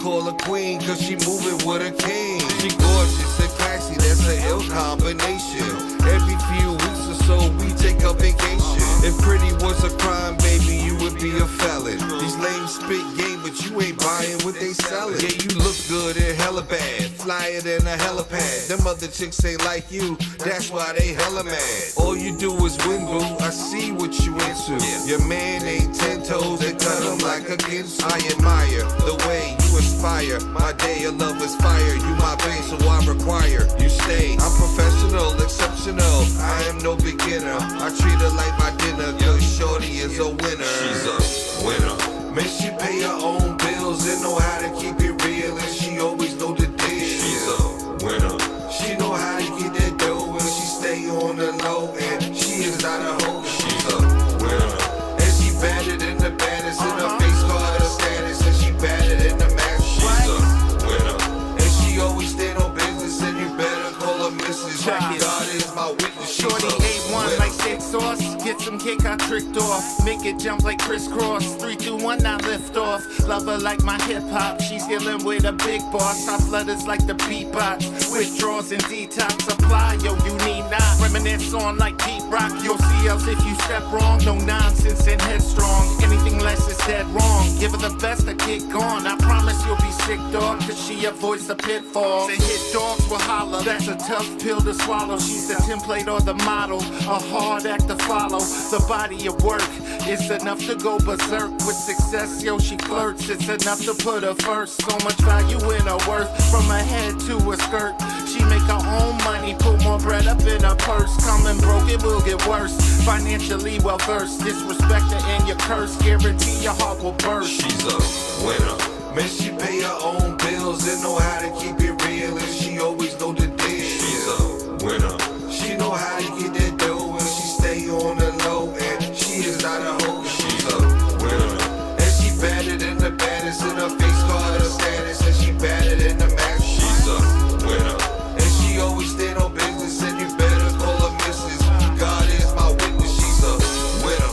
call her queen, cause she moving with a king. She gorgeous and classy, that's an ill combination. Every few weeks or so, we take a vacation. If pretty was a crime, baby, you would be a felon. These lame spit game, but you ain't buying what they sellin'. Yeah, you look good and hella bad, flyer than a helipad. Them other chicks ain't like you, that's why they hella mad. All you do is win, boo, I see what you into. Your man ain't 10 toes and cut him like a ginsu. I admire the way you inspire. My day of love is fire. You my babe, so I require you stay. I'm professional, exceptional. I am no beginner. I treat her like my dinner, cause shorty is a winner. She's a winner. Man, she pay her own bills and know how to keep it real, and she always know the deal. She's a winner. She know how to get that dough, and she stay on the low, and she is not a hoe. She's a winner. And she better than the baddest, in her face card her status, and she better than the match. She's a winner. And she always stand on business, and you better call her Mrs. God is my witness. Shorty A1 like steak sauce. Get some cake, I tricked off. Make it jump like crisscross. 3, 2, 1, now lift off. Love her like my hip hop. She's dealing with a big boss. I flutters like the beatbox. Withdrawals and detox. Supply, yo, you need not. Reminisce on like deep rock. You'll see else if you step wrong. No nonsense and headstrong. Anything less is dead wrong. Give her the best to kick on. I promise you'll be sick, dog, cause she avoids the pitfalls. And hit dogs will holler. That's a tough pill to swallow. She's the template or the model. A hard act to follow. The body of work is enough to go berserk. With success, yo, she flirts. It's enough to put her first. So much value in her worth. From her head to her skirt. She make her own money. Put more bread up in her purse. Coming broke, it will get worse. Financially well versed. Disrespect her and your curse. Guarantee your heart will burst. She's a winner. Man, she pay her own bills and know how to keep it real, and she always know the deal. She's a winner. She know how to get that dough, and she stay on the low, and she is not a hoe. She's a winner. And she better than the baddest, in her face card her status, and she better than the match. She's a winner. And she always stand on business, and you better call her Mrs. God is my witness. She's a winner.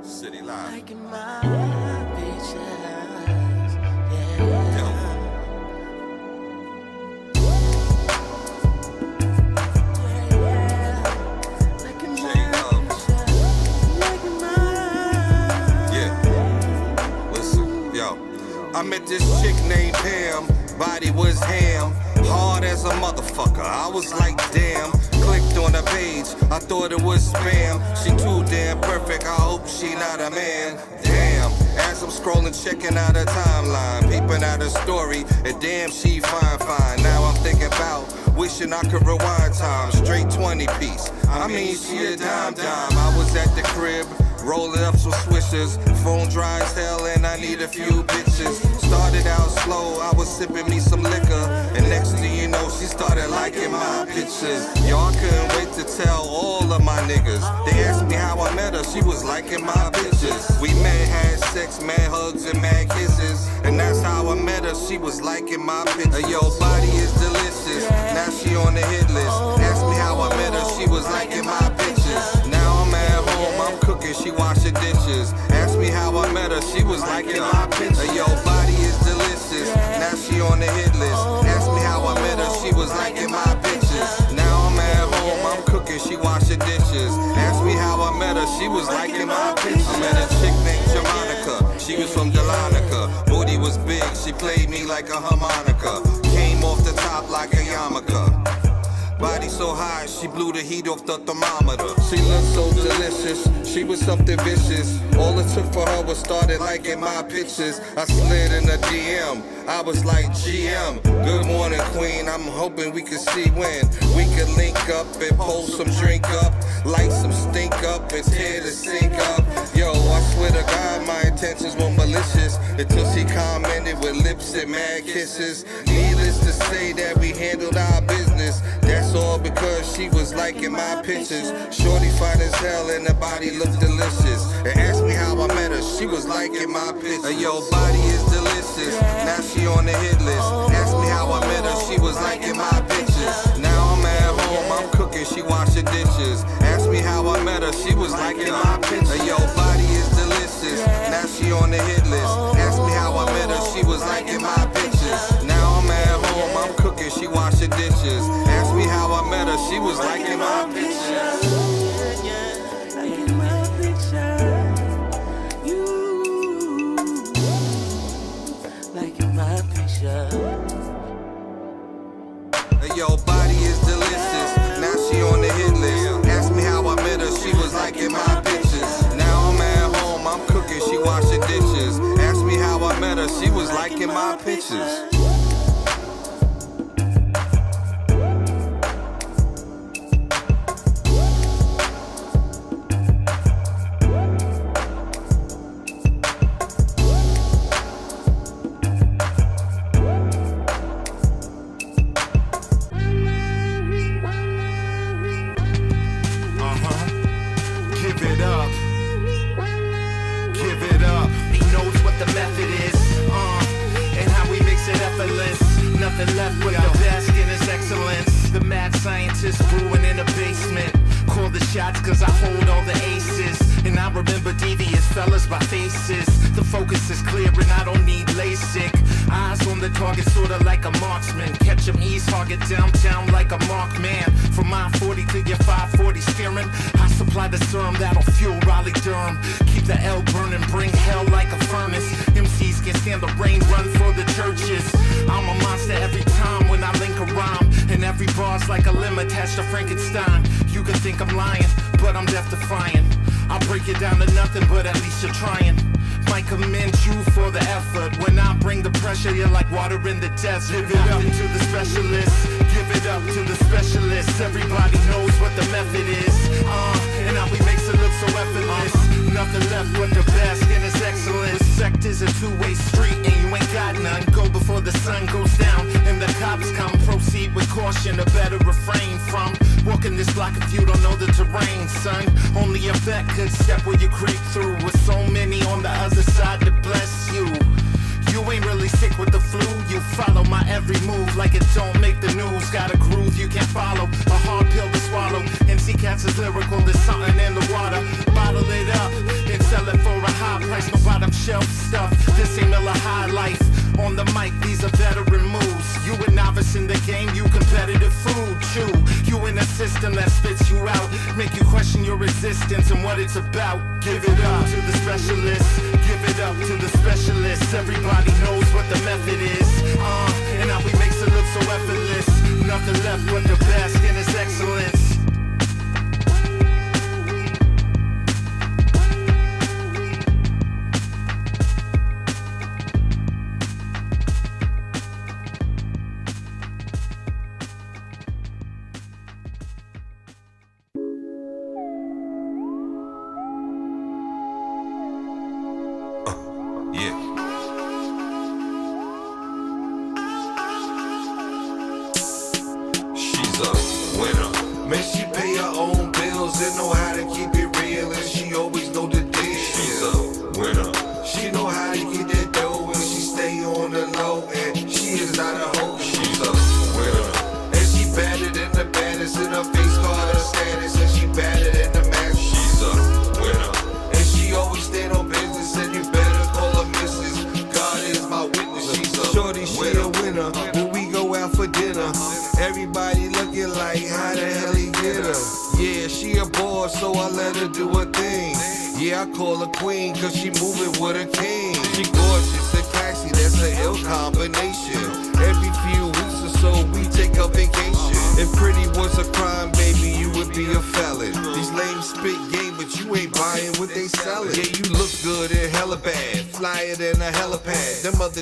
City Live. Like in my beaches, yeah. Like in my Yeah. Listen, yo. I met this chick named Pam. Body was ham. Hard as a motherfucker. I was like, damn. Clicked on her page. I thought it was spam. She too damn perfect. I hope she not a man. Damn. As I'm scrolling, checking out her timeline, peeping out her story, and damn, she fine. Now I'm thinking about wishing I could rewind time. Straight 20 piece. I mean, she a dime. I was at the crib, rolling up some swishers. Phone dry as hell, and I need a few bitches. Started out slow, I was sipping me some liquor, and next thing you know, she started liking my pictures. Yo, I couldn't wait to tell all of my niggas. They asked me how I met her, she was liking my pictures. We met, had sex, mad hugs and mad kisses, and that's how I met her, she was liking my pictures. Yo, body is delicious, now she on the hit list. Asked me how I met her, she was liking my pictures. Now I'm at home, I'm cooking, she washing dishes. Asked me how I met her, she was liking my pictures. Yo, body is delicious, now she on the hit list. Asked me how I met her, she was liking my pictures. Now I'm at home, I'm cooking, she washing dishes. Asked me how I met her, she was liking my pictures. I met a chick named Jamanica, she was from Delanica. Booty was big, she played me like a harmonica. Came off the top like a yarmulke. Body so high, she blew the heat off the thermometer. She looked so delicious, she was something vicious. All it took for her was started liking my pictures. I slid in a DM, I was like, GM, good morning queen, I'm hoping we can see when we can link up and pull some drink up, light some stink up and tear the sink up. Yo, I swear to God, my intentions were malicious until she commented with lips and mad kisses. Needless to say that we handled our business. That's all because she was liking my pictures. Shorty fine as hell and her body looked delicious. And asked me how I met her, she was liking my pictures. Yo, body is delicious, now she on the hit list. Asked me how I met her, she was liking my pictures. Now I'm at home, I'm cooking, she washing dishes. Asked me how I met her, she was liking my pictures. Yo, body is delicious, now she on the hit list. Asked me how I met her, she was liking my pictures. Now I'm at home, I'm cooking, she washing dishes. Asked me how I met her, she was liking my pictures. Liking my picture. You liking my picture. Yo, body is delicious, now she on the hit list. Asked me how I met her, she was liking my pictures. Now I'm at home, I'm cooking, she washing dishes. Asked me how I met her, she was liking my pictures. Nothing left but the best in his excellence. The mad scientist brewing in a basement. Call the shots cause I hold all the aces. And I remember devious fellas by faces. The focus is clear and I don't need LASIK. Eyes on the target sorta like a marksman. Catch 'em east, target downtown like a markman. From my 40 to your 540 steering. I supply the serum that'll fuel Raleigh Durham. Keep the L burning, bring hell like a furnace. MCs can't stand the rain, run for the churches. I'm a monster every time when I link a rhyme. And every bar's like a limb attached to Frankenstein. You can think I'm lying, but I'm death defying. I'll break it down to nothing, but at least you're trying. Might commend you for the effort. When I bring the pressure, you're like water in the desert. Give it up to the specialists. Give it up to the specialists. Everybody knows what the method is. And how he makes it look so effortless. Nothing left but the best in his excellence. Respect is a two-way street and you ain't got none. Go before the sun goes down and the cops come. Proceed with caution, a better refrain from walking this block if you don't know the terrain, son. Only a vet could step where you creep through. With so many on the other side to bless you. You ain't really sick with the flu. You follow my every move like it don't make the news. Got a groove you can't follow, a hard pill to swallow. MC Cats is lyrical, there's something in the water. Bottle it up and sell it for a high price. No bottom shelf stuff, this ain't Miller High Life. On the mic, these are veteran moves. You a novice in the game, you competitive food. Chew, you in a system that spits you out. Make you question your existence and what it's about. Give it up to the specialists. Give it up to the specialists. Everybody knows what the method is. And how he makes it look so effortless. Nothing left but the best in his excellence.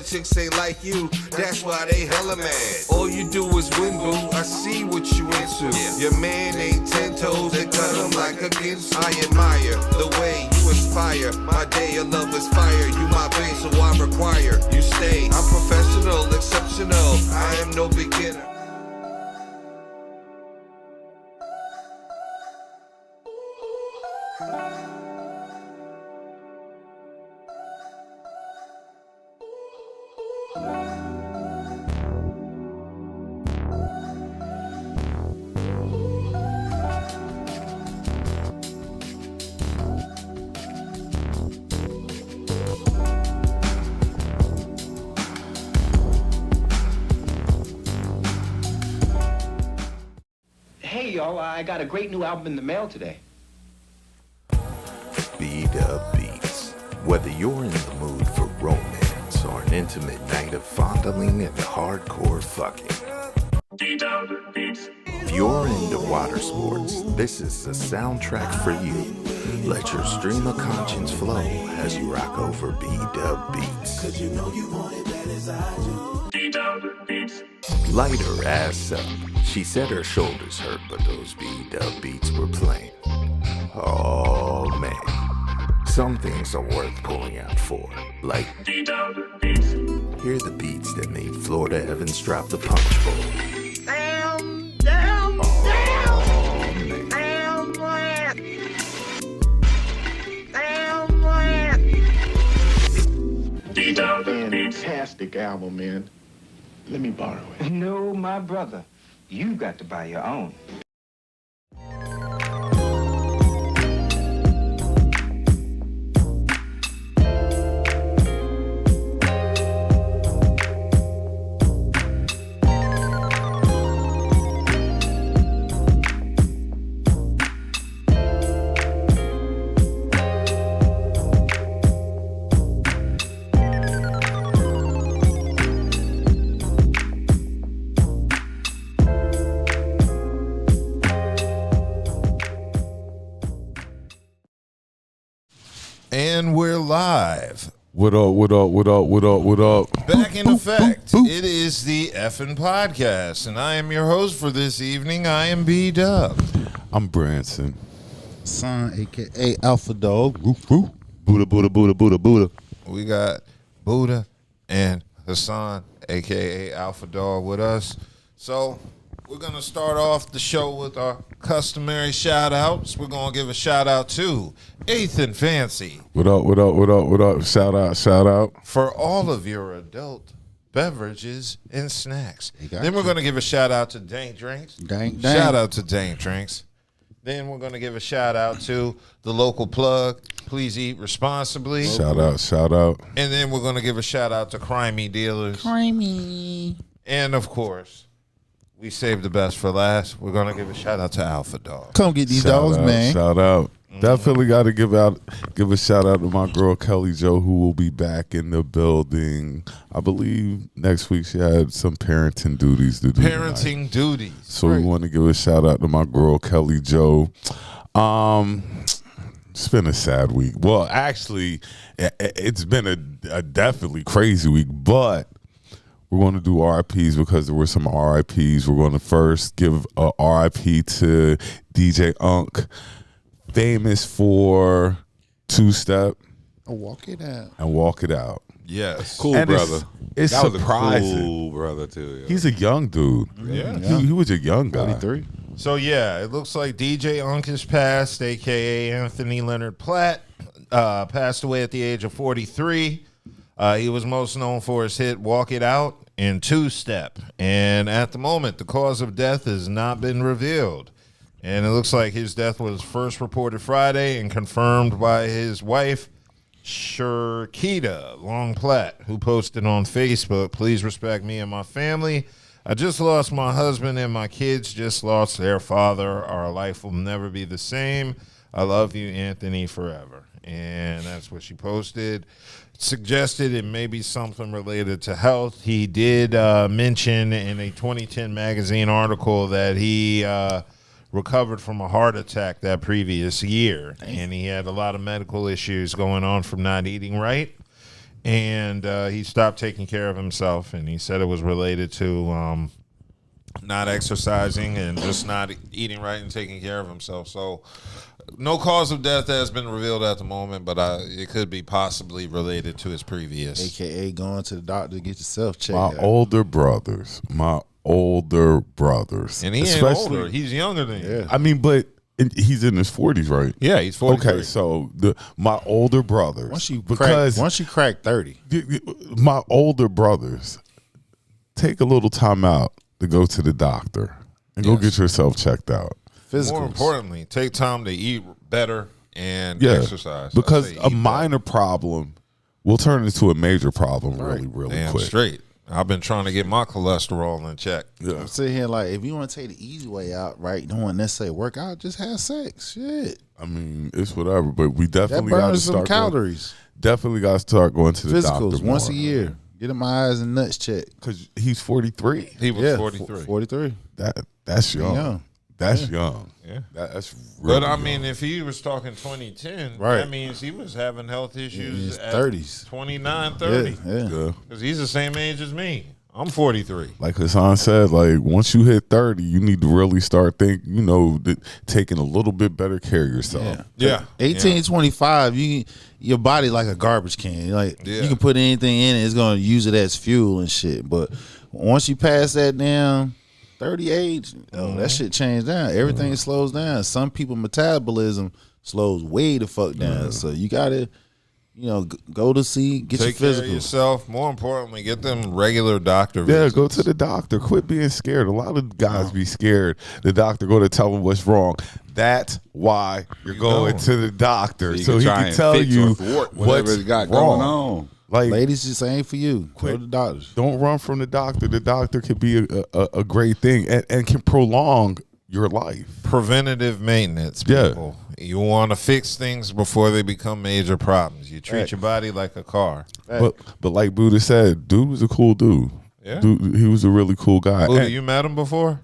Chicks ain't like you, that's why they hella mad. All you do is win, boo, I see what you into. Your man ain't 10 toes, they cut him like a ginsu. I admire the way you inspire. My day of love is fire. You my base, so I require you stay. I'm professional, exceptional, I am no beginner. Hey, yo, I got a great new album in the mail today. B-Dub Beats. Whether you're in the mood for romance or an intimate night of fondling and hardcore fucking, B-Dub Beats. If you're into water sports, this is the soundtrack for you. Let your stream of conscience flow as you rock over B-Dub Beats. Cause you know you want it bad as I do. B-Dub Beats. Light her ass up. She said her shoulders hurt, but those B-Dub Beats were playing. Oh man. Some things are worth pulling out for, like B-Dub Beats. Here are the beats that made Florida Evans drop the punch bowl. Damn. Fantastic album, man. Let me borrow it. No, my brother. You got to buy your own. And we're live. What up, what up, what up, what up, what up? Back in effect. It is the effing podcast, and I am your host for this evening. I am B-Dub. I'm Branson. Son, a.k.a. Alpha Dog. Woof, woof. Buddha, Buddha, Buddha, Buddha, Buddha. We got Buddha and Hassan, a.k.a. Alpha Dog, with us. So we're going to start off the show with our customary shout-outs. We're going to give a shout-out to Ethan Fancy. What up, what up, what up, what up? Shout out, shout out. For all of your adult beverages and snacks. Then we're you. going to give a shout-out to Dank Drinks. Dank. Shout out to Dank Drinks. Then we're going to give a shout-out to the local plug. Please eat responsibly. Shout out, shout out. And then we're going to give a shout-out to Crimey Dealers. Crimey. And, of course, we saved the best for last. We're going to give a shout-out to Alpha Dog. Come get these Shout dogs, out, man. Shout out. Definitely got to give a shout out to my girl Kelly Jo, who will be back in the building. I believe next week she had some parenting duties to do. Parenting duties. So we want to give a shout out to my girl Kelly Jo. It's been a sad week. Well, actually, it's been a definitely crazy week, but we're going to do RIPs because there were some RIPs. We're going to first give a RIP to DJ Unk, famous for two-step Walk it out. and walk it out. Yes. Cool And brother. It's That was surprising. a cool brother too. Yeah. He's a young dude. Yeah. He was a young guy. 33. So, yeah, it looks like DJ Unk has passed, a.k.a. Anthony Leonard Platt, passed away at the age of 43. He was most known for his hit Walk It Out and Two Step. And at the moment, the cause of death has not been revealed. And it looks like his death was first reported Friday and confirmed by his wife, Shirkita Long Platt, who posted on Facebook, "Please respect me and my family. I just lost my husband and my kids just lost their father. Our life will never be the same. I love you, Anthony, forever." And that's what she posted. Suggested it may be something related to health. He did mention in a 2010 magazine article that he recovered from a heart attack that previous year. And he had a lot of medical issues going on from not eating right. And he stopped taking care of himself, and he said it was related to not exercising and just not eating right and taking care of himself. So no cause of death has been revealed at the moment, but it could be possibly related to his previous. A.k.a. going to the doctor to get yourself checked My out. older brothers. And he ain't older. He's younger than you. I mean, but he's in his 40s, right? Yeah, he's 43. Okay, so my older brothers. Once you crack 30. My older brothers, take a little time out to go to the doctor and go get yourself checked out. More importantly, take time to eat better and Yeah, exercise. because I say a eat minor problem will turn into a major problem really Damn quick. straight. I've been trying to get my cholesterol in check. Yeah. I'm sitting here like, if you want to take the easy way out, right? You don't want to necessarily work out, just have sex. Shit. I mean, it's whatever, but we That definitely got to burns some start calories. definitely got to start going to the doctor Physicals once a more. year. Get him my eyes and nuts checked. Because he's 43. He was 43. 43. That's young. Young. That's young. Yeah. That's really But I young. mean, if he was talking 2010, Right. that means he was having health issues his at 30s. 29, 30. Yeah. Yeah. Because he's the same age as me. I'm 43. Like Hassan said, like once you hit 30, you need to really start taking a little bit better care of yourself. Yeah. 18, 25, your body like a garbage can. Like Yeah. you can put anything in it, it's gonna use it as fuel and shit. But once you pass that down 30 age, that shit changed down. Everything slows down. Some people metabolism slows way the fuck down. So you gotta, go to see, get Take your care of physical. yourself. More importantly, get them regular doctor Yeah, visits. go to the doctor. Quit being scared. A lot of guys be scared. The doctor go to tell them what's wrong. That's why you're going to the doctor, so he try can and tell fix you or thwart what's whatever it got wrong. going on. Like, Ladies, just ain't for you. Go to the doctors. don't run from the doctor. The doctor can be a great thing and can prolong your life. Preventative maintenance, Yeah. people. You want to fix things before they become major problems. You treat your body like a car. But like Buddha said, dude was a cool dude. Yeah. Dude, he was a really cool guy. Buddha, And- you met him before?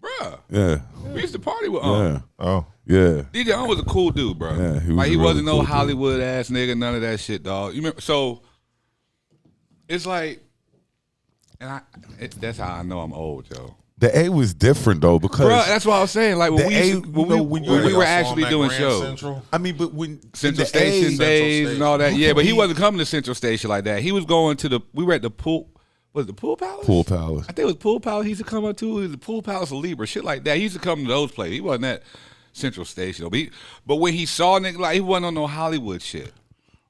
Bruh, yeah, we used to party with yeah, Oh. yeah. DJ Unk was a cool dude, bro. Yeah, he was like a he really wasn't no cool dude. Hollywood ass nigga, none of that shit, dog. You remember? So it's like, that's how I know I'm old, yo. The A was different though because Bro, that's what I was saying. Like when The we A, used to- when you know, we, when when you- we were Y'all saw him actually at doing Grand shows. Central? I mean, but when Central the Station A, days and all that. you Yeah, can but he be- wasn't coming to Central Station like that. He was going to we were at the pool. Was it the Pool Palace? Pool Palace. I think it was Pool Palace he used to come up to. It was the Pool Palace of Libra, shit like that. He used to come to those places. He wasn't at Central Station. But when he saw nigga, like he wasn't on no Hollywood shit.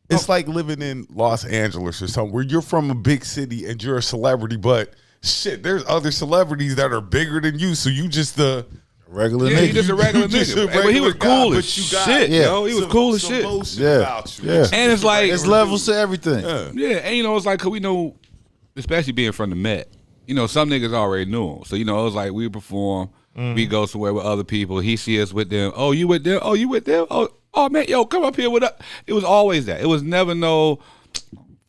It's like living in Los Angeles or something where you're from a big city and you're a celebrity, but shit, there's other celebrities that are bigger than you, so you just the Regular Yeah, he nigga. just a regular just nigga. a But he was regular guy, cool but as you got shit, Yeah. yo. He was cool as some shit. motion Yeah. about you. Yeah. And it's like, It's levels to everything. yeah, and it's like, 'cause we know, especially being from the Met, some niggas already knew him. So, it was like we perform, we go somewhere with other people. He see us with them. Oh, you with them? Oh, you with them? Oh man, yo, come up here with us. It was always that. It was never no,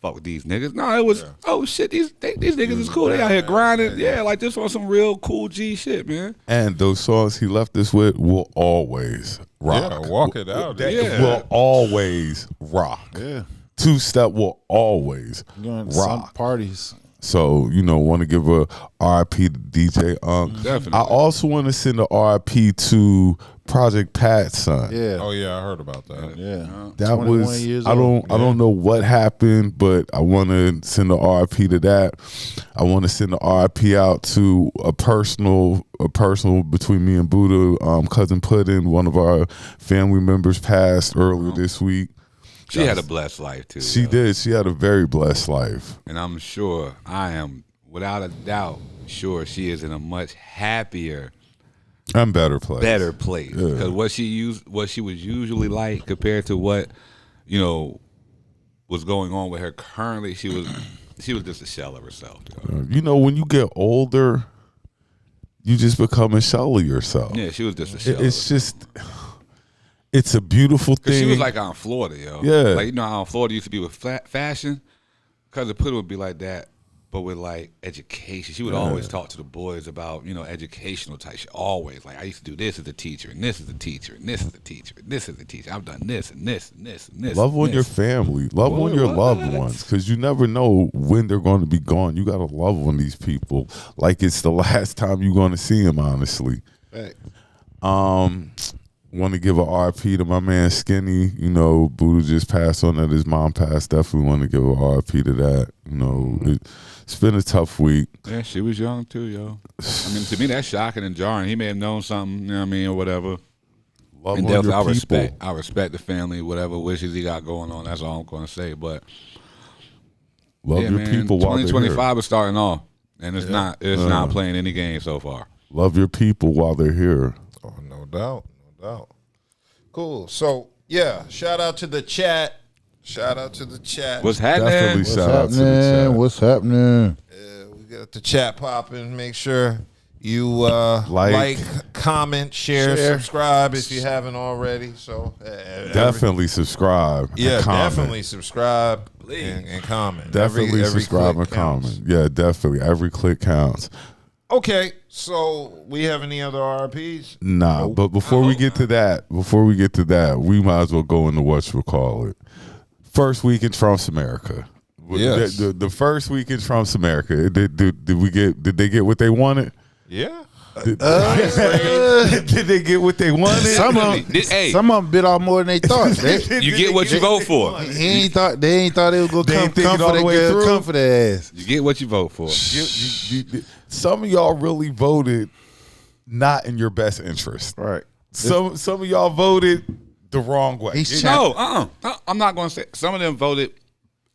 fuck with these niggas. No, it was, oh shit, these niggas is cool. They out here grinding. Yeah, like this on some real cool G shit, man. And those songs he left us with will always rock. Yeah, walk it out. That Yeah. will always rock. Yeah. Two-step will always Going to some rock. parties. So, want to give a RIP to DJ Unk. Definitely. I also want to send a RIP to Project Pat's son. Yeah. Oh, yeah, I heard about that. Yeah. That 21 was years I old. don't know what happened, but I want to send a RIP to that. I want to send a RIP out to a personal between me and Buddha. Cousin Puddin, one of our family members, passed earlier this week. She had a blessed life too. She yo. did. She had a very blessed life. And I'm sure, I am without a doubt sure she is in a much happier, And better place. place. Because what she was usually like compared to what, was going on with her currently, she was just a shell of herself. Yo. When you get older, you just become a shell of yourself. Yeah, she was just a shell. It's just, it's a beautiful Because thing. she was like out in Florida, yo. Yeah. Like, how in Florida used to be with fashion. Cousin Puddin would be like that, but with like education. She would always talk to the boys about, educational type shit. Always. Like, I used to do this as a teacher, and this as a teacher, and this as a teacher, and this as a teacher. I've done this, and this, and this, and this. Love and on your this. family. Love on your loved ones, because you never know when they're going to be gone. You got to love on these people like it's the last time you're going to see them, honestly. Right. Want to give a RIP to my man Skinny. Buddha just passed on that. His mom passed. Definitely want to give a RIP to that. It's been a tough week. Yeah, she was young too, yo. I mean, to me, that's shocking and jarring. He may have known something, or whatever. Love And on your definitely, people. I respect the family, whatever wishes he got going on. That's all I'm going to say. But Love yeah, your man, people while they're 2025 is starting off, and it's not playing any games so far. Love your people while they're here. Oh, no doubt. No doubt. Cool. So, yeah, shout out to the chat. Shout out to the chat. What's happening? Definitely shout out to the chat. What's happening? We got the chat popping. Make sure you like, comment, share, subscribe if you haven't already. So Definitely subscribe. Yeah, and comment. definitely subscribe and comment. Definitely Every subscribe click and counts. comment. Yeah, definitely. Every click counts. Okay, so we have any other RPs? Nah, but before we get to that, we might as well go into whatchamacallit. First week in Trump's America. Yes. The first week in Trump's America. Did they get what they wanted? Yeah. Did they get what they wanted? Some of them bit off more than they thought. You get what you vote for. They ain't thought they was gonna They come ain't thinking for all that the way girl, through. come for their ass. You get what you vote for. Some of y'all really voted not in your best interest. Right. Some of y'all voted the wrong way. No, I'm not going to say. Some of them voted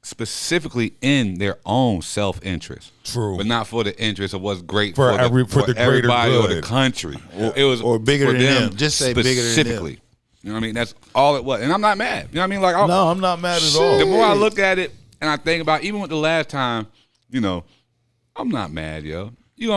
specifically in their own self-interest. True. But not for the interest of what's great For for, every- for the greater everybody or good. the country. It was Or bigger for than them. Just say bigger than them. specifically. You know what I mean? That's all it was. And I'm not mad. You know what I mean? Like, No, I'm not mad at all. the more I look at it and I think about, even with the last time, you know, I'm not mad, yo. You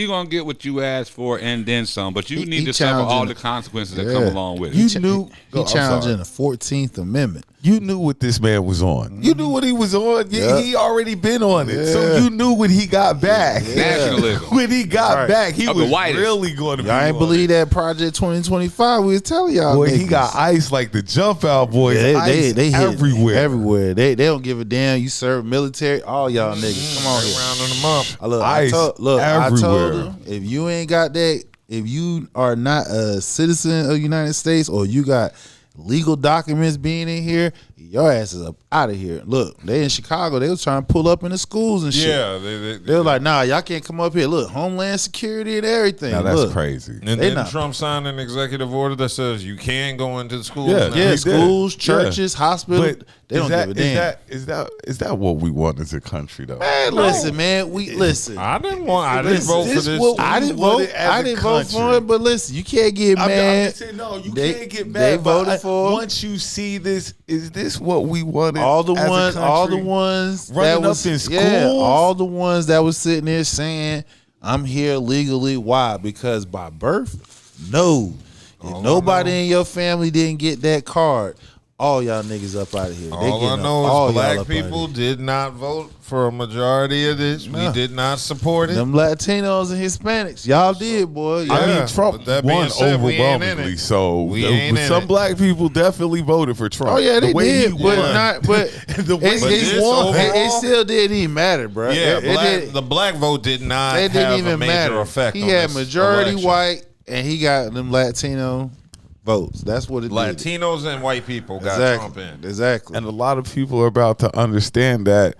gonna get what you asked for and then some, but you need to suffer all the consequences that come along with it. You knew He challenging the 14th Amendment. You knew what this man was on. You knew what he was on. He already been on it. So you knew when he got back. Nationalism. When he got back, he Of the was whitest. really going to be Y'all ain't on believe it. that Project 2025 we was telling y'all. Boy, niggas. he got ice like the jump out boys. Ice they hit everywhere. Everywhere. They don't give a damn. You serve military, all y'all niggas. Come on here. Rounding them up. Ice I told everywhere. them, if you ain't got that, if you are not a citizen of the United States or you got legal documents being in here, your ass is up out of here. Look, they in Chicago, they was trying to pull up in the schools and shit. Yeah, They were like, nah, y'all can't come up here. Look, Homeland Security and everything. Now that's Look. crazy. and They then not- Trump signed an executive order that says you can go into the schools. Yeah, now. Yeah, He schools, did. churches, hospitals. But They don't give a damn. Is that what we want as a country though? Man, listen, man. Listen. I didn't vote for this. I didn't vote. I didn't vote for it, but listen, you can't get I'm mad. just saying, no, you They- can't get mad. they but voted for him. Once you see this, is this what we wanted? all the as a ones country? that was Running up in yeah, schools? all the ones that was sitting there saying I'm here legally. Why? Because by birth? No. If nobody in your family didn't get that card, all y'all niggas up out of here. All I know is black people did not vote for a majority of this. No. We did not support it. Them Latinos and Hispanics, y'all did, boy. I Yeah, mean, Trump but that being won said, we ain't in overwhelmingly. it. So We ain't in some it. black people definitely voted for Trump. Oh yeah, they The way did, he but won. not. But The way it, he it, won. it still didn't even matter, bro. Yeah, It the black vote did not It didn't have even a major matter. effect. He on had this majority election. white, and he got them Latino votes. That's what it did. Latinos and white people got Trump in. Exactly. And a lot of people are about to understand that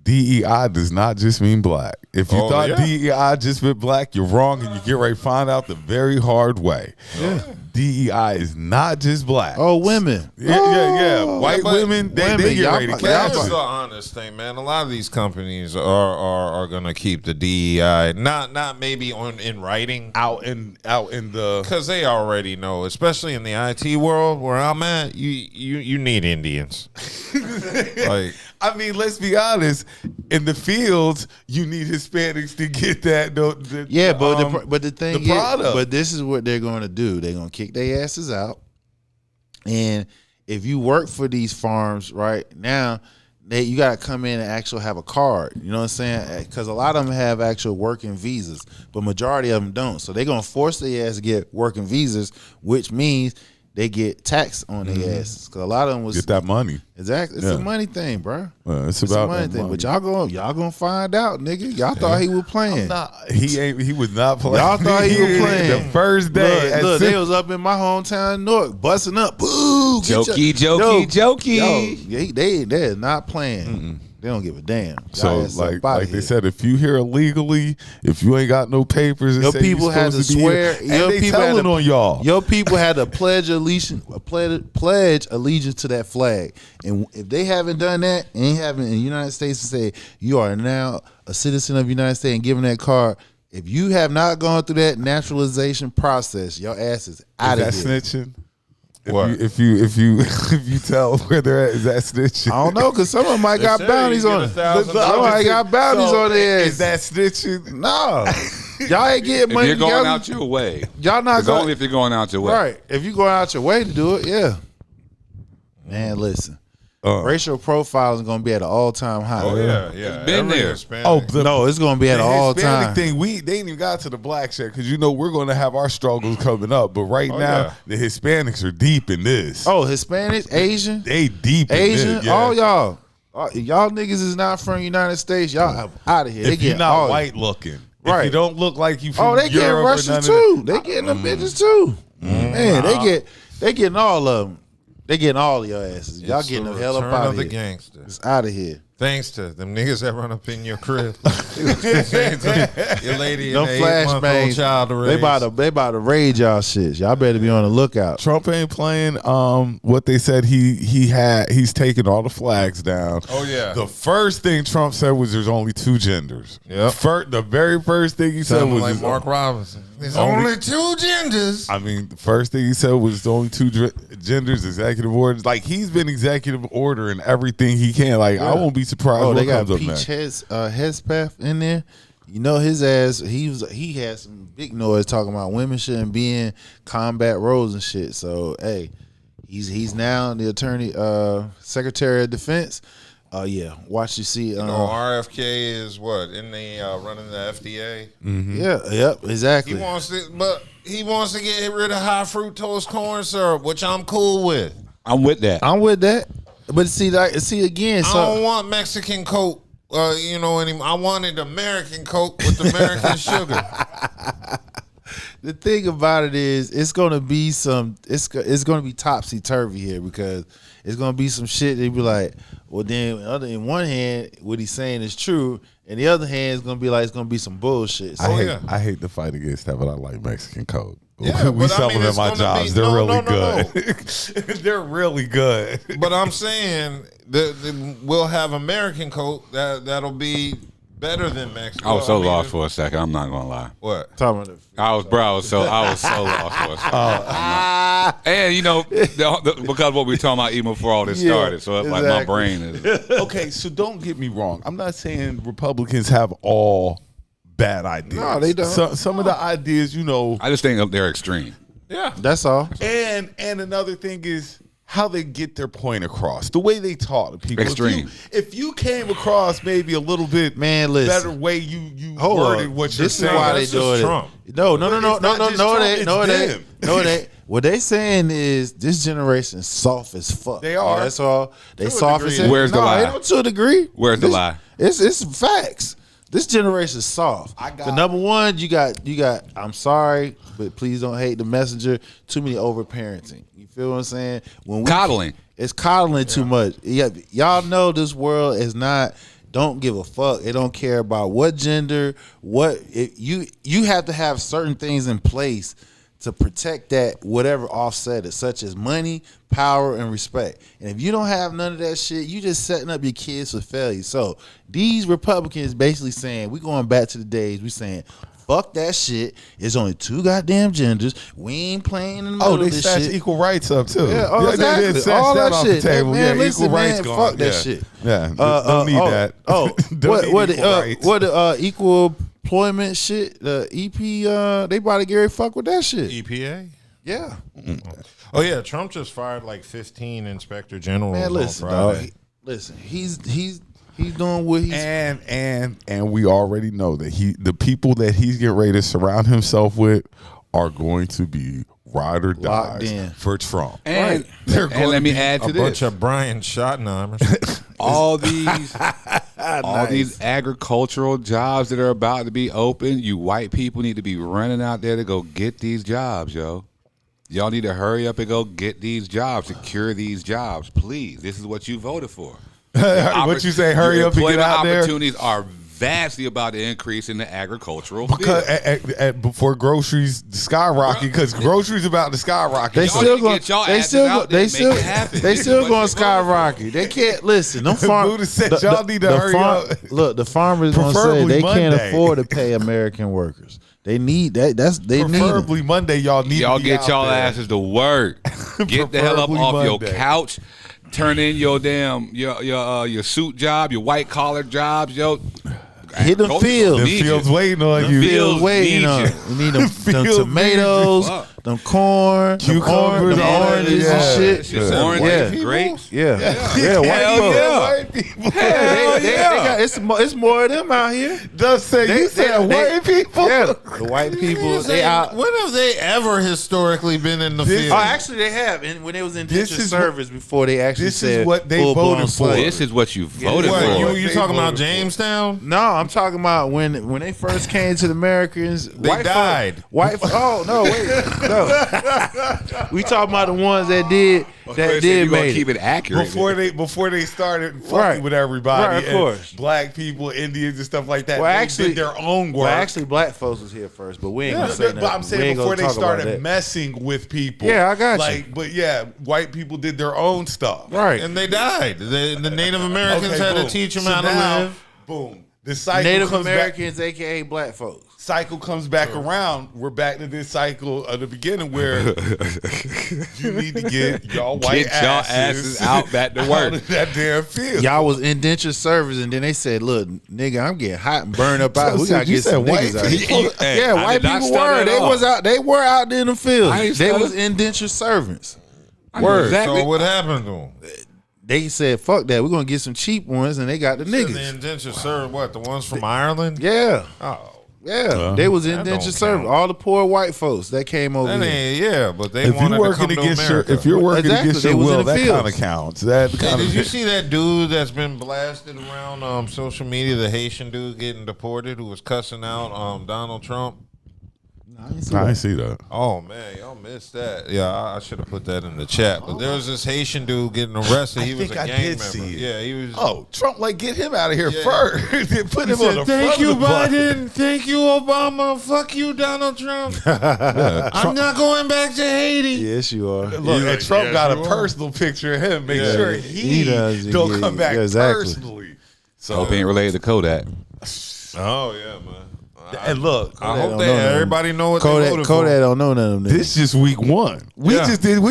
DEI does not just mean black. If you Oh, thought yeah. DEI just meant black, you're wrong, and you get ready to find out the very hard way. Yeah. DEI is not just black. Oh, women. Yeah. White but women, they get y'all- ready to y'all- catch That's it. the honest thing, man. A lot of these companies are gonna keep the DEI, not maybe in writing, Out in the because they already know, especially in the IT world where I'm at. You need Indians. Like, I mean, let's be honest. In the fields, you need Hispanics to get that. Yeah, but the thing the product. is, but this is what they're going to do. They're going to kick their asses out, and if you work for these farms right now, you got to come in and actually have a card. You know what I'm saying? Because a lot of them have actual working visas, but majority of them don't. So they're going to force their ass to get working visas, which means they get taxed on their asses. Because a lot of them was get that money. exactly. It's Yeah. a money thing, bro. It's It's about a money that thing. money. But y'all gonna find out, nigga. Y'all thought he was playing. He was not playing. Y'all thought he was playing. The first day. Look, they was up in my hometown, in Newark, busting up. Boo! Jokey. They're not playing. They don't give a damn. So Y'all ass up like outta they here. said, if you here illegally, if you ain't got no papers, and Your say you people had supposed to be swear. here, Your and they people had telling to, on y'all. Your people had to pledge allegiance to that flag. And if they haven't done that, and they haven't in the United States to say you are now a citizen of the United States and given that card, if you have not gone through that naturalization process, your ass is out of That here. snitching. If you tell where they're at, is that snitching? I don't know, because some of them might got bounties on it. Some might got bounties on their ass. Is that snitching? No. Y'all ain't getting money If you're going together. out your way. Y'all not It's going. only if you're going out your way. Right. If you going out your way to do it, yeah. Man, listen. Racial profiling is going to be at an all-time high. Oh yeah. It's been Every there. Hispanic. No, it's going to be at The an Hispanic all-time. thing, they ain't even got to the black shit because we're going to have our struggles coming up. But right now, yeah. the Hispanics are deep in this. Oh, Hispanics, Asian, They deep in Asian, this. Yeah. all y'all. Y'all niggas is not from the United States. Y'all out of here. They If you're getting not all white looking, if Right. you don't look like you from Oh, they getting Europe or Russians none of too. They getting them bitches too. Man, they getting all of them. They getting all of your asses. Y'all It's getting the the hell up return out of of the here. gangster. It's out of here. Thanks to them niggas that run up in your crib. Your lady Them and the 8-month-old child to they raise. about to raid y'all shit. Y'all better be on the lookout. Trump ain't playing what they said he's taking all the flags down. Oh, yeah. The first thing Trump said was there's only two genders. Yep. The very first thing he said Sounding was like there's Mark Robinson. There's only- only two genders. I mean, the first thing he said was the only two genders, executive orders. Like, he's been executive ordering everything he can. Like, I won't be surprised Oh, what they got comes up Peach next. Headspath in there. You know his ass. He had some big noise talking about women shouldn't be in combat roles and shit. So hey, he's now the attorney, Secretary of Defense. Yeah, watch you see. RFK is what in the running the FDA. Yeah, yep, exactly. He wants to get rid of high fructose corn syrup, which I'm cool with. I'm with that. I'm with that. But see again. I don't want Mexican Coke, anymore. I wanted American Coke with American sugar. The thing about it is, it's gonna be topsy turvy here because it's gonna be some shit. They be like, well, then in one hand, what he's saying is true, and the other hand, it's gonna be some bullshit. So, I hate to fight against that, but I like Mexican Coke. Yeah, we but I sell mean, them at it's my gonna jobs. be- They're no, really no, no, good. They're really good. But I'm saying that we'll have American Coke that'll be better than Mexican. I was so lost for a second. I'm not gonna lie. What? talking about I was so lost for a second. And because what we were talking about even before all this started, so it's like my exactly. brain is. Okay, so don't get me wrong. I'm not saying Republicans have all bad ideas. No, they don't. Some of the ideas, I just think they're extreme. Yeah. that's all. and another thing is how they get their point across, the way they talk to people. Extreme. If you came across maybe a little bit Man, listen. better way you Hold worded on. what you're This is saying. why they That's do just it. Trump. No, But it's not just Trump, it's them. What they saying is this generation is soft as fuck. They are. That's all. They To a soft as degree. hell. Where's the No, lie? ain't no to a degree. Where's the lie? It's facts. This generation is soft. The number one, you got. I'm sorry, but please don't hate the messenger. Too many overparenting. You feel what I'm saying? Coddling. It's coddling too much. Yeah, y'all know this world is not. Don't give a fuck. It don't care about what gender. You have to have certain things in place to protect that whatever offset it, such as money, power, and respect. And if you don't have none of that shit, you just setting up your kids for failure. So these Republicans basically saying, we going back to the days, we saying, fuck that shit. It's only two goddamn genders. We ain't playing in the middle they of this snatched shit. equal rights up too. Yeah, they exactly. snatched All that that off shit. the table. Man, yeah, listen, equal rights man, gone. fuck that yeah. shit. Yeah, don't need that. Don't need equal rights. What the equal employment shit? The EP, they about to get ready to fuck with that shit. EPA? Yeah, Oh yeah, Trump just fired like 15 inspector generals. man. on Listen, Friday. dog. Listen, he's doing what he's. And we already know that the people that he's getting ready to surround himself with are going to be ride or Locked dies in. for Trump. And, They're and going let to me be add to A this. bunch of Brian Schottenheimers. all these agricultural jobs that are about to be open, you white people need to be running out there to go get these jobs, yo. Y'all need to hurry up and go get these jobs, secure these jobs, please. This is what you voted for. What you say? Hurry up and get out there. Opportunities are vastly about to increase in the agricultural Because field. before groceries skyrocket, because groceries about to skyrocket. They Y'all still need to going. get y'all They asses still. out there They and make still. it happen. They This is still what going you voted for. skyrocket. They can't listen. Them farm. Buddha said y'all need to hurry up. Look, the farmers gonna say Preferably they can't Monday. afford to pay American workers. They need that. They need. Preferably Monday, y'all need Y'all to be get out y'all there. asses to work. Get the hell up Preferably off Monday. your couch. Turn in your damn your suit job, your white collar jobs, yo. Hit them fields. The Need fields you. waiting on Them you. fields Waiting need on. you. We need them Fields tomatoes, need you. them corn, Cucumbers, them oranges yeah. and shit. That shit's orange, Yeah. grapes. Yeah, yeah, Hell white folks. yeah. White people. They got, it's more of them out here. Just say you said white people. Yeah, the white people. They out. When have they ever historically been in the field? Oh, actually, they have. And when they was in This indentured is service before they actually this said is what they full-blown voted for. slavery. This is what you voted What, for. you talking about Jamestown? No, I'm talking about when they first came to the Americans. They died. Oh no, wait, no. We talking about the ones that did You make gonna it. keep it accurate. Before they started fucking Right. with everybody, Right, of and course. black people, Indians, and stuff like that. Well, they actually, did their own work. Well, actually, black folks was here first, but we ain't Yeah, gonna say but nothing. I'm We saying ain't before gonna they talk about started that. messing with people. Yeah, I got you. Like, but yeah, white people did their own stuff. Right. And they died. The Native Americans had boom. to teach them So how to now, live. Boom. The cycle Native comes Americans, aka black folks. cycle comes back around. We're back to this cycle of the beginning where you need to get y'all white Get y'all asses out back to work. out of that damn field. Y'all was indentured service, and then they said, "Look, nigga, I'm getting hot and burned up out. We gotta You get said some white niggas out people? here." Hey, Yeah, I white did not people stutter were. at They all. was out. They were out there in the I field. ain't They was stutter. indentured servants. Word. So Exactly. what happened to them? They said, "Fuck that. We're gonna get some cheap ones," and they got the The niggas. indentured servant, what? The ones from Ireland? Yeah, Oh, yeah. They was that indentured don't servants. count. All the poor white folks that came over that here. ain't, yeah, but they If wanted you're to working come to against America. if you're working Exactly, against they your was in will, the that kind of fields. counts. That Hey, kind did of you see that dude that's been blasted around social media? The Haitian dude getting deported who was cussing out Donald Trump. I didn't see that. Oh man, y'all missed that. Yeah, I should have put that in the chat. But there was this Haitian dude getting arrested. He was a gang member. see it. Yeah, he was. Oh, Trump, like, get him out of here Yeah. first. Then put him on the Thank front you, of the bus." Biden. Thank you, Obama. Fuck you, Donald Trump. I'm not going back to Haiti. Yes, you are. Look, and Trump yes, got a you are. personal picture of him. Make Yeah. sure He he does, don't yeah, come back yeah, exactly. personally. So, Hope he ain't related to Kodak. Oh yeah, man. and look, I Kodak hope don't that know nothing. everybody know what they Kodak voted don't know none of them. this is week one. We Yeah.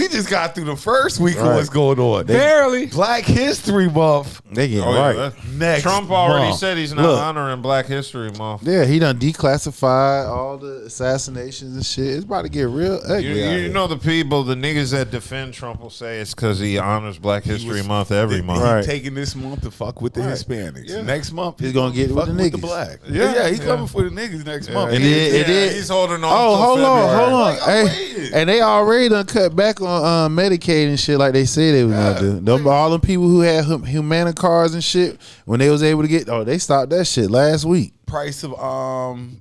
just got through the first week of Right. what's going on. Barely. Black History Month They getting for. Oh, right. yeah, next. Trump already month. said he's not Look. honoring Black History Month. Yeah, he done declassified all the assassinations and shit. It's about to get real ugly. You, out you here. know the people, the niggas that defend Trump will say it's because he honors Black History was- Month every He month. Right. taking this month to fuck with the Hispanics. Yeah. Next month He's gonna get with fuck the with the niggas. black. Yeah. Yeah, he's Yeah. coming for the niggas next month. And then- he's holding on. Oh, till hold on, February. hold on. Like, I'm Hey, waiting. and they already done cut back on Medicaid and shit like they said they was gonna do. All them people who had Humana cards and shit, when they was able to get, they stopped that shit last week. Price of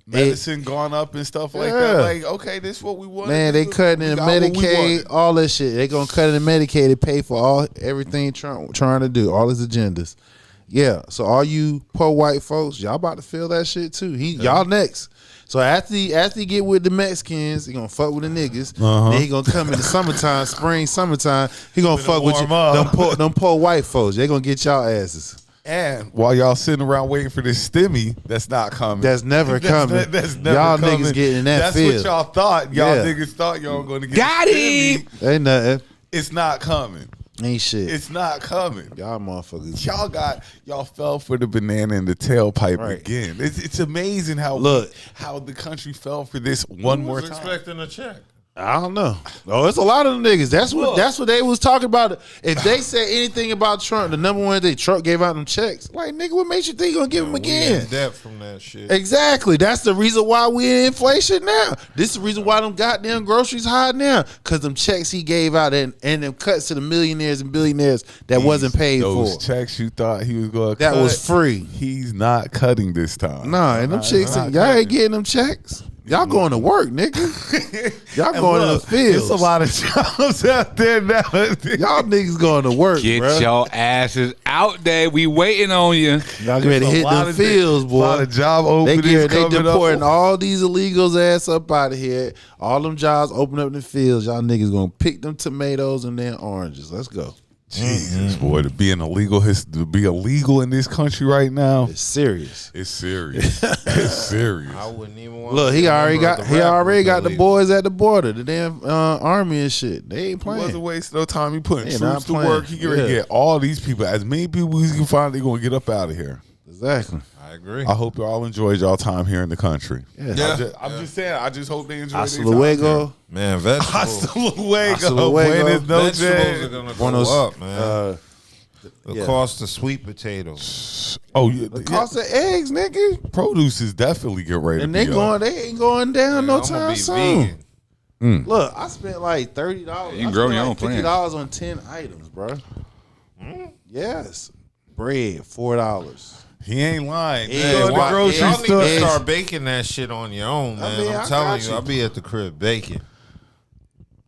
medicine gone up and stuff like Yeah. that. Like, okay, this is what we want. Man, they cutting in Medicaid, all that shit. They gonna cut in Medicaid to pay for everything Trump trying to do, all his agendas. Yeah, so all you poor white folks, y'all about to feel that shit too. Y'all next. So after he get with the Mexicans, he gonna fuck with the niggas. Then he gonna come in the summertime, summertime. He gonna fuck with you, warm up. them poor white folks. They gonna get y'all asses. And while y'all sitting around waiting for this stimmy, that's not coming. That's never coming. That's never Y'all coming. niggas getting in that That's field. what y'all thought. Y'all Yeah. niggas thought y'all were going to get Got a him. stimmy. Ain't nothing. It's not coming. Ain't shit. It's not coming. Y'all motherfuckers. Y'all fell for the banana in the tailpipe Right. again. It's amazing how the country fell for this one more time. Expecting a check. I don't know. Oh, it's a lot of them niggas. That's what they was talking about. If they said anything about Trump, the number one thing, Trump gave out them checks. Like, nigga, what makes you think you gonna give them We again? in debt from that shit. Exactly. That's the reason why we in inflation now. This is the reason why them goddamn groceries high now. Cause them checks he gave out and them cuts to the millionaires and billionaires that wasn't paid Those for. checks you thought he was going to That cut, was free. He's not cutting this time. Nah, and them chicks, y'all ain't getting them checks. Y'all going to work, nigga. Y'all going to the fields. There's a lot of jobs out there now. Y'all niggas going to work, Get bruh. your asses out there. We waiting on you. Y'all ready to hit them fields, boy. A lot of job They openings deporting coming up. all these illegals ass up out of here. All them jobs open up in the fields. Y'all niggas gonna pick them tomatoes and then oranges. Let's go. Jesus, boy, to be illegal in this country right now. It's serious. It's serious. It's serious. I wouldn't even want. Look, he already got the boys at the border, the damn army and shit. They ain't He playing. wasn't wasting no time. He putting They troops not to playing. work. He gonna get all these people, as many people as he can find. They gonna get up out of here. Exactly. I agree. I hope y'all enjoyed y'all time here in the country. Yeah. I'm just saying. I just hope they enjoy. Hasta luego. Man, vegetables. Hasta luego. Hasta luego. Buenos noches. Vegetables are gonna Buenos- go up, man. The yeah. cost of sweet potatoes. Oh, yeah. The cost of eggs, nigga. Produce is definitely getting ready And to be up. they ain't going down no I'm gonna time be soon. vegan. Look, I spent like $30. You can grow your own $50 on 10 items, bro. Yes. Bread, $4. He ain't lying. Yeah, Man, go to the why- grocery Y'all need store. to start baking that shit on your own, man. mean, I I'm telling got you, you. I'll be at the crib baking.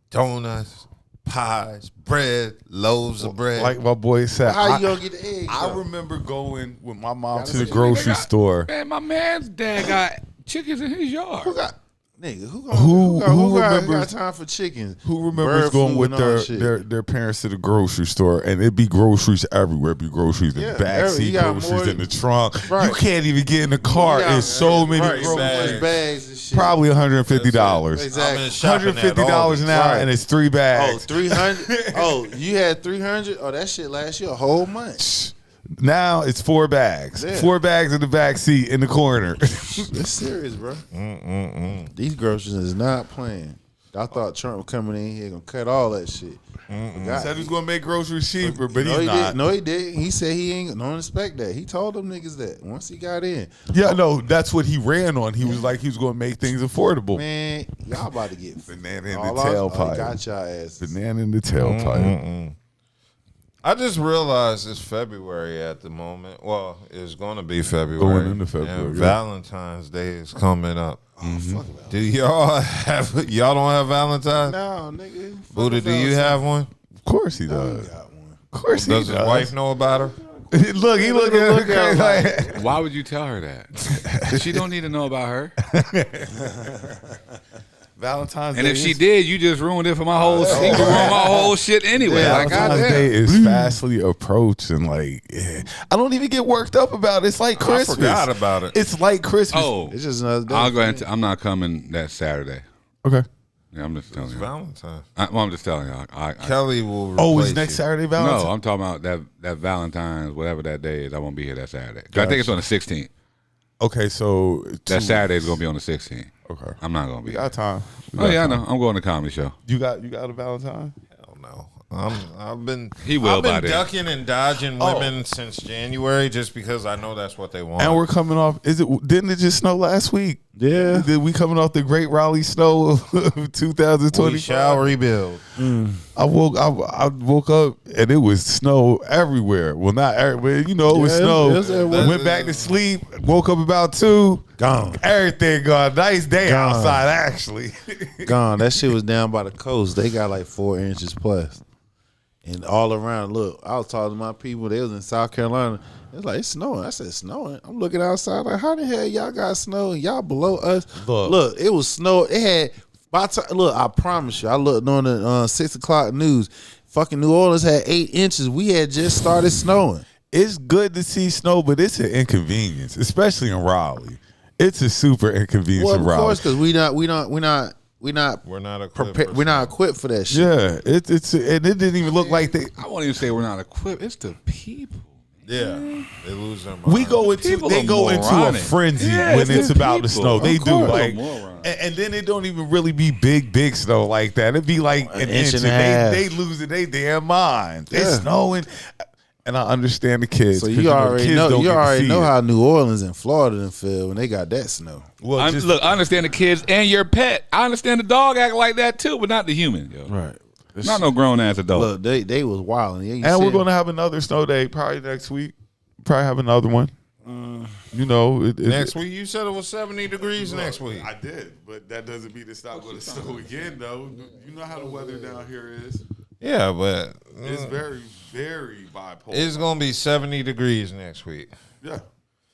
Donuts, pies, bread, loaves of bread. Like my boy said, How you gonna get the eggs? I though? remember going with my mom Gotta to the see. grocery store. Man, my man's dad got chickens in his yard. Who got nigga? Who Who got remembers- time for chickens? Who remembers Bird going flu with and all their, that shit. their parents to the grocery store and it'd be groceries everywhere? It'd be groceries in Yeah, the backseat, you got groceries more- in the trunk. Right. You can't even get in the car. Yeah, It's so many right, groceries. bags and shit. Probably $150. Exactly. $150 an hour, Right. and it's 3 Oh, bags. 300. Oh, you had 300. Oh, that shit last you a whole month. Now it's 4 bags. Yeah. 4 bags in the back seat in the corner. It's serious, bro. These groceries is not playing. I thought Trump was coming in here gonna cut all that shit. Said he was gonna make groceries cheaper, but no, he's not. Did. No, he did. He said he ain't don't expect that. He told them niggas that once he got in. Yeah, no, that's what he ran on. He was like he was gonna make things affordable. Man, y'all about to get Banana in the all tailpipe. got y'all ass. Banana in the tailpipe. I just realized it's February at the moment. Well, it's going to be February. Going into February, And yeah. Valentine's Day is coming up. Fuck Do y'all don't have Valentine's? no, nigga. Buddha, do you have one? Of course he does. Got one. Of course he Does does. his wife know about her? Look, he looking Look at at him like, Why would you tell her that? She don't need to know about her. Valentine's And Day. if she did, you just ruined it for my whole. You ruined my whole shit anyway. Like, Valentine's goddamn. Day is fastly approaching. Like, I don't even get worked up about it. It's like Christmas. forgot about it. It's like Christmas. Oh, It's just another day. I'll go ahead. I'm not coming that Saturday. Okay. Yeah, I'm just telling you. Valentine's. I'm just telling you. Kelly will replace Oh, it's next you. Saturday, No, Valentine's? I'm talking about that Valentine's, whatever that day is. I won't be here that Saturday. 'Cause I think it's on the 16th. Okay, so That Saturday is gonna be on the 16th. Okay. I'm not gonna be. We Here. got time. We Oh got yeah, I time. know. I'm going to comedy show. You got a Valentine? Hell no. I've been He will I've been by then. ducking and dodging women since January just because I know that's what they want. And we're coming off. Didn't it just snow last week? Yeah. Did we coming off the Great Raleigh snow of 2020? we shall rebuild. I woke up and it was snow everywhere. Well, not everywhere. You know, it was Yeah, snow. it was everywhere. Went back to sleep. Woke up about 2. Gone. Everything gone. Nice day Gone. outside, actually. Gone. That shit was down by the coast. They got like 4 inches plus. And all around, look, I was talking to my people. They was in South Carolina. It was like, it's snowing. I said, snowing? I'm looking outside like, how the hell y'all got snow? Y'all below us? Look, it was snow. It had, by the time, look, I promise you, I looked on the 6 o'clock news. Fucking New Orleans had 8 inches. We had just started snowing. It's good to see snow, but it's an inconvenience, especially in Raleigh. It's a super inconvenience Well, in of Raleigh. course, because we're not We're not equipped. we're not equipped for that shit. Yeah, it's and it didn't even look like they. I won't even say we're not equipped. It's the people. Yeah, they lose their mind. We go into People they are go into a moronic. frenzy Yeah, when it's the about the people. snow. They Of do course. like, Moronic. and then it don't even really be big snow like that. It'd be like an inch, and a half. they losing their damn mind. It's Yeah. snowing, and I understand the kids. So 'cause, you the already kids know don't you get to already see know it. how New Orleans and Florida done feel when they got that snow. Well, just, Look, I understand the kids and your pet. I understand the dog act like that too, but not the human. Yo. Right. Not no grown ass adult. Look, they was wilding. and we're gonna have another snow day probably next week. Probably have another one. You know, Next week, you said it was 70 degrees next week. I did, but that doesn't mean it's not going to snow again, though. You know how the weather down here is. Yeah, but It's very, very bipolar. it's gonna be 70 degrees next week. Yeah,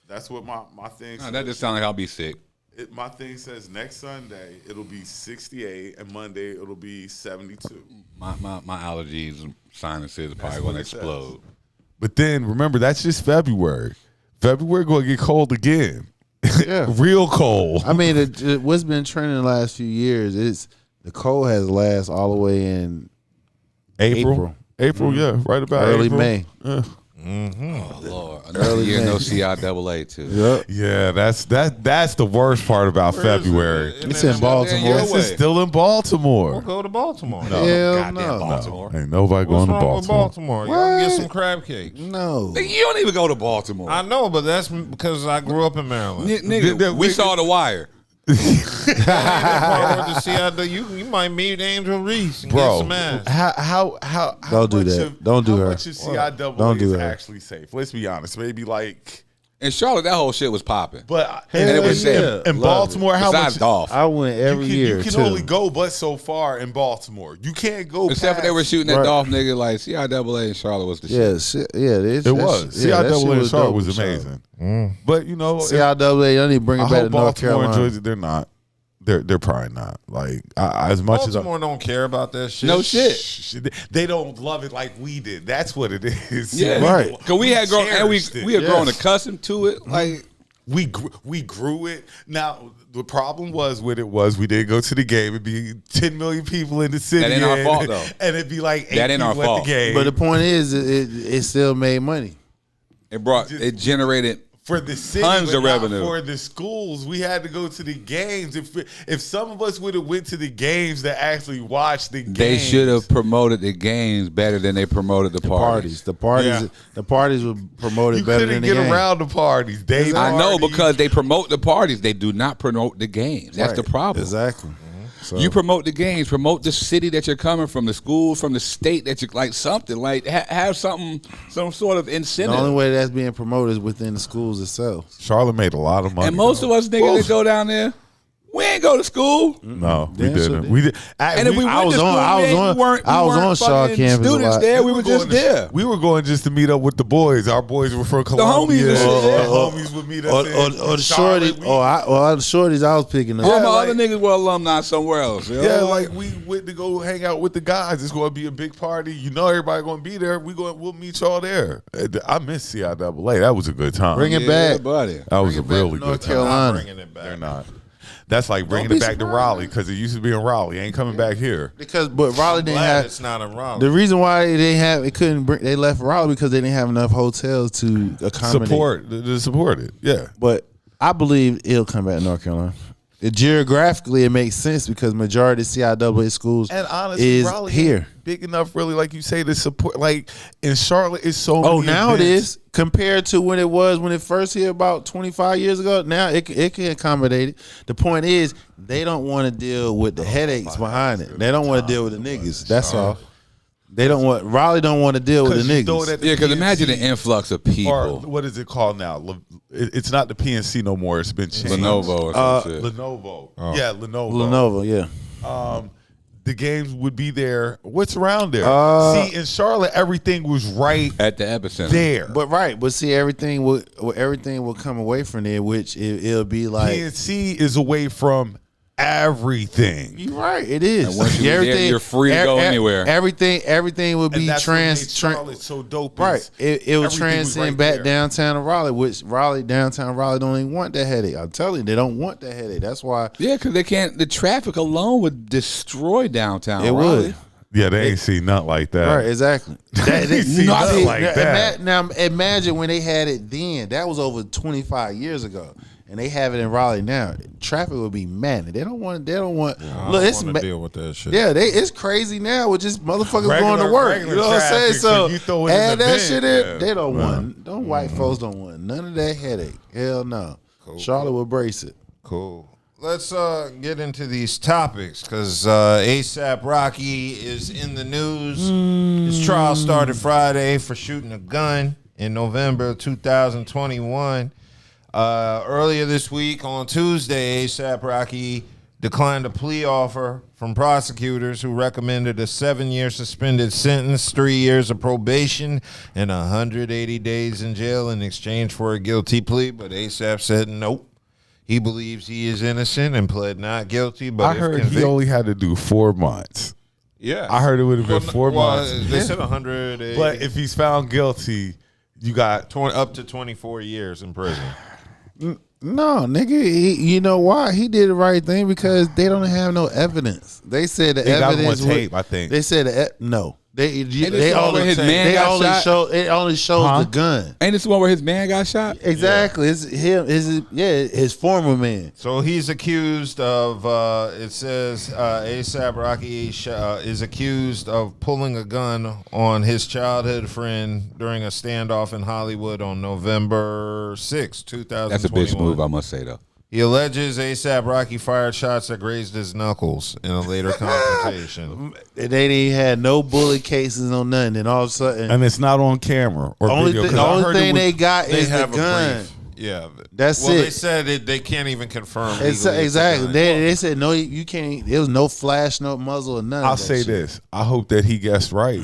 that's what my thing. Nah, that just sounds like I'll be sick. My thing says next Sunday it'll be 68, and Monday it'll be 72. My allergies and sinuses are probably going to explode. But then remember, that's just February. February going to get cold again. Yeah. Real cold. I mean, what's been trending the last few years is the cold has lasted all the way in April. Yeah, right about early April. May. Yeah. Oh Lord, another year no CIAA too. Yep. Yeah, that's the worst part about February. It's in Baltimore. Yes, it's still in Baltimore. We'll go to Baltimore. Hell Goddamn no. Baltimore. Ain't nobody What's going to wrong with Baltimore. Baltimore? Y'all can get What? some crab cakes. No. Nigga, you don't even go to Baltimore. I know, but that's because I grew up in Maryland. Nigga, we saw The Wire. You might meet Angel Reese and Bro, get some ass. how Don't do much that. Don't do how her. much of CIAA Don't do is her. actually safe? Let's be honest. Maybe like, In Charlotte, that whole shit was popping. but And it was yeah. in Baltimore, how Besides much? golf. I went every year You can too. only go but so far in Baltimore. You can't go Except for they were past- shooting that Right. golf nigga like CIAA in Charlotte was the Yeah, shit. shit, yeah, It was. CIAA in Charlotte was amazing. But you know, CIAA, I need to bring it I back to hope North Baltimore Carolina. enjoys it. They're not. They're probably not. Like as much Baltimore don't care about that shit. No shit. they don't love it like we did. That's what it is. Yeah, Right. Because we had grown and we cherished it. had grown Yes. accustomed to it. Like We grew it. Now the problem was with it was we didn't go to the game. It'd be 10 million people in the city. That ain't our and- fault, though. And it'd be like 8 That ain't our people at fault. the game. But the point is, it still made money. it generated for the city, tons but of not revenue. for the schools, we had to go to the games. If some of us would have went to the games to actually watch the games, they should have promoted the games better than they promoted the parties. The parties, Yeah. the parties were promoted You better couldn't than the get game. around the parties. Day I know parties. because they promote the parties. They do not promote the games. That's the Right. problem. Exactly. So, You promote the games, promote the city that you're coming from, the school, from the state that you like something like have something, some sort of the incentive. only way that's being promoted is within the schools itself. Charlotte made a lot of money. And most of us niggas that go down there, we ain't go to school. No, we Damn sure didn't. did. We did. And if we I went was to on- school, I was on- we weren't I was on Shaw fucking campus a students lot. there. We were just there. We were going just to meet up with the boys. Our boys were from Columbia. homies and shit, yeah. The homies would meet us. Or the shorty, the shorties I was picking up. All my like- other niggas were alumni somewhere else. yo. Yeah, like we went to go hang out with the guys. It's going to be a big party. You know, everybody going to be there. We'll meet y'all there. I miss CIAA. That was a good time. Bring it Yeah, back. buddy. That was a Bring it back really to North good time. Carolina. Bringing it back. They're not. That's like bringing be it back to surprised. Raleigh because it used to be in Raleigh. Ain't coming back here. But Raleigh didn't Glad have. it's not in Raleigh. The reason why they left Raleigh because they didn't have enough hotels to accommodate. To support it. Yeah. But I believe it'll come back to North Carolina. Geographically, it makes sense because majority of CIAA schools And honestly, is Raleigh here. ain't big enough, really, like you say, to support. Like in Charlotte, it's so. Oh, many now it events. is compared to when it was when it first hit about 25 years ago. Now it can accommodate it. The point is they don't want to deal with the headaches behind it. They don't want to deal with the niggas. That's all. They don't want Raleigh don't want to deal with the 'Cause you throw it niggas. at the Yeah, because imagine the PNC, influx of or people. what is it called now? It's not the PNC no more. It's been changed. Lenovo or some shit. Lenovo. Yeah, Lenovo. Lenovo, yeah. The games would be there. What's around there? See, in Charlotte, everything was right At the epicenter. there. But see, everything will come away from there, which it'll be like. PNC is away from everything. You're right. It is. And once you're there, you're free to go anywhere. Everything will And be that's what made Charlotte so dope. Right. is It will everything was transcend right back there. downtown to Raleigh, which downtown Raleigh don't even want that headache. I'm telling you, they don't want that headache. That's why Yeah, because they can't. The traffic alone would destroy downtown. it Raleigh. would. Yeah, they ain't seen nothing like that. Right, exactly. See, nothing like that. Now imagine when they had it then. That was over 25 years ago. And they have it in Raleigh now. Traffic would be mad. They don't want. I Look, don't it's want to deal with that shit. yeah. It's crazy now with just motherfuckers Regular- going to work. You regular know what I'm saying? traffic, so you throw it in add the that bin. shit in. Yeah. They don't want. Them white folks don't want none of that headache. Hell no. Charlotte will brace it. Cool. Let's get into these topics because ASAP Rocky is in the news. His trial started Friday for shooting a gun in November 2021. Earlier this week on Tuesday, ASAP Rocky declined a plea offer from prosecutors who recommended a 7-year suspended sentence, 3 years of probation, and 180 days in jail in exchange for a guilty plea. But ASAP said nope. He believes he is innocent and pled not guilty. But I heard he only had to do 4 months. Yeah, I heard it would have been 4 months. They said 100. But if he's found guilty, you got up to 24 years in prison. No, nigga. You know why? He did the right thing because they don't have no evidence. They said the evidence got one tape, I think. They said no. They this one only where his man got shot? it only shows the gun. Ain't this the one where his man got shot? Exactly. It's him. His former man. So he's accused of. It says ASAP Rocky is accused of pulling a gun on his childhood friend during a standoff in Hollywood on November 6, 2021. That's a bitch move, I must say though. He alleges ASAP Rocky fired shots that grazed his knuckles in a later confrontation. They had no bullet cases, no nothing. And all of a sudden, and it's not on camera or video. The only thing they got is the a gun. brief. Yeah, that's it. They said they can't even confirm. Exactly. They said no, you can't. There was no flash, no muzzle, or nothing. I'll say this: I hope that he guessed right.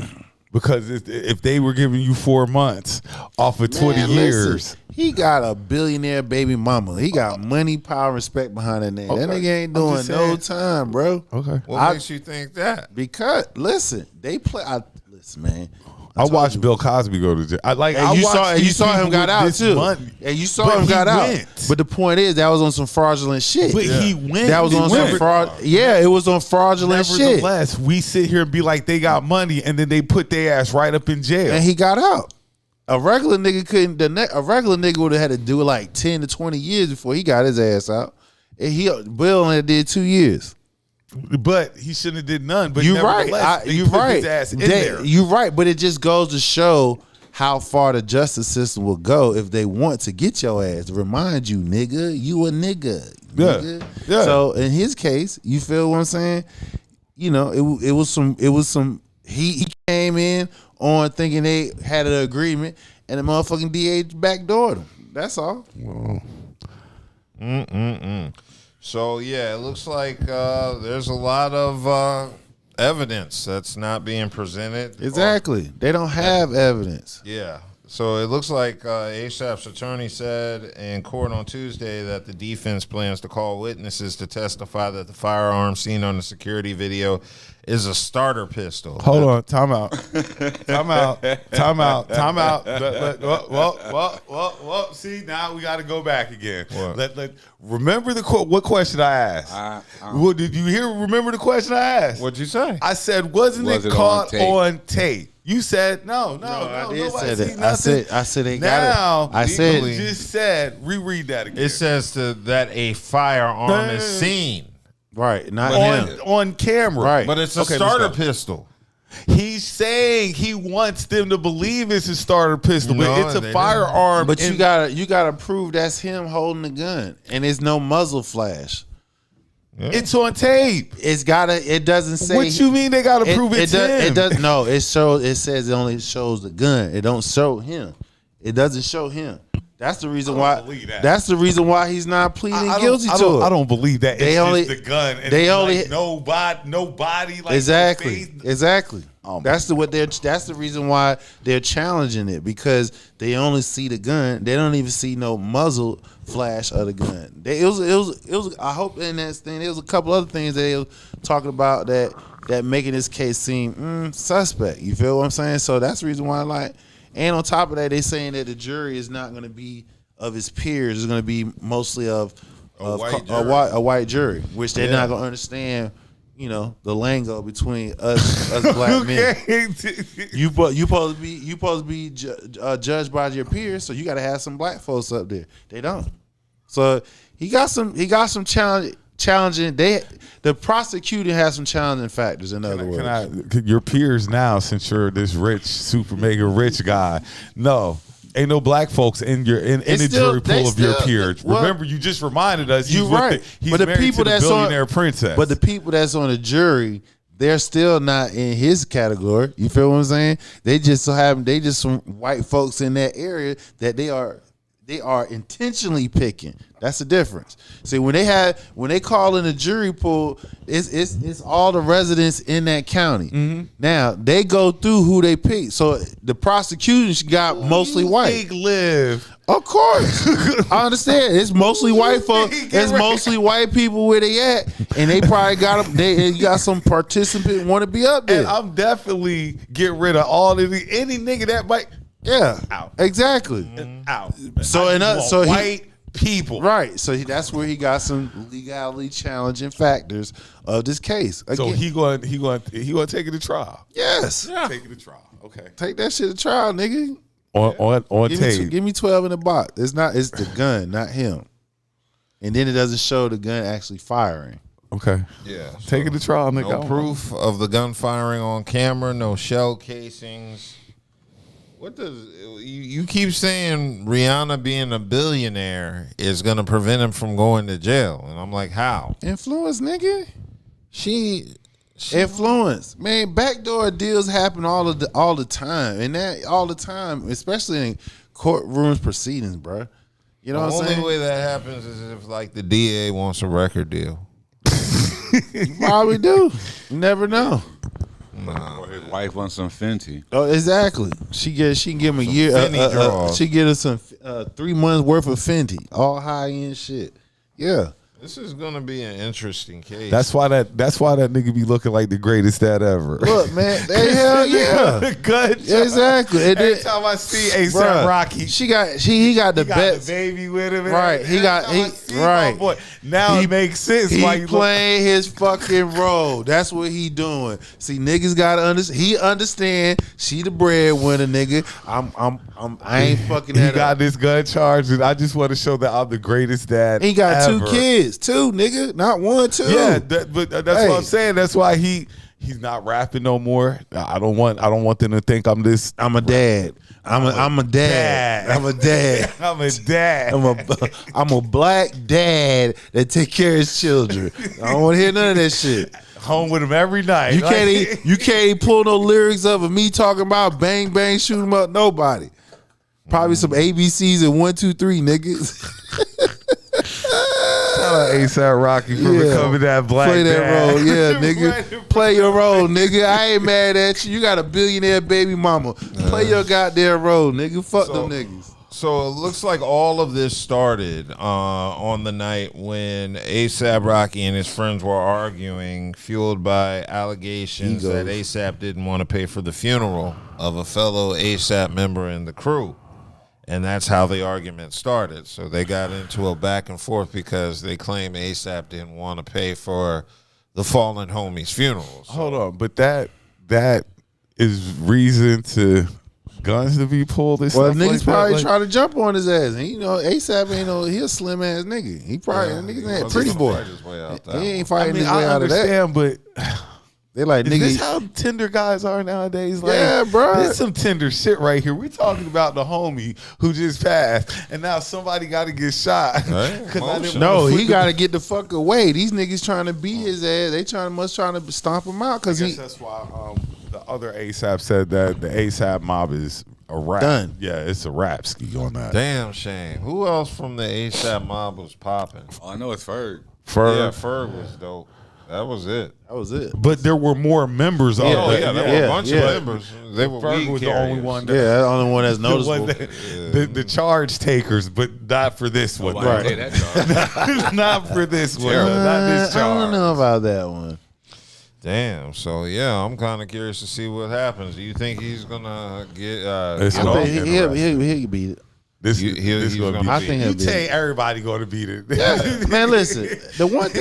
Because if they were giving you 4 months off of 20 years. Listen, he got a billionaire baby mama. He got money, power, respect behind that name. Okay. That nigga ain't doing no time, bro. Okay. What makes you think that? Because, listen, they play. Listen, man. I watched Bill Cosby go to jail. You saw him got out too. And you saw him got out. But the point is, that was on some fraudulent shit. But he went. That was on some fraud. Yeah, it was on fraudulent shit. Nevertheless, we sit here and be like they got money, and then they put their ass right up in jail. And he got out. A regular nigga couldn't. A regular nigga would have had to do like 10 to 20 years before he got his ass out. And Bill only did 2 years. But he shouldn't have did none. But you're right. You're right. His ass in there. You're right. But it just goes to show how far the justice system will go if they want to get your ass. To remind you, nigga, you a nigga. Nigga. Yeah. So in his case, you feel what I'm saying? You know, it was some. He came in on thinking they had an agreement, and the motherfucking DA backdoored him. That's all. So yeah, it looks like there's a lot of evidence that's not being presented. Exactly. They don't have evidence. Yeah. So it looks like ASAP's attorney said in court on Tuesday that the defense plans to call witnesses to testify that the firearm seen on the security video is a starter pistol. Hold on, time out. Well. See, now we got to go back again. Remember what question I asked? What did you hear? Remember the question I asked? What'd you say? I said, wasn't it caught on tape? You said no. I did nobody say see that. I said they got it. I said you just said reread that again. It says that a firearm is seen. Right, not on camera. Right. But it's a starter pistol. He's saying he wants them to believe it's a starter pistol, but it's a firearm. But you gotta prove that's him holding the gun, and there's no muzzle flash. Yeah. It's on tape. It doesn't say. What you mean they gotta prove it's him? It does. No, it shows. It says it only shows the gun. It don't show him. It doesn't show him. That's the reason why. That's the reason why he's not pleading guilty to it. I don't believe that. They it's only just the gun. And they only like nobody. Like exactly. That's the reason why they're challenging it, because they only see the gun. They don't even see no muzzle flash of the gun. It was. I hope in that thing there was a couple other things that they were talking about that making this case seem suspect. You feel what I'm saying? So that's the reason why And on top of that, they saying that the jury is not going to be of his peers. It's going to be mostly of a white jury, which they're not going to understand. You know, the lingo between us black men. You supposed to be judged by your peers, so you got to have some black folks up there. They don't. So he got some challenging. The prosecutor has some challenging factors. In other words, your peers now, since you're this rich, super mega rich guy, no. Ain't no black folks in the jury pool of your peers. Remember, you just reminded us. You're right. He's married to the billionaire princess. But the people that's on the jury, they're still not in his category. You feel what I'm saying? They just some white folks in that area that they are intentionally picking. That's the difference. See, when they call in a jury pool, it's all the residents in that county. Mm-hmm. Now they go through who they pick. So the prosecution got mostly white. Live Of course, I understand. It's mostly white folk. It's mostly white people where they at, and they probably got them. They got some participant want to be up there. And I'm definitely getting rid of all of any nigga that might. Yeah, out exactly. Out. So white people, right? So that's where he got some legally challenging factors of this case. Again, so he going take it to trial. Yes, Take it to trial. Okay, take that shit to trial, nigga. On tape. Give me 12 in the box. It's the gun, not him. And then it doesn't show the gun actually firing. Okay. Yeah. Take it to trial, nigga. No proof of the gun firing on camera. No shell casings. What does you keep saying? Rihanna being a billionaire is going to prevent him from going to jail, and I'm like, how? Influence, nigga. She influence, man. Backdoor deals happen all the time, and that all the time, especially in courtrooms proceedings, bro. You know what I'm saying? The only way that happens is if like the DA wants a record deal. You probably do. You never know. Or his wife wants some Fenty. Oh, exactly. She can give him a year. She get us some 3 months worth of Fenty, all high end shit. Yeah. This is gonna be an interesting case. That's why that nigga be looking like the greatest dad ever. Look, man, they hell yeah, good. Exactly. And Every then, time I see A$AP Rocky, he got the best baby with him. Right. Right. Boy, now it makes sense. He why you playing his fucking role. That's what he doing. See, niggas gotta understand. He understand. She the breadwinner, nigga. I ain't fucking that. He got this gun charge, and I just want to show that I'm the greatest dad. He got ever. 2 kids, too, nigga. Not 1, 2. Yeah, but that's what I'm saying. That's why he's not rapping no more. I don't want them to think I'm this. I'm a dad. I'm a dad. I'm a dad. I'm a dad. I'm a black dad that take care of his children. I don't want to hear none of that shit. Home with him every night. You can't even pull no lyrics up of me talking about bang bang shoot 'em up. Nobody. Probably some ABCs and 1, 2, 3 niggas. Shout out A$AP Rocky for becoming that black Play that dad. role, yeah, nigga. Play your role, nigga. I ain't mad at you. You got a billionaire baby mama. Play your goddamn role, nigga. Fuck them niggas. So it looks like all of this started on the night when A$AP Rocky and his friends were arguing, fueled by allegations that A$AP didn't want to pay for the funeral of a fellow A$AP member in the crew. And that's how the argument started. So they got into a back and forth because they claim A$AP didn't want to pay for the fallen homie's funeral. So. Hold on, but that is reason to guns to be pulled. And Well, stuff niggas like probably that. try to jump on his ass. And, A$AP ain't no, he a slim ass nigga. He probably niggas ain't pretty boy. He ain't fighting his way out of that. I understand, but they like is nigga. this how tender guys are nowadays? Like, Yeah, bro. There's some tender shit right here. We're talking about the homie who just passed, and now somebody got to get shot. Right? No, he got to get the fuck away. These niggas trying to beat his ass. They trying to stomp him out because that's why the other A$AP said that the A$AP mob is a rap. Done. Yeah, it's a rap ski on that. Damn shame. Who else from the A$AP mob was popping? Oh, I know it's Ferg. Yeah, Ferg was dope. That was it. But there were more members of it. There were a bunch of members. They were Ferg weed was the carriers. only one. that's the only one that's noticeable. The charge takers, but not for this one. Nobody take that charge. Not for this one. Not this charge. I don't know about that one. Damn. So yeah, I'm kind of curious to see what happens. Do you think he's gonna get? I think he'll beat it. This he's gonna gonna be. I think You he'll beat say it. everybody gonna beat it. Man, listen. The one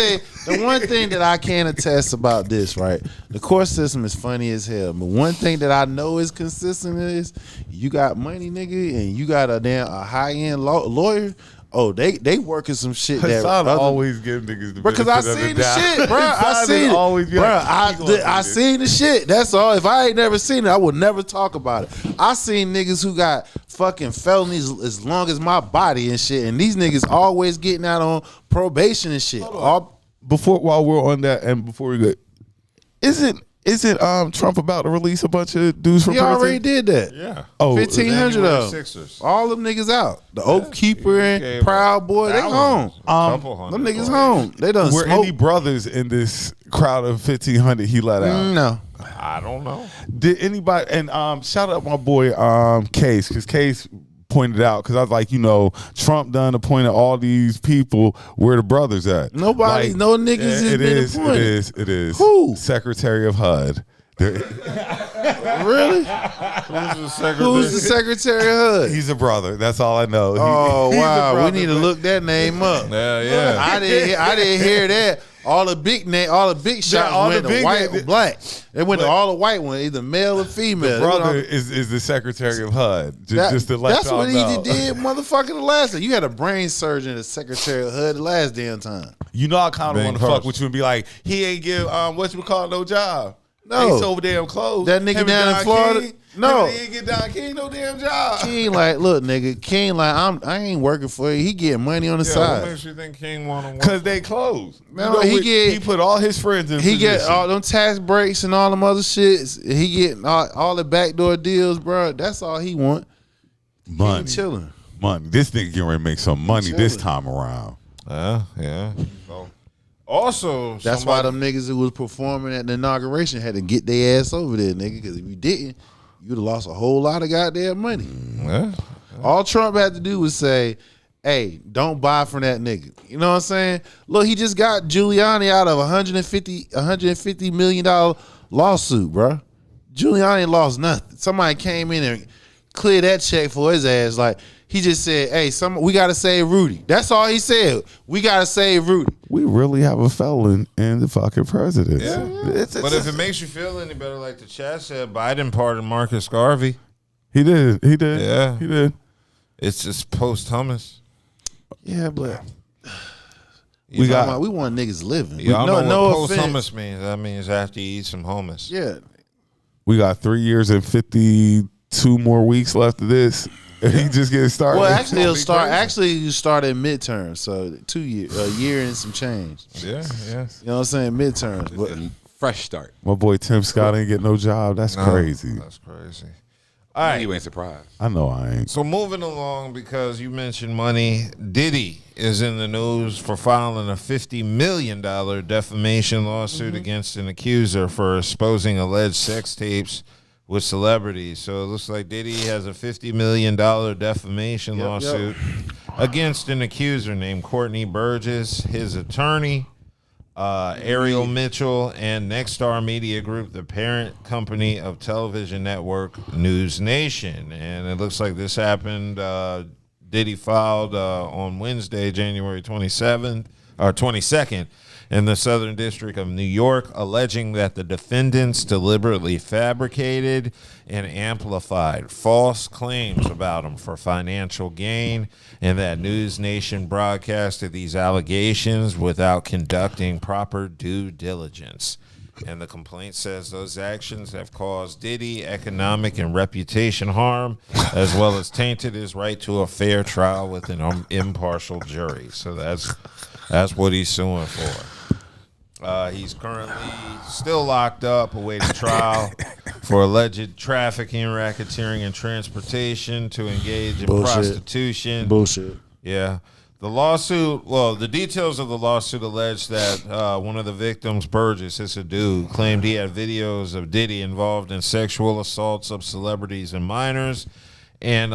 thing that I can attest about this, right? The court system is funny as hell. But one thing that I know is consistent is you got money, nigga, and you got a high end lawyer. Oh, they working some shit that Hassan always give niggas the because I seen the shit, bro. I seen it, always bro. I seen the shit. That's all. If I ain't never seen it, I would never talk about it. I seen niggas who got fucking felonies as long as my body and shit, and these niggas always getting out on probation and shit. While we're on that, and before we go, isn't Trump about to release a bunch of dudes from He prison? already did that. Yeah. Oh, 1,500 of them. Sixers. All them niggas out. The Oath Keeper and Proud Boy, they home. Couple hundred. Them niggas home. They done were smoked. any brothers in this crowd of 1,500 he let out? No. I don't know. Did anybody? And shout out my boy Case, because Case pointed out because I was like, Trump done appointed all these people. Where the brothers at? Nobody, Like, no niggas is been appointed. It is. Who? Secretary of HUD. Really? Who's the Secretary of HUD? He's a brother. That's all I know. Oh He's a wow, brother, we need to look that name up. Yeah. I didn't hear that. All the big shots all went the to big white name- or black. They went to all the white ones, either male or female. Brother is the Secretary of HUD. Just to let that's y'all what know. he did, motherfucker. The last time you had a brain surgeon as Secretary of HUD the last damn time. I kind of Bang want to fuck first. with you and be like, he ain't give no job. No. Ain't so damn close. That nigga Him and down in Don Florida? King, No. He ain't get Don King no damn job. King like, look, nigga, King like, I ain't working for you. He getting money on the What side. makes you think King want to work? Because they closed. No, he put all his friends in He get position. all them tax breaks and all them other shits. He getting all the backdoor deals, bro. That's all he want. money. He chilling. Money. This nigga getting ready to make some money this chilling. time around. Yeah. So, also, That's why them niggas who was performing at the inauguration had to get their ass over there, nigga. Because if you didn't, you'd have lost a whole lot of goddamn money. Yeah. All Trump had to do was say, hey, don't buy from that nigga. You know what I'm saying? Look, he just got Giuliani out of $150 million lawsuit, bro. Giuliani lost nothing. Somebody came in and cleared that check for his ass. Like, he just said, hey, we got to save Rudy. That's all he said. We got to save Rudy. We really have a felon in the fucking president. Yeah. But if it makes you feel any better, like the chat said, Biden pardoned Marcus Garvey. He did. Yeah. He did. It's just post-hummus. Yeah, but We want niggas living. Y'all no, know no what offense. post-hummus means. That means after you eat some hummus. Yeah. We got 3 years and 52 more weeks left of this. He just getting started. Well, actually, gonna it'll be start. crazy. Actually, you start at midterm, so 2 years, a year and some change. Yeah. You know what I'm saying? Midterms. But Fresh start. My boy Tim Scott ain't get no job. That's crazy. That's crazy. All right. You ain't surprised. I know I ain't. So moving along, because you mentioned money, Diddy is in the news for filing a $50 million defamation lawsuit against an accuser for exposing alleged sex tapes with celebrities. So it looks like Diddy has a $50 million defamation lawsuit against an accuser named Courtney Burgess, his attorney, Ariel Mitchell, and Nexstar Media Group, the parent company of television network News Nation. And it looks like this happened. Diddy filed on Wednesday, January 22nd, in the Southern District of New York, alleging that the defendants deliberately fabricated and amplified false claims about him for financial gain, and that News Nation broadcasted these allegations without conducting proper due diligence. And the complaint says those actions have caused Diddy economic and reputation harm, as well as tainted his right to a fair trial with an impartial jury. So that's what he's suing for. He's currently still locked up, awaiting trial for alleged trafficking, racketeering, and transportation to engage in prostitution. bullshit. Yeah. The details of the lawsuit allege that one of the victims, Burgess, it's a dude, claimed he had videos of Diddy involved in sexual assaults of celebrities and minors, and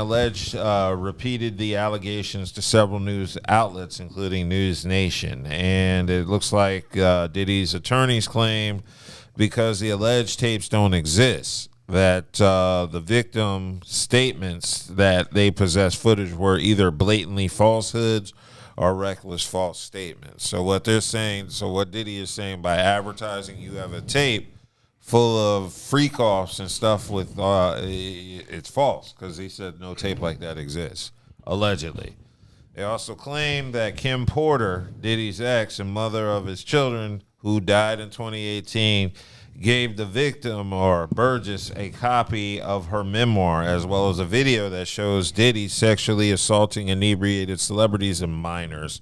repeated the allegations to several news outlets, including News Nation. And it looks like Diddy's attorneys claim, because the alleged tapes don't exist, that the victim statements that they possess footage were either blatantly falsehoods or reckless false statements. So what Diddy is saying, by advertising you have a tape full of freak offs and stuff with it's false, because he said no tape like that exists, allegedly. They also claim that Kim Porter, Diddy's ex and mother of his children, who died in 2018, gave the victim, or Burgess, a copy of her memoir, as well as a video that shows Diddy sexually assaulting inebriated celebrities and minors.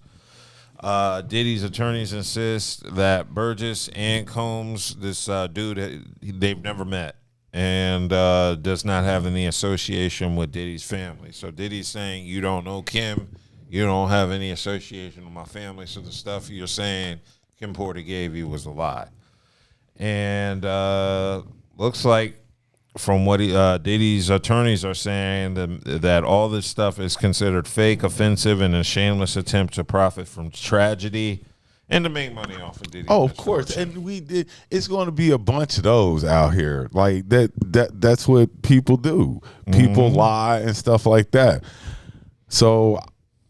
Diddy's attorneys insist that Burgess and Combs, this dude, they've never met, and does not have any association with Diddy's family. So Diddy's saying, you don't know Kim, you don't have any association with my family, so the stuff you're saying Kim Porter gave you was a lie. And looks like from what Diddy's attorneys are saying, that all this stuff is considered fake, offensive, and a shameless attempt to profit from tragedy and to make money off of Diddy. Oh, of course, and it's going to be a bunch of those out here. Like that's what people do. People lie and stuff like that. So,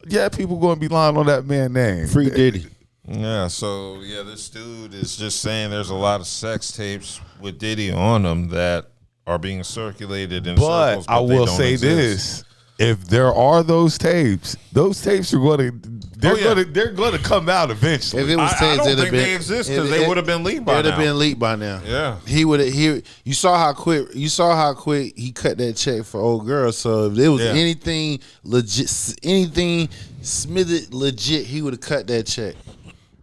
yeah, people going to be lying on that man's name. Free Diddy. Yeah, so this dude is just saying there's a lot of sex tapes with Diddy on them that are being circulated in circles. But I will they don't say exist. this: if there are those tapes are going to they're going to come out eventually. If it was I tapes, don't it'd think have they exist because they would have been leaked by now. It'd have been leaked by now. Yeah, he would have. You saw how quick. You saw how quick he cut that check for old girl. So if there was anything legit, anything smithed legit, he would have cut that check.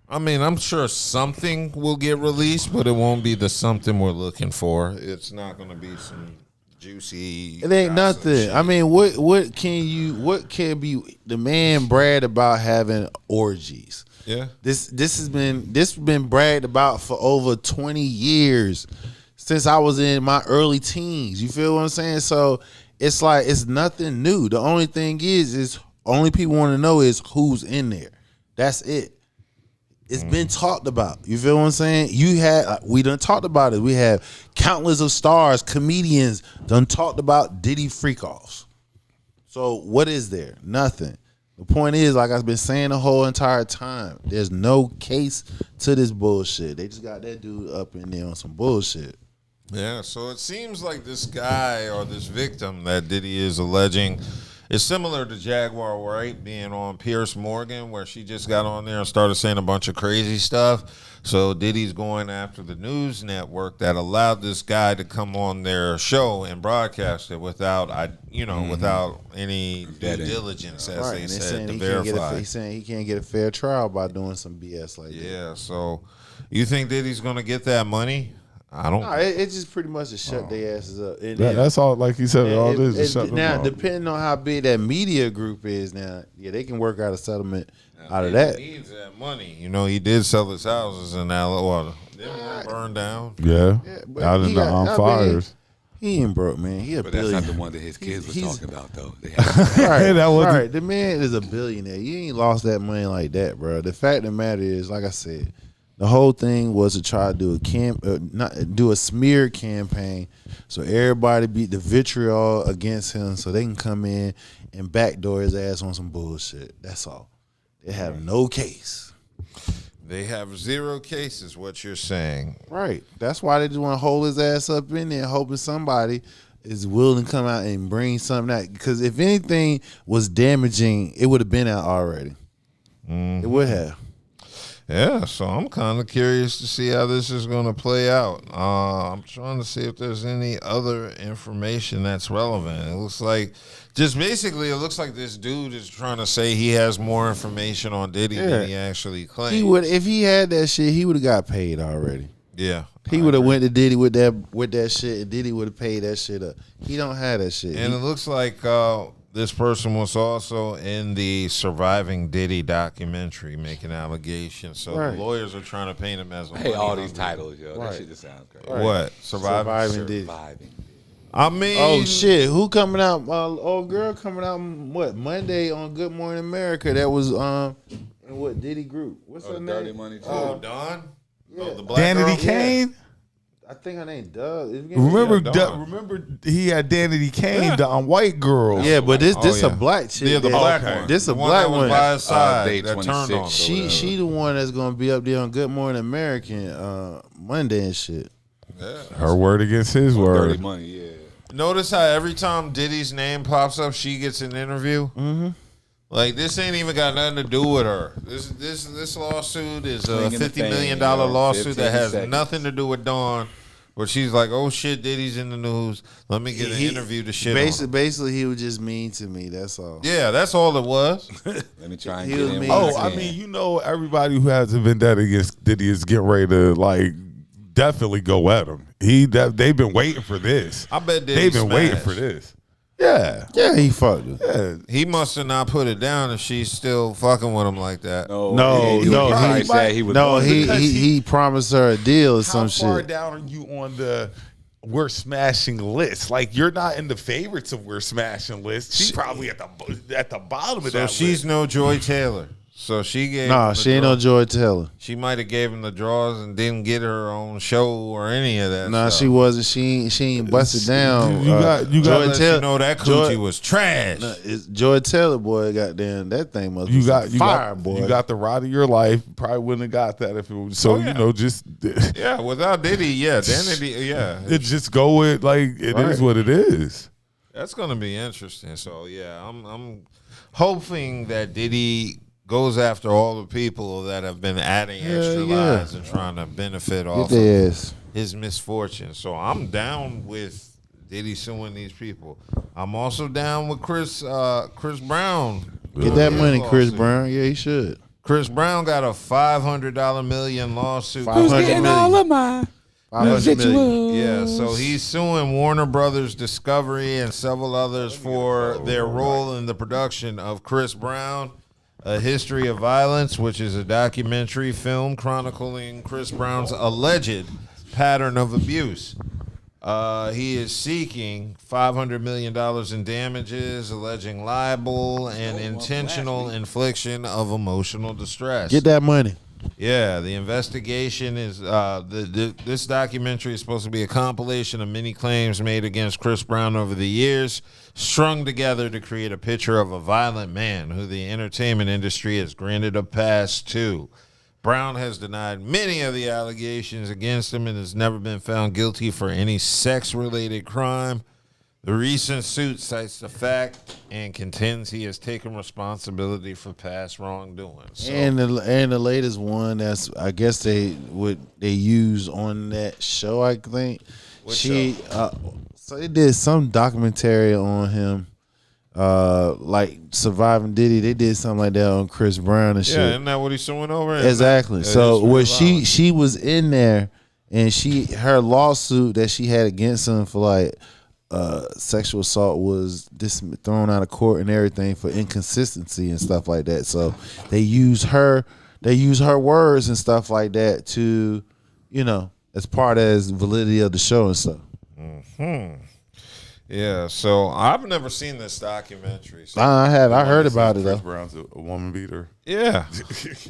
I mean, I'm sure something will get released, but it won't be the something we're looking for. It's not going to be some juicy. It ain't nothing. Shit. I mean, what can be the man brag about having orgies? Yeah. This has been bragged about for over 20 years since I was in my early teens. You feel what I'm saying? So it's like it's nothing new. The only thing is only people want to know is who's in there. That's it. It's been talked about. You feel what I'm saying? We done talked about it. We have countless of stars, comedians done talked about Diddy freak-offs. So what is there? Nothing. The point is, like I've been saying the whole entire time, there's no case to this bullshit. They just got that dude up in there on some bullshit. Yeah, so it seems like this guy or this victim that Diddy is alleging is similar to Jaguar Wright being on Piers Morgan, where she just got on there and started saying a bunch of crazy stuff. So Diddy's going after the news network that allowed this guy to come on their show and broadcast it without any due diligence, as they said, to verify. He's saying he can't get a fair trial by doing some BS like that. Yeah, so you think Diddy's going to get that money? I don't. No, it just pretty much to shut their asses up. That's all. Like you said, all this is shut them now, up. depending on how big that media group is, now, they can work out a settlement out of that. He needs that money. He did sell his houses in Alabama. Didn't they burn down? Yeah, out in the fires. He ain't broke, man. He a But billionaire. that's not the one that his kids was talking about, though. Right. The man is a billionaire. You ain't lost that money like that, bro. The fact of the matter is, like I said, the whole thing was to try to do a smear campaign, so everybody beat the vitriol against him, so they can come in and backdoor his ass on some bullshit. That's all. They have no case. They have zero cases. What you're saying, right? That's why they just want to hold his ass up in there, hoping somebody is willing to come out and bring something out. Because if anything was damaging, it would have been out already. It would have. Yeah, so I'm kind of curious to see how this is going to play out. I'm trying to see if there's any other information that's relevant. It looks like this dude is trying to say he has more information on Diddy than he actually claims. He would, if he had that shit, he would have got paid already. Yeah. He would have went to Diddy with that shit, and Diddy would have paid that shit up. He don't have that shit. And it looks like this person was also in the Surviving Diddy documentary making allegations. So the lawyers are trying to paint him as a all these titles, yo. That shit just sounds great. What? Surviving Diddy. I mean, oh shit, who coming out? Old girl coming out Monday on Good Morning America? That was in what Diddy group? What's her name? Dirty Money too. Dawn. Yeah. The black Danity girl? Kane. I think her name Doug. Remember he had Danity Kane on White Girls. Yeah, but this a black chick. Yeah, the black one. This a The black that was one. by his side Day that turned 26 on. She the one that's gonna be up there on Good Morning American Monday and shit. Her word against his word. Dirty Money, yeah. Notice how every time Diddy's name pops up, she gets an interview. Mm-hmm. Like this ain't even got nothing to do with her. This lawsuit is a $50 million lawsuit that has nothing to do with Dawn. Where she's like, "Oh shit, Diddy's in the news. Let me get an interview to shit on him." Basically, he was just mean to me. That's all. Yeah, that's all it was. Let me try and He get was in. mean. Oh, I mean, everybody who has a vendetta against Diddy is getting ready to definitely go at him. They've been waiting for this. I bet they've been waiting smashed. for this. Yeah, he fucked her. Yeah. He must have not put it down if she's still fucking with him like that. He promised her a deal or some How far shit. down are you on the we're smashing lists. Like you're not in the favorites of we're smashing lists. She's probably at the bottom of that. So she's list. no Joy Taylor. So she gave. Nah, she ain't no Joy Taylor. She might have gave him the draws and didn't get her own show or any of that. Nah, stuff. she wasn't. She ain't busted down. You got Joy Taylor. You know that coochie was trash. Nah, it's Joy Taylor, boy. Goddamn, that thing must You be got fire, boy. You got the ride of your life. Probably wouldn't have got that if it was. So you know, just yeah. Without Diddy, yeah, then it just go with like it is what it is. That's gonna be interesting. So yeah, I'm hoping that Diddy goes after all the people that have been adding extra lives and trying to benefit off of his misfortune. So I'm down with Diddy suing these people. I'm also down with Chris Brown. Get that money, Chris Brown. Yeah, he should. Chris Brown got a $500 million lawsuit. Who's getting all of mine? Yeah, so he's suing Warner Brothers Discovery and several others for their role in the production of Chris Brown, A History of Violence, which is a documentary film chronicling Chris Brown's alleged pattern of abuse. He is seeking $500 million in damages, alleging libel and intentional infliction of emotional distress. Get that money. Yeah, the investigation is this documentary is supposed to be a compilation of many claims made against Chris Brown over the years, strung together to create a picture of a violent man who the entertainment industry has granted a pass to. Brown has denied many of the allegations against him and has never been found guilty for any sex-related crime. The recent suit cites the fact and contends he has taken responsibility for past wrongdoing. So, And the latest one that's I guess they use on that show, I think. So they did some documentary on him, like Surviving Diddy. They did something like that on Chris Brown and shit. yeah, isn't that what he's suing over? Exactly. Yeah, So it's where she was in there, and her lawsuit that she had against him for like sexual assault was thrown out of court and everything for inconsistency and stuff like that. So they use her words and stuff like that to, as part of the validity of the show and stuff. Yeah, so I've never seen this documentary. So I have. I heard about it Chris though. Brown's a woman beater. yeah,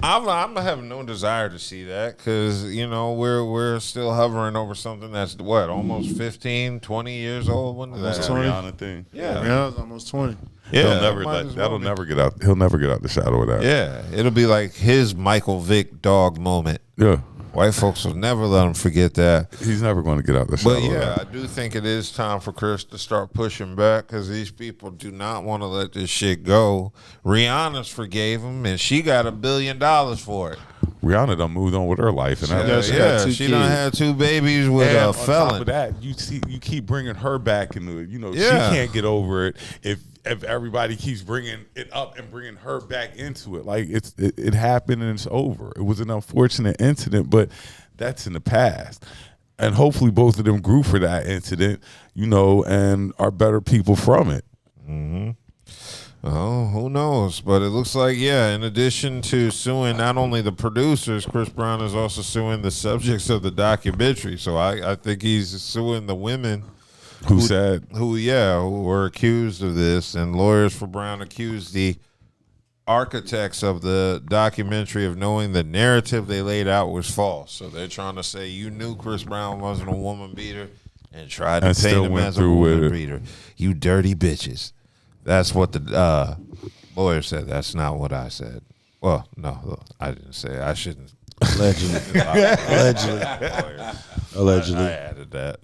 I'm having no desire to see that because we're still hovering over something that's what almost 15, 20 years old. When did that That's a happen? Rihanna thing. Yeah, it's almost 20. Yeah, That'll never get out. He'll never get out the shadow of that. Yeah, it'll be like his Michael Vick dog moment. Yeah. White folks will never let him forget that. He's never going to get out the shadow. But of yeah, that. I do think it is time for Chris to start pushing back because these people do not want to let this shit go. Rihanna's forgave him, and she got $1 billion for it. Rihanna done moved on with her life, and She done had 2 babies with a on felon. top of that, you keep bringing her back into it. She Yeah. can't get over it if everybody keeps bringing it up and bringing her back into it. Like it happened and it's over. It was an unfortunate incident, but that's in the past. And hopefully both of them grew for that incident, and are better people from it. Mm-hmm. Oh, who knows? But it looks like, in addition to suing not only the producers, Chris Brown is also suing the subjects of the documentary. So I think he's suing the women Who were accused of this, and lawyers for Brown accused the architects of the documentary of knowing the narrative they laid out was false. So they're trying to say you knew Chris Brown wasn't a woman beater and tried to paint him as a woman beater. You dirty bitches. That's what the lawyer said. That's not what I said. Well, no, I didn't say it. I shouldn't. Allegedly. I added that.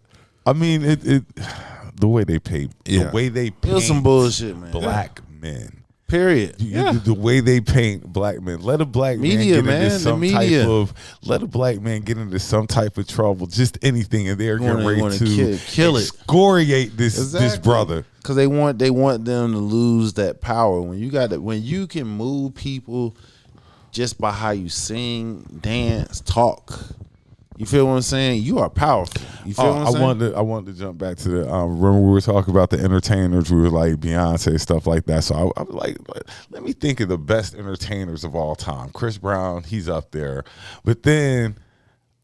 I mean, the way they paint, the way they paint It was some bullshit, man. black men. Period. The way they paint black men. Let a black Media, man get into man, some the media. type of. Let a black man get into some type of trouble. Just anything, and they're getting ready to kill it. excoriate this brother. Because they want them to lose that power. When you can move people just by how you sing, dance, talk. You feel what I'm saying? You are powerful. You feel what I'm saying? I wanted to jump back to the. Remember we were talking about the entertainers. We were like Beyonce, stuff like that. So I was like, let me think of the best entertainers of all time. Chris Brown, he's up there. But then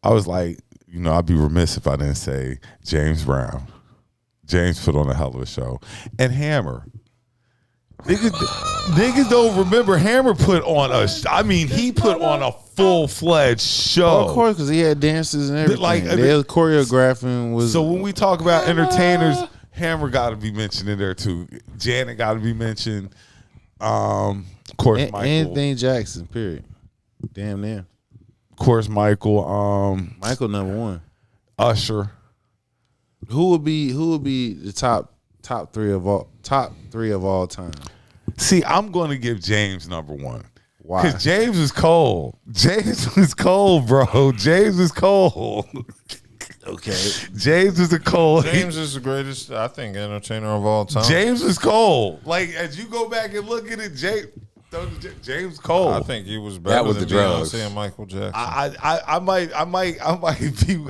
I was like, I'd be remiss if I didn't say James Brown. James put on a hell of a show. And Hammer. Niggas don't remember Hammer put on he put on a full-fledged show. Oh, of course, because he had dancers and everything. They was choreographing. So when we talk about entertainers, Hammer got to be mentioned in there too. Janet got to be mentioned. Of course, Michael. Anthony Jackson, period. Damn near. Of course, Michael. Michael #1. Usher. Who would be the top three of all time? See, I'm going to give James #1. Why? Because James was cold. James was cold, bro. James was cold. Okay. James is a cold. James is the greatest, I think, entertainer of all time. James is cold. Like, as you go back and look at it, James Cole. I think he was better than Beyonce and Michael Jackson. I might be.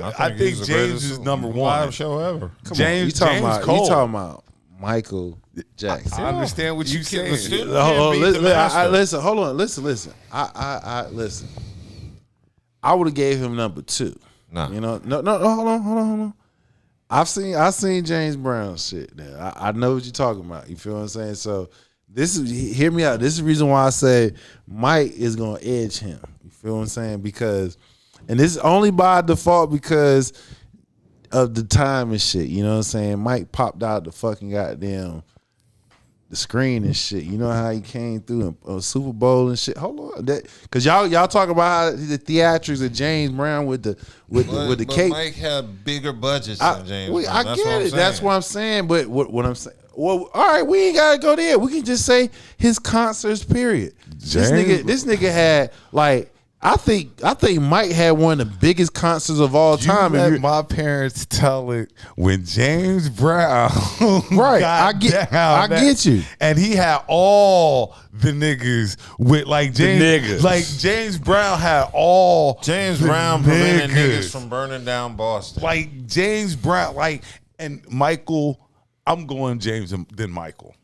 I think James is #1 live show ever. James Cole. You talking about Michael Jackson? I understand what you saying. Listen, hold on. Listen. I listen. I would have gave him #2. Nah. No. Hold on. I've seen James Brown shit. Now I know what you're talking about. You feel what I'm saying? So hear me out. This is the reason why I say Mike is gonna edge him. You feel what I'm saying? Because, and this is only by default because of the time and shit. You know what I'm saying? Mike popped out the fucking goddamn the screen and shit. You know how he came through in Super Bowl and shit. Hold on, because y'all talk about how the theatrics of James Brown with the cake. Mike had bigger budgets than James Brown. I get it. That's what I'm saying. But what I'm saying. Well, all right, we ain't gotta go there. We can just say his concerts. Period. This nigga had like. I think Mike had one of the biggest concerts of all time. Let my parents tell it when James Brown right. I get you. And he had all the niggas with like James. Like James Brown had all James Brown prevented niggas from burning down Boston. Like James Brown, and Michael. I'm going James and then Michael.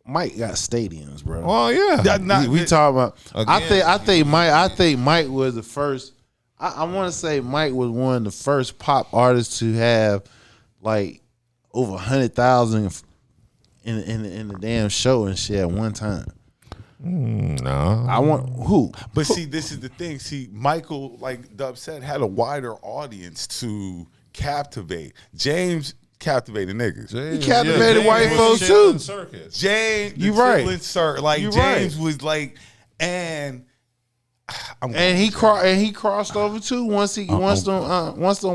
Mike got stadiums, bro. Well, yeah. We talk about. Again, I think Mike was the first. I want to say Mike was one of the first pop artists to have like over 100,000 in the damn show and shit at one time. No, I want who? But see, this is the thing. See, Michael, like Dub said, had a wider audience to captivate. James captivated niggas. He captivated white folks too. James, you right. Like James was like, and he crossed over too. Once them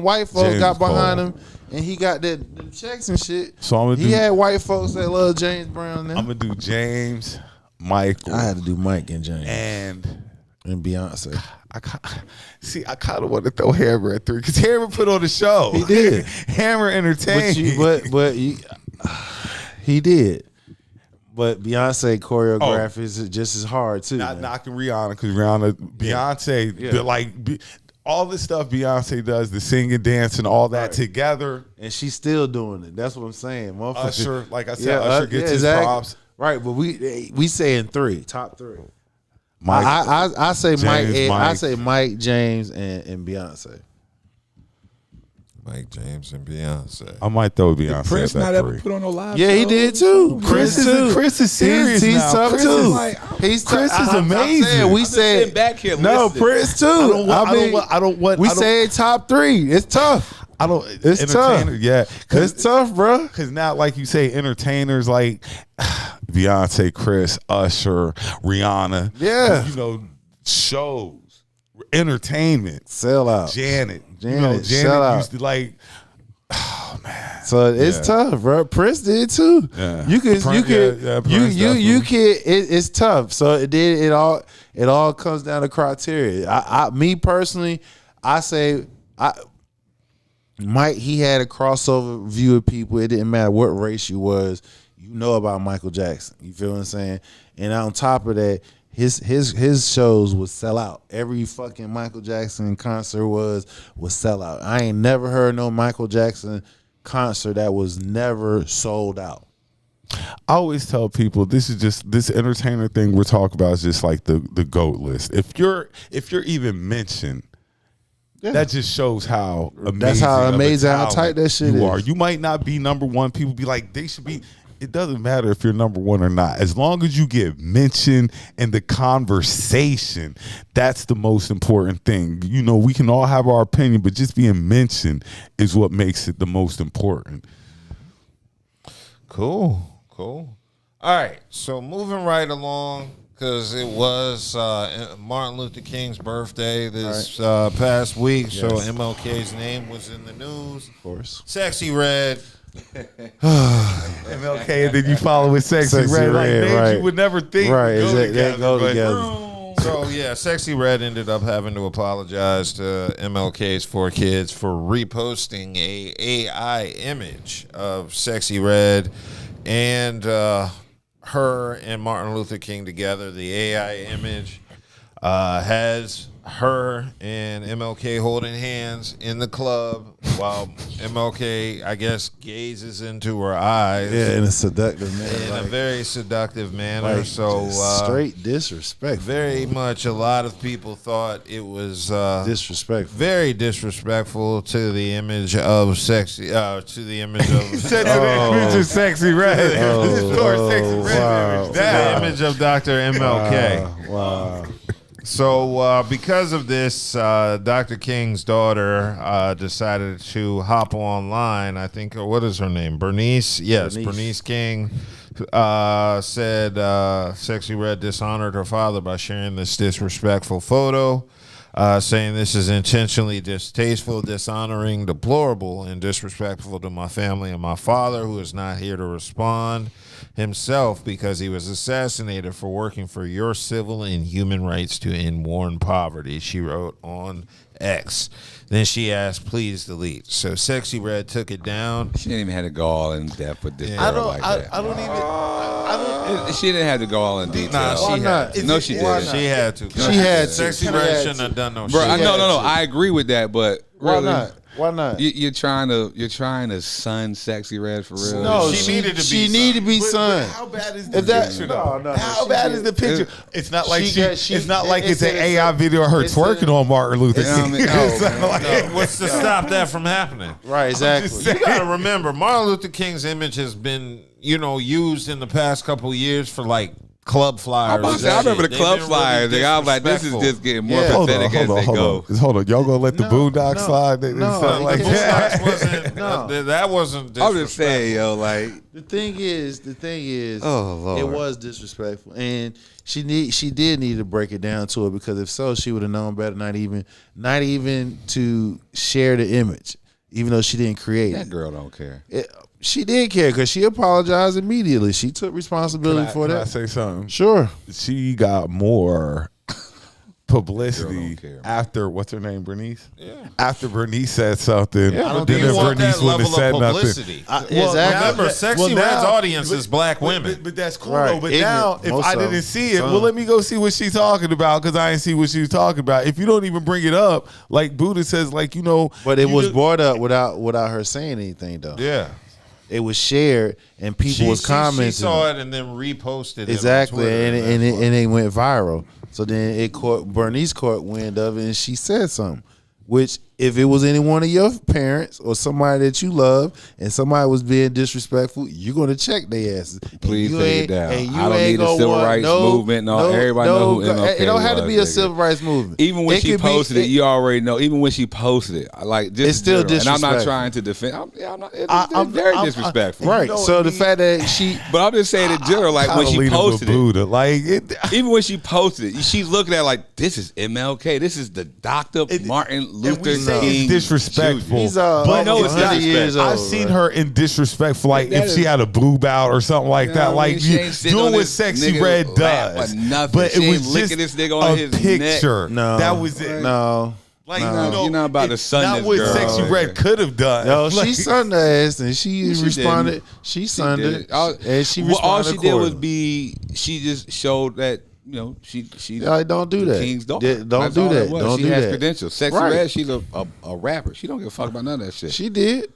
white folks James got behind Cole. him, and he got them checks and shit. So he had white folks that love James Brown. Now I'm gonna do James, Michael. I had to do Mike and James and Beyonce. I kind of want to throw Hammer at 3 because Hammer put on the show. He did. Hammer entertained. He did. But Beyonce choreography is just as hard too. Not man. knocking Rihanna because Beyonce, all the stuff Beyonce does, the singing, dancing, all that together, and she's still doing it. That's what I'm saying. Usher, like I said, Usher gets his props. Right, but we saying 3, top 3. I say James, Mike. I say Mike, James, and Beyonce. Mike, James, and Beyonce. I might throw Beyonce. Did Prince at not that ever 3. put on no live? Yeah, he did too. Chris is serious. He's now. tough Chris too. Is Chris is amazing. We said back here. no, listening. Prince too. We say top 3. It's tough. It's tough. Yeah, it's tough, bro. Because now, like you say, entertainers like Beyonce, Chris, Usher, Rihanna. Yeah, shows, entertainment, sell out. Janet sell out. used to like. Oh man! So it's tough, bro. Prince did too. Yeah. You can. It's tough. So it all comes down to criteria. Me personally, I say Mike, he had a crossover view of people. It didn't matter what race you was. You know about Michael Jackson. You feel what I'm saying? And on top of that, his shows would sell out. Every fucking Michael Jackson concert was sell out. I ain't never heard no Michael Jackson concert that was never sold out. I always tell people this entertainer thing we're talking about is just like the GOAT list. If you're even mentioned, That just shows how amazing. That's how of a amazing, how talent tight that shit you is. are. You might not be number one. People be like, they should be. It doesn't matter if you're number one or not. As long as you get mentioned in the conversation, that's the most important thing. You know, we can all have our opinion, but just being mentioned is what makes it the most important. Cool. All right, so moving right along, because it was Martin Luther King's birthday this past week, so MLK's name was in the news. Of course. Sexyy Red. MLK, and then you follow with Sexyy Red. Like names right. you would never think Right, would go they together. go but- together. So yeah, Sexyy Red ended up having to apologize to MLK's 4 kids for reposting a AI image of Sexyy Red and her and Martin Luther King together. The AI image has her and MLK holding hands in the club while MLK, I guess, gazes into her eyes. Yeah, in a seductive manner. In like, a very seductive manner. like, So just straight disrespect. very much a lot of people thought it was Disrespectful. very disrespectful to the image of Sexy to the image of Said image of Sexyy Red. This is for Sexyy Red wow. image. the Damn. image of Dr. MLK. Wow. So because of this, Dr. King's daughter decided to hop online. I think, what is her name? Bernice? Yes, Bernice King said Sexyy Red dishonored her father by sharing this disrespectful photo, saying this is intentionally distasteful, dishonoring, deplorable, and disrespectful to my family and my father, who is not here to respond himself because he was assassinated for working for your civil and human rights to end war and poverty, she wrote on X. Then she asked, please delete. So Sexyy Red took it down. She didn't even have to go all in depth with this. I girl don't. like that. I don't even. She didn't have to go all in detail. Nah, she had. No, she didn't. She had to. She had to. Sexyy Red shouldn't have done no Bro, shit. no. I agree with that, but Why really, not? Why not? You're trying to sun Sexyy Red for real. No, She needed to be She needed to be son. How bad is the If that- picture? no, though? no, How she bad did. is the picture? It's not like she it's not like it's it's an a- AI video of her it's twerking a- on Martin Luther You know what I King. mean? Oh, It's not man. like- What's to stop that from happening? Right, exactly. You gotta remember, Martin Luther King's image has been, used in the past couple of years for like club flyers. I remember the They've club been flyers. really I was like, this is disrespectful. just getting more Yeah. pathetic as they go. Hold on. Y'all gonna let the Boondocks no, slide? They no, sound like because- that. Boondocks wasn't. No. That wasn't. I'm just saying, yo, like, The thing is, Oh, Lord. it was disrespectful, and she did need to break it down to her, because if so, she would have known better. Not even to share the image, even though she didn't create that it. girl don't care. She did care, because she apologized immediately. She took responsibility for Can I that. say something? Sure. She got more publicity Girl don't care, man. after what's her name, Bernice? Yeah. After Bernice said something, Yeah, I don't then think You if want Bernice that wouldn't level have said of nothing. publicity. Exactly. Remember, Sexyy Red's audience is black women. But that's cool Right. though. But Ignorant, now, if most I of didn't them. see it, Some. well, let me go see what she's talking about, because I didn't see what she was talking about. If you don't even bring it up, like Buddha says, like, But it you was just- brought up without her saying anything, though. Yeah. It was shared, and people was commenting. She saw it and then reposted Exactly, it on Twitter, and that's why. it went viral. So then it caught Bernice caught wind of it, and she said something. Which, if it was any one of your parents or somebody that you love, and somebody was being disrespectful, you're gonna check their asses. And Please you take it ain't- down. and you I don't ain't need the gonna civil want rights movement. No, everybody know who MLK It don't have to was, be a nigga. civil rights movement. Even when It she could be- posted it, you already know. Even when she posted it, like just It's still general. And I'm not disrespectful. trying to defend. I'm not. It's very disrespectful. Right. You know So what the I mean? fact that she But I'm just saying in general, like when she Catalina posted it, Buddha, like it. even when she posted it, she's looking at it like, this is MLK. This is the Dr. Martin And Luther we say King. it's disrespectful. He's but know it's 100 years disrespectful. old. I've seen her in disrespectful, like That if she is- had a boob out or something like You know that, what I like mean? She ain't sitting doing on what this Sexy nigga Red lap does. or nothing. But She it was ain't licking just this nigga on a his neck. picture. No, That was it. No. Like No. You're not about to sun not this what girl. Sexy Red could have done. No, Like, she sunned her ass, and she responded. didn't. She sunned did it, All- and she well, responded all she did was accordingly. she just showed that she Like, don't do the that. King's daughter. Don't That's do all that. was. Don't she do has that. credentials. Sexy Right. Red, she's a rapper. She don't give a fuck about none of that shit. She did.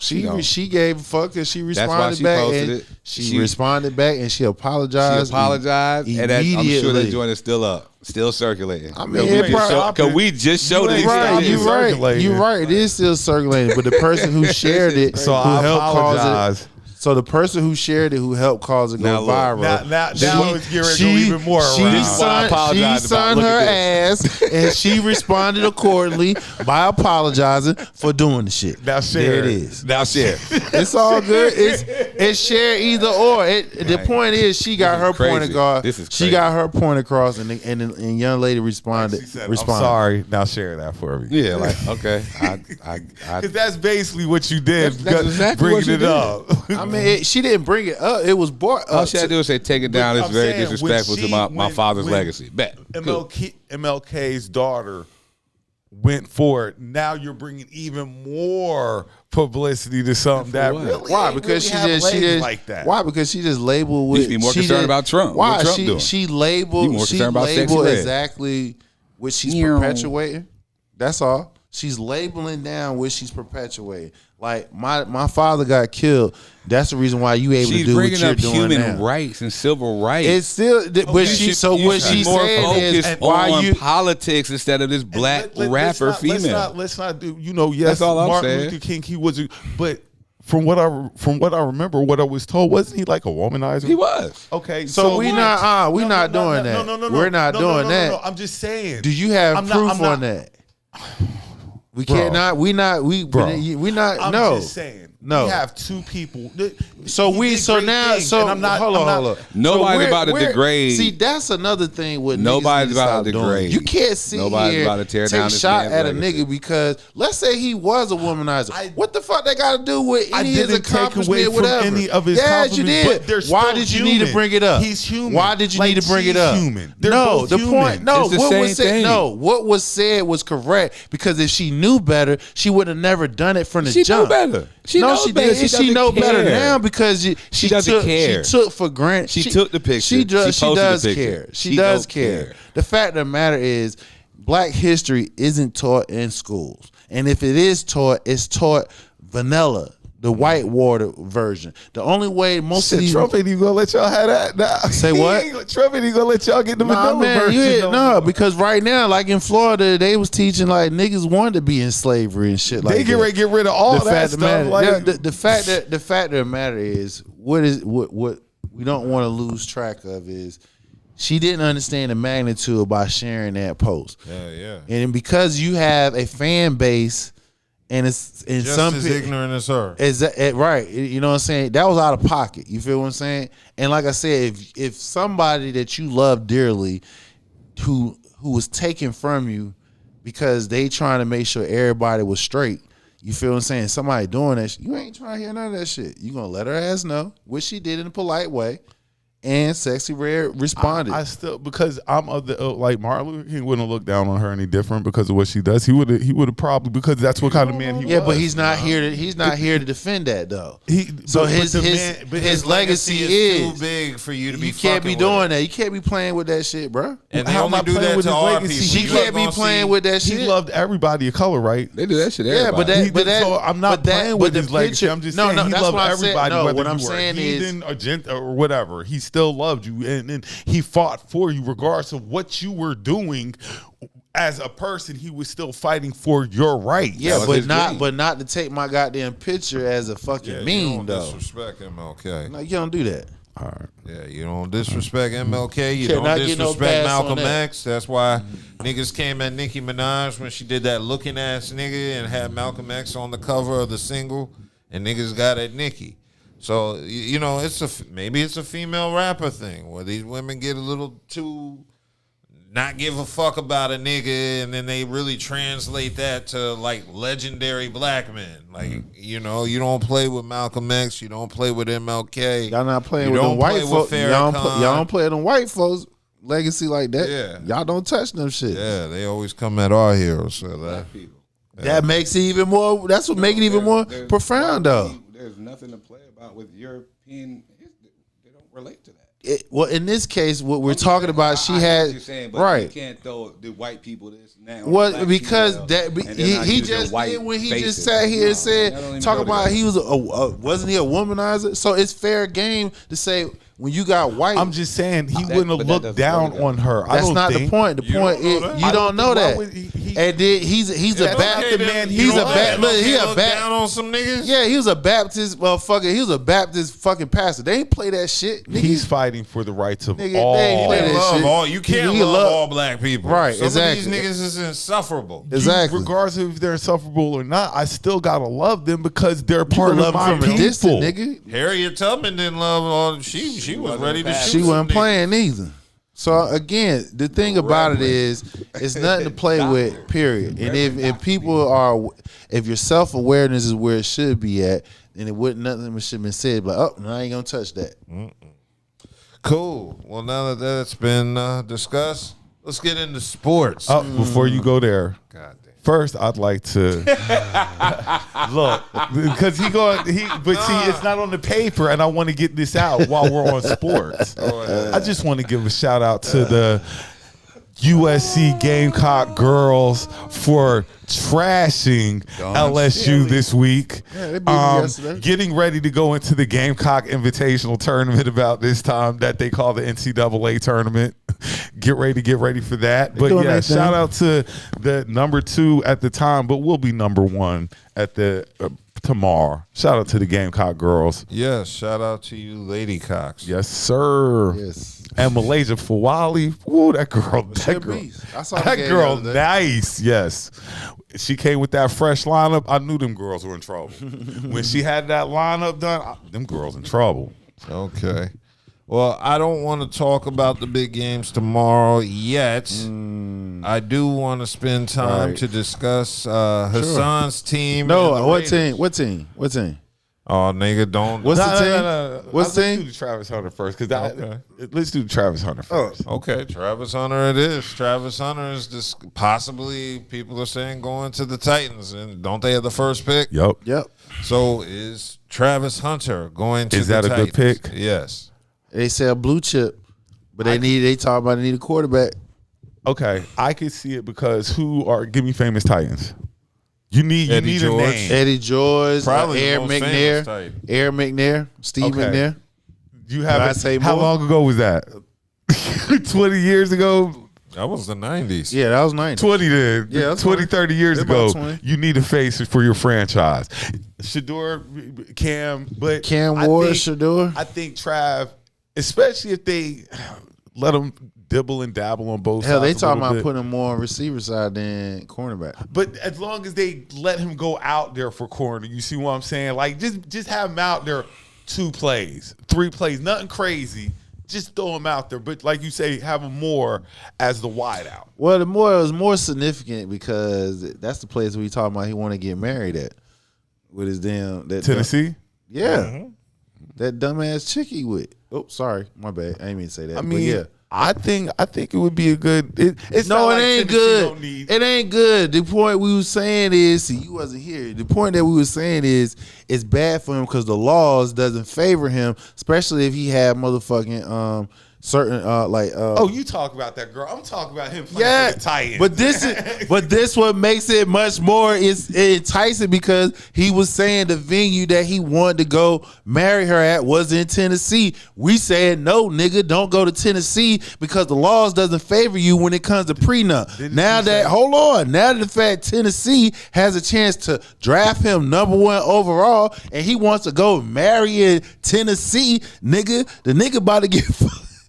She gave a fuck and she That's why responded she back. posted And it. she responded back and she apologized. She apologized, and that, I'm sure immediately. that joint is still up, still circulating. I mean, because we just showed it. You're right. It is still circulating, but the person who shared it, So who I helped cause apologize. it. So the person who shared it, who helped cause it go viral. Now it's getting ready to go even more around. She sunned her ass, and she responded accordingly by apologizing for doing the shit. Now share. There it is. Now share. It's all good. It's share either or. The point is, she got her point across. She got her point across, and the young lady responded. She said, I'm sorry. Now share that for me. Yeah, like okay, because that's basically what you did. That's exactly bringing what you it did. up. I mean, she didn't bring it up. It was brought up. All she had to do is say, "Take it down." It's I'm very saying, disrespectful to my father's legacy. Bet. MLK's daughter went for it. Now you're bringing even more publicity to something that really why? Because really she just like that. Why? Because she just labeled with. You should be more concerned about Trump. Why? What Trump doing? She labeled. You more She concerned about Sexyy labeled Red. exactly what she's perpetuating. That's all. She's labeling down what she's perpetuating. Like my father got killed. That's the reason why you able to do what you're doing now. She's bringing up human rights and civil rights. It's still, but what she said is why on you politics instead of this black rapper female. Let's not do. Yes, That's all I'm Martin saying. Luther King. He was, but from what I remember, what I was told, wasn't he like a womanizer? He was. Okay, So we not doing that. No, We're not doing that. No, I'm just saying. Do you have proof on that? We cannot. We not. I'm No. just saying. No. We have two people. Hold on. Nobody's about to degrade. See, that's another thing. What Nobody's niggas need to about to stop doing. degrade. You can't sit Nobody's here about to tear take down a this shot man's at a legacy. nigga because let's say he was a womanizer. What the fuck that got to do with any of his accomplishment? Whatever. Any of his yes, you did. but they're Why still did you need to human. bring it up? He's human. Why did you Like, need to bring it she's up? human. They're No, both the human. point. No, It's the what same was said? thing. No, what was said was correct because if she knew better, she would have never done it from the She jump. knew better. She knows she better. did. She She know doesn't better care. now because She doesn't care. She took for granted. She took the picture. She does. She She posted does the picture. care. She She does don't care. care. The fact of the matter is, Black history isn't taught in schools, and if it is taught, it's taught vanilla. The white water version. The only way most of these Trump ain't even gonna let y'all have that. Nah. Say what? Trump ain't even gonna let y'all get the vanilla version. Because right now, like in Florida, they was teaching like niggas wanted to be in slavery and shit like that. They get ready to get rid of all that stuff. Like, the fact of the matter is, what we don't want to lose track of is she didn't understand the magnitude by sharing that post. Yeah. And because you have a fan base and it's in Just some as ignorant as her. Right. You know what I'm saying? That was out of pocket. You feel what I'm saying? And like I said, if somebody that you love dearly who was taken from you because they trying to make sure everybody was straight, you feel what I'm saying? Somebody doing that, you ain't trying to hear none of that shit. You gonna let her ass know, which she did in a polite way. And Sexyy Red responded. I still, because I'm of the like Martin Luther King wouldn't look down on her any different because of what she does. He would have probably, because that's what kind of man he was. Yeah, but he's not here to defend that though. His legacy is too big for you to be. You can't be fucking doing with that. You can't be playing with that shit, bro. And they How only am I do playing that with to his our legacy? people. She can't be playing with that shit. He loved everybody of color, right? They do that shit. To Yeah, but everybody. So I'm not playing with his legacy. I'm just saying he that's loved what I'm saying. everybody, No, whether what I'm you were saying is, heathen or or whatever. He still loved you, and he fought for you regardless of what you were doing. As a person, he was still fighting for your rights. yeah, but not to take my goddamn picture as a fucking meme though. Disrespect MLK. No, you don't do that. All right. Yeah, you don't disrespect MLK. You Cannot don't get no disrespect pass on Malcolm that. X. That's why niggas came at Nicki Minaj when she did that looking ass nigga and had Malcolm X on the cover of the single, and niggas got at Nicki. So you know, maybe it's a female rapper thing where these women get a little too not give a fuck about a nigga, and then they really translate that to like legendary black men. Like, you know, you don't play with Malcolm X, you don't play with MLK. Y'all not playing You with them don't white play folks. with Y'all Farrakhan. don't play them white folks legacy like that. Yeah. Y'all don't touch them shit. Yeah, they always come at our heroes. So That makes it even more. That's what makes it even more profound, though. There's nothing to play about with European history. They don't relate to that. well, in this case, what we're talking about, she had right. You can't throw the white people this now. Well, because that he just did when he just sat here and said, talk about he was wasn't he a womanizer? So it's fair game to say when you got white. I'm just saying he wouldn't have looked down on her. That's not the point. The point is you don't know that. And then he's a Baptist man. He's a Baptist. He a down on some niggas. Yeah, he was a Baptist motherfucker. He was a Baptist fucking pastor. They ain't play that shit. Nigga. He's fighting for the rights of Nigga, all. they ain't play that Love shit. all. You can't love all black people. Right, Some exactly. of these niggas is insufferable. Exactly. Regardless of if they're insufferable or not, I still gotta love them because they're part love of my them from a people. distance, nigga. Harriet Tubman didn't love all. She was ready to shoot. She wasn't some niggas. playing either. So again, the thing about it is, it's nothing to play with. Period. And if people are, if your self awareness is where it should be at, then it wouldn't nothing should have been said. But oh, no, I ain't gonna touch that. Cool. Well, now that that's been discussed, let's get into sports. Before you go there, God damn. first I'd like to look because but see, it's not on the paper, and I want to get this out while we're on sports. I just want to give a shout out to the USC Gamecock girls for trashing LSU this week. Yeah, they beat them yesterday. Getting ready to go into the Gamecock Invitational Tournament about this time that they call the NCAA tournament. Get ready for that. But yeah, shout out to the number 2 at the time, but we'll be number 1 at the tomorrow. Shout out to the Gamecock girls. Yes, shout out to you, Lady Cox. Yes, sir. Yes. And Malaysia Fawali. Ooh, that girl. I saw the That game girl, the other day. nice. Yes. She came with that fresh lineup. I knew them girls were in trouble. When she had that lineup done, them girls in trouble. Okay. Well, I don't want to talk about the big games tomorrow yet. I do want to spend time to discuss Hassan's team. No, and the what Raiders. team? What team? Oh, nigga, don't. What's the team? No. What's the Let's team? do the Travis Hunter first. Because Okay. let's do the Travis Hunter first. Okay, Travis Hunter it is. Travis Hunter is just possibly, people are saying, going to the Titans. And don't they have the first pick? Yep. So is Travis Hunter going to Is the that a Titans? good pick? Yes. They sell blue chip, but they talk about they need a quarterback. Okay, I could see it because give me famous Titans. You need Eddie a George. name. Eddie George, Probably the Air most famous McNair, Titan. Air McNair, Steve Okay. McNair. You have Did I it. say How more? long ago was that? 20 years ago? That was the 90s. Yeah, that was 90. 20 then. Yeah, that's 20, fine. 30 years They're ago. about 20. You need a face for your franchise. Shador, Cam, but Cam I Ward, think- Shador. I think Trav, especially if they let him dibble and dabble on both Hell, they sides. a talking little about bit. putting him more on receiver side than cornerback. But as long as they let him go out there for corner, you see what I'm saying? Like just have him out there 2 plays, 3 plays, nothing crazy. Just throw him out there. But like you say, have him more as the wideout. Well, it was more significant because that's the place we talking about he want to get married at with his damn Tennessee? Yeah, that dumbass chick he with. Oh, sorry, my bad. I didn't mean to say that. I but mean, yeah. I think it would be a good. It's No, not it like ain't Tennessee good. don't need- It ain't good. The point we was saying is, see, you wasn't here. The point that we was saying is, it's bad for him because the laws doesn't favor him, especially if he had motherfucking certain Oh, you talk about that girl. I'm talking about him playing for the Titans. but this what makes it much more enticing because he was saying the venue that he wanted to go marry her at was in Tennessee. We said no, nigga, don't go to Tennessee because the laws doesn't favor you when it comes to prenup. Now that the fact Tennessee has a chance to draft him number 1 overall and he wants to go marry in Tennessee, nigga, the nigga about to get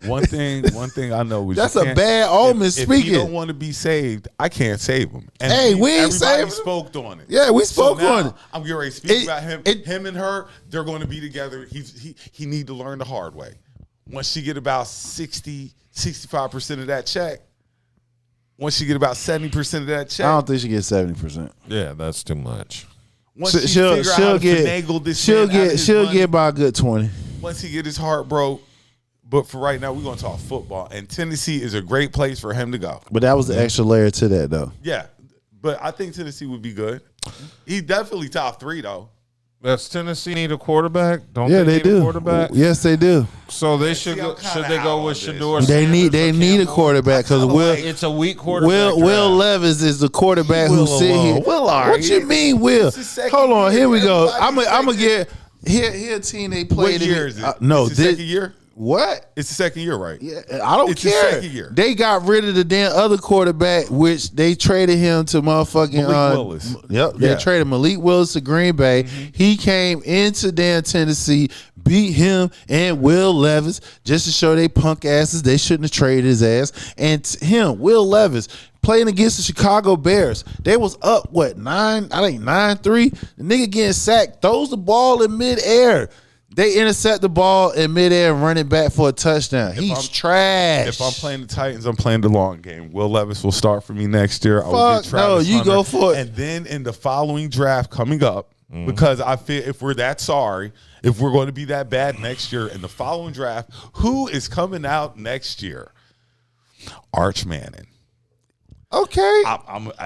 One thing I know is that's a bad omen. If Speaking, he don't want to be saved, I can't save him. And Hey, we ain't everybody saving him. spoke on it. Yeah, we spoke now on it. I'm getting ready to speak about him. Him and her, they're going to be together. He need to learn the hard way. Once she get about 65% of that check, once she get about 70% of that check, I don't think she gets 70%. Yeah, that's too much. once she figure out how to finagle this man out of his she'll money, get about a good 20. once he get his heart broke. But for right now, we're going to talk football. And Tennessee is a great place for him to go. But that was the extra layer to that, though. Yeah. But I think Tennessee would be good. He's definitely top 3, though. Does Tennessee need a quarterback? Don't Yeah, they they need a do. quarterback? Yes, they do. So they See, should I'm go, kinda should they out go on with this. Shador? They Sanders need or a Cam quarterback because It's a weak quarterback. Will draft. Levis is the quarterback who Will sit here. alone. Will, all What right. you mean, Will? It's his second Hold on, year. here we go. Everybody's I'm gonna second. get here a team they played. What year is it? No, it's the second year. What? It's the second year, right? Yeah, I don't It's his care. second year. They got rid of the damn other quarterback, which they traded him to motherfucking Malik Willis. Yep, Yeah. they traded Malik Willis to Green Bay. He came into damn Tennessee, beat him and Will Levis just to show they punk asses they shouldn't have traded his ass. And him, Will Levis, playing against the Chicago Bears. They was up, 9-3. The nigga getting sacked, throws the ball in midair. They intercept the ball in midair and run it back for a touchdown. He's trash. If I'm playing the Titans, I'm playing the long game. Will Levis will start for me next year. I will Fuck get Travis no, you Hunter. go for it. And then in the following draft coming up, because I feel if we're that sorry, if we're going to be that bad next year, in the following draft, who is coming out next year? Arch Manning. Okay.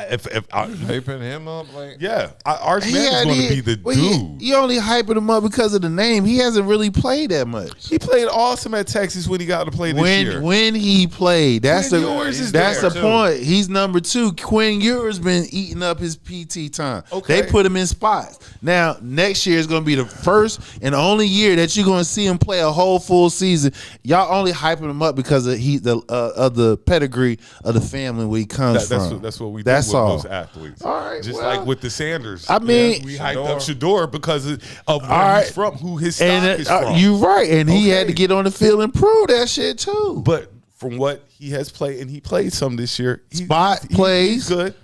If I, Hyping him up like Arch Manning's going to be the dude. You only hyping him up because of the name. He hasn't really played that much. He played awesome at Texas when he got to play this year. When he played, that's Quinn Ewers is that's there, the too. point. He's number 2. Quinn Ewers been eating up his PT time. Okay. They put him in spots. Now next year is going to be the first and only year that you're going to see him play a whole full season. Y'all only hyping him up because of the pedigree of the family where he comes from. That's what we do That's with all. most athletes. All right, Just well, like with the Sanders. I mean, we hyped up Shador because of where All he's right. from, who his stock And is from. you right, and he had Okay. to get on the field and prove that shit too. But from what he has played, and he played some this year, Plays. He's good.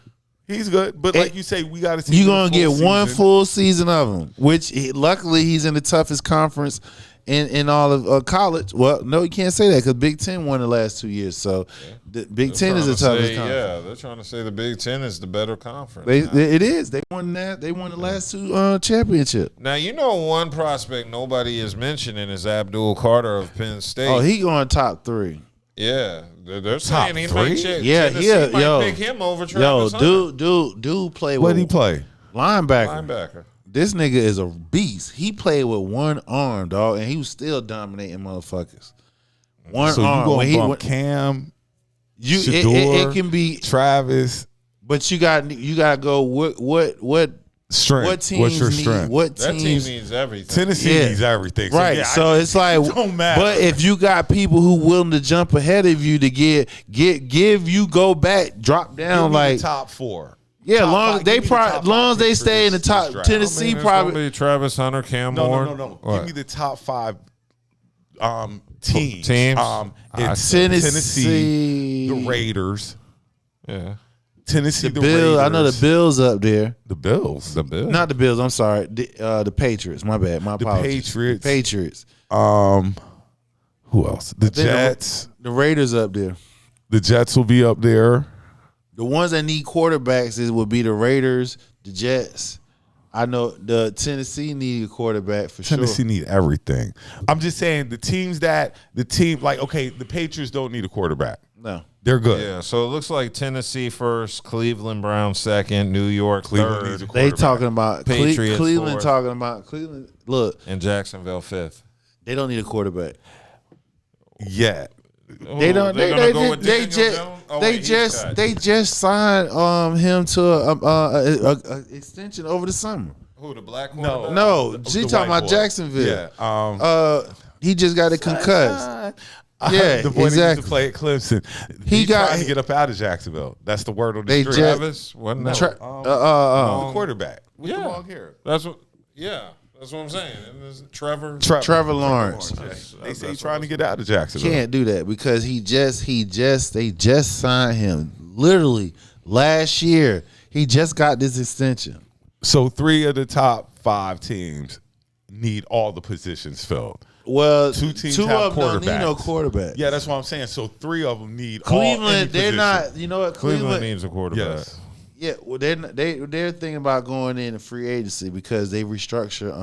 He's good. But like you say, we got to see. You're the gonna full get one season. full season of him, which luckily he's in the toughest conference in all of college. Well, no, you can't say that because Big Ten won the last 2 years. So the Big Ten is the toughest conference. Yeah, they're trying to say the Big Ten is the better conference. It is. They won that. They won the last 2 championships. Now, you know one prospect nobody is mentioning is Abdul Carter of Penn State. Oh, he going top 3. Yeah, they're Top saying he 3? might check. Yeah, Tennessee might yo, pick him over Travis Hunter. dude play What with did he play? linebacker. This nigga is a beast. He played with one arm, dog, and he was still dominating motherfuckers. One So you arm. going When to he bump went- Cam, you Shador, it can be, Travis, but you got to go. What strength. What teams What's your need? strength? What That team teams? means everything. Tennessee Yeah. needs everything. Right. yeah, So it's like, it don't matter. but if you got people who willing to jump ahead of you to give you go back, drop Give down me like the top 4. yeah, top long five. as they Give me the top probably long as five they picks for stay in the this top. draft. Tennessee It's probably. gonna be Travis Hunter, Cam Moore. No. What? Give me the top 5 teams. Teams? It's Tennessee, the Raiders, Yeah, Tennessee, the the Bills. Raiders. I know the Bills up there. The Bills. the Bills. Not the Bills. I'm sorry. The Patriots. My bad. My The apologies. Patriots. Patriots. Who else? The Jets. The Raiders up there. The Jets will be up there. The ones that need quarterbacks would be the Raiders, the Jets. I know the Tennessee need a quarterback for Tennessee sure. need everything. I'm just saying the team like okay, the Patriots don't need a quarterback. No. They're good. Yeah, so it looks like Tennessee first, Cleveland Browns second, New York Cleveland needs third, a They quarterback. talking about Patriots Cleveland fourth. talking about Cleveland. Look, and Jacksonville fifth. they don't need a quarterback. Yeah. They don't. They're gonna go with Daniel Jones? Oh, wait, They just signed him to a extension over the summer. Who, the black No. quarterback? No, The she white talking about boy. Jacksonville. Yeah. He just got a concussed. Yeah, the boy that used exactly. to play at Clemson. He He's got- trying to get up out of Jacksonville. That's the word on the They street. just- Travis? Wasn't that? Tra- The quarterback with the Yeah. long hair. That's what. Yeah, that's what I'm saying. And there's Trevor. Trevor Lawrence. They say he's trying to get out of Jacksonville. Can't do that because they just signed him literally last year. He just got this extension. So 3 of the top 5 teams need all the positions filled. Well, Two teams two have of them don't need no quarterbacks. quarterback. Yeah, that's what I'm saying. So 3 of them need all any Cleveland, they're position. not. You know what? Cleveland needs a quarterback. Yes. Yeah, well, they're thinking about going in free agency because they restructure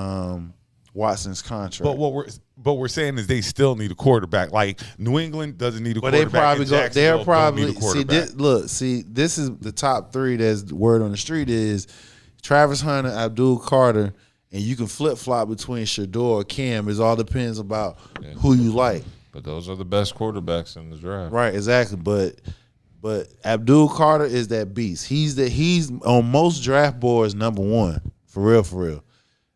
Watson's contract. But we're saying is they still need a quarterback. Like New England doesn't need a But they quarterback. probably and go. Jacksonville They're don't probably need a quarterback. This is the top 3. That's the word on the street is Travis Hunter, Abdul Carter, and you can flip flop between Shador or Cam. It all depends about who you like. But those are the best quarterbacks in the draft. Right, exactly. But Abdul Carter is that beast. He's on most draft boards number one. For real.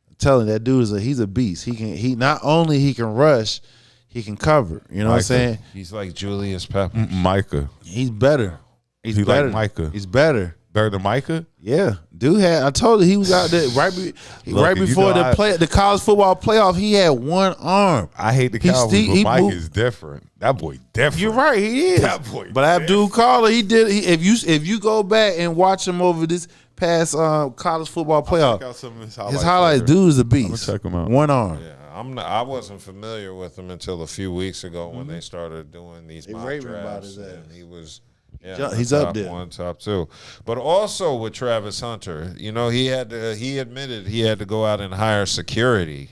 I'm telling you, that dude he's a beast. He not only he can rush, he can cover. You know what I'm saying? He's like Julius Peppers. Micah. He's better. He's He better. like Micah. He's better. Better than Micah? Yeah, dude I told you he was out there right before the college football playoff. He had one arm. I hate the Cowboys, but Mike is different. That boy different. You're right, he is. That boy but Abdul Carter, if you go back and watch him over this past college football playoff, check out some of his highlights, dude is a beast. I'm gonna check him out. One arm. Yeah, I wasn't familiar with him until a few weeks ago when they started doing these mock raving about drafts, his ass. and he was. He's up top there. One, top two. But also with Travis Hunter, he admitted he had to go out and hire security.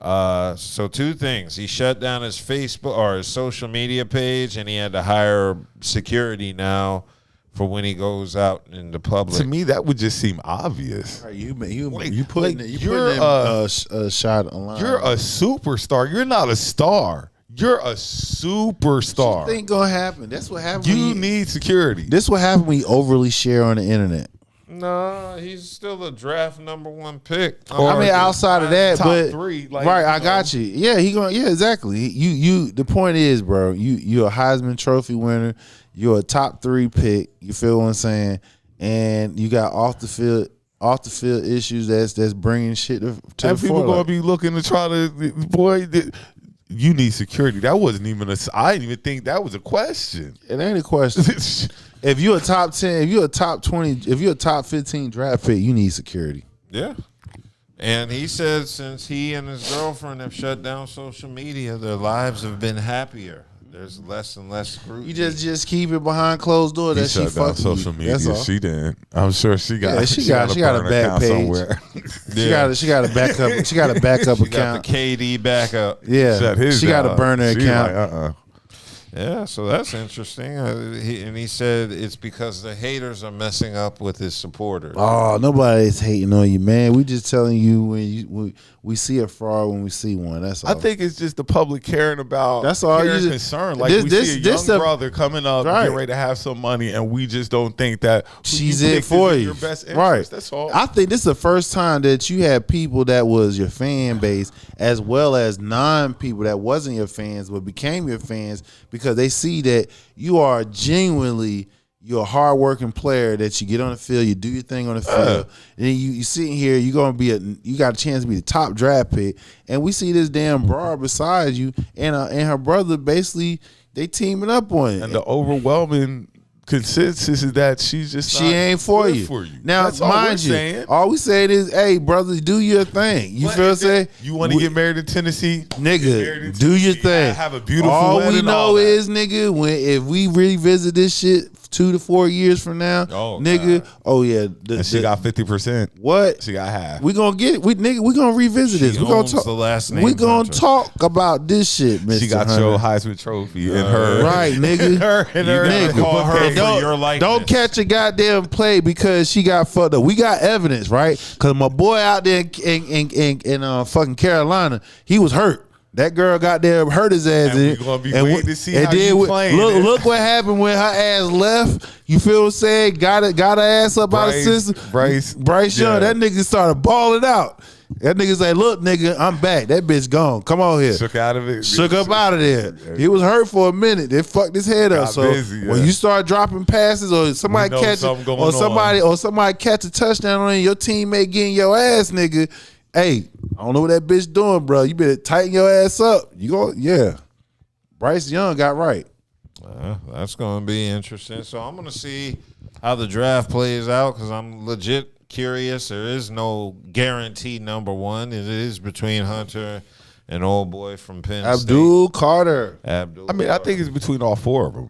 So two things. He shut down his Facebook or his social media page, and he had to hire security now for when he goes out in the public. To me, that would just seem obvious. Right, you putting you're a shot online. You're a superstar. You're not a star. You're a superstar. What you think gonna happen? That's what happens. You need security. This what happens when you overly share on the internet. No, he's still a draft number one pick. I mean, outside of that, top but three, right, I got you. Yeah, exactly. You. The point is, bro, you're a Heisman Trophy winner. You're a top 3 pick. You feel what I'm saying? And you got off the field issues that's bringing shit to the people gonna be looking to try to you need security. That wasn't even I didn't even think that was a question. It ain't a question. If you're a top 10, if you're a top 20, if you're a top 15 draft pick, you need security. Yeah. And he said since he and his girlfriend have shut down social media, their lives have been happier. There's less and less scrutiny. You just keep it behind closed doors. That she shut down fucking social you. media. That's all. She didn't. I'm sure she got. Yeah, she got a back page somewhere. She got a backup. She got a backup She account. got the KD backup. Yeah, Shut his she got down. a burner She account. like, Yeah, so that's interesting. He said it's because the haters are messing up with his supporters. Oh, nobody's hating on you, man. We just telling you when we see a fraud when we see one. That's all. I think it's just the public caring about. That's all. Caring concern. Like we see a young brother coming up, right, getting ready to have some money, and we just don't think that she's it for you. Your best interest. Right. That's all. I think this is the first time that you had people that was your fan base, as well as non-people that wasn't your fans but became your fans because they see that you are genuinely. You're a hardworking player that you get on the field, you do your thing on the field, and then you sitting here, you got a chance to be the top draft pick, and we see this damn broad beside you, and her brother basically they teaming up on it, and the overwhelming consensus is that she ain't for you. Now, that's all mind you, all we saying is, hey, brother, do your thing. You feel what I'm saying? You want to get married in Tennessee, nigga? Do your thing. Have a beautiful. All wedding, we know is, nigga, if we revisit this shit 2 to 4 years from now, nigga. God. Oh yeah, and she got 50%. What? She got half. We gonna get it. We gonna revisit this. We gonna talk. The last name we gonna talk about this shit, Mr. She got Hunter. your Heisman Trophy and her. Right, nigga. her nigga. Call her for your likeness. Don't catch a goddamn play because she got fucked up. We got evidence, right? Because my boy out there in fucking Carolina, he was hurt. That girl got there, hurt his ass. And we're gonna be waiting to see how you playing. Look what happened when her ass left. You feel what I'm saying? Got her ass up out of system. Bryce Young. That nigga started balling out. That nigga say, "Look, nigga, I'm back. That bitch gone. Come on here." Shook out of it. Shook up out of there. He was hurt for a minute. They fucked his head up. So when you start dropping passes, or somebody catch it, or somebody catch a touchdown on you, your teammate getting your ass, nigga. Hey, I don't know what that bitch doing, bro. You better tighten your ass up. Bryce Young got right. That's going to be interesting. So I'm going to see how the draft plays out because I'm legit curious. There is no guaranteed number one. It is between Hunter and old boy from Penn Abdul State. Carter. I think it's between all four of them.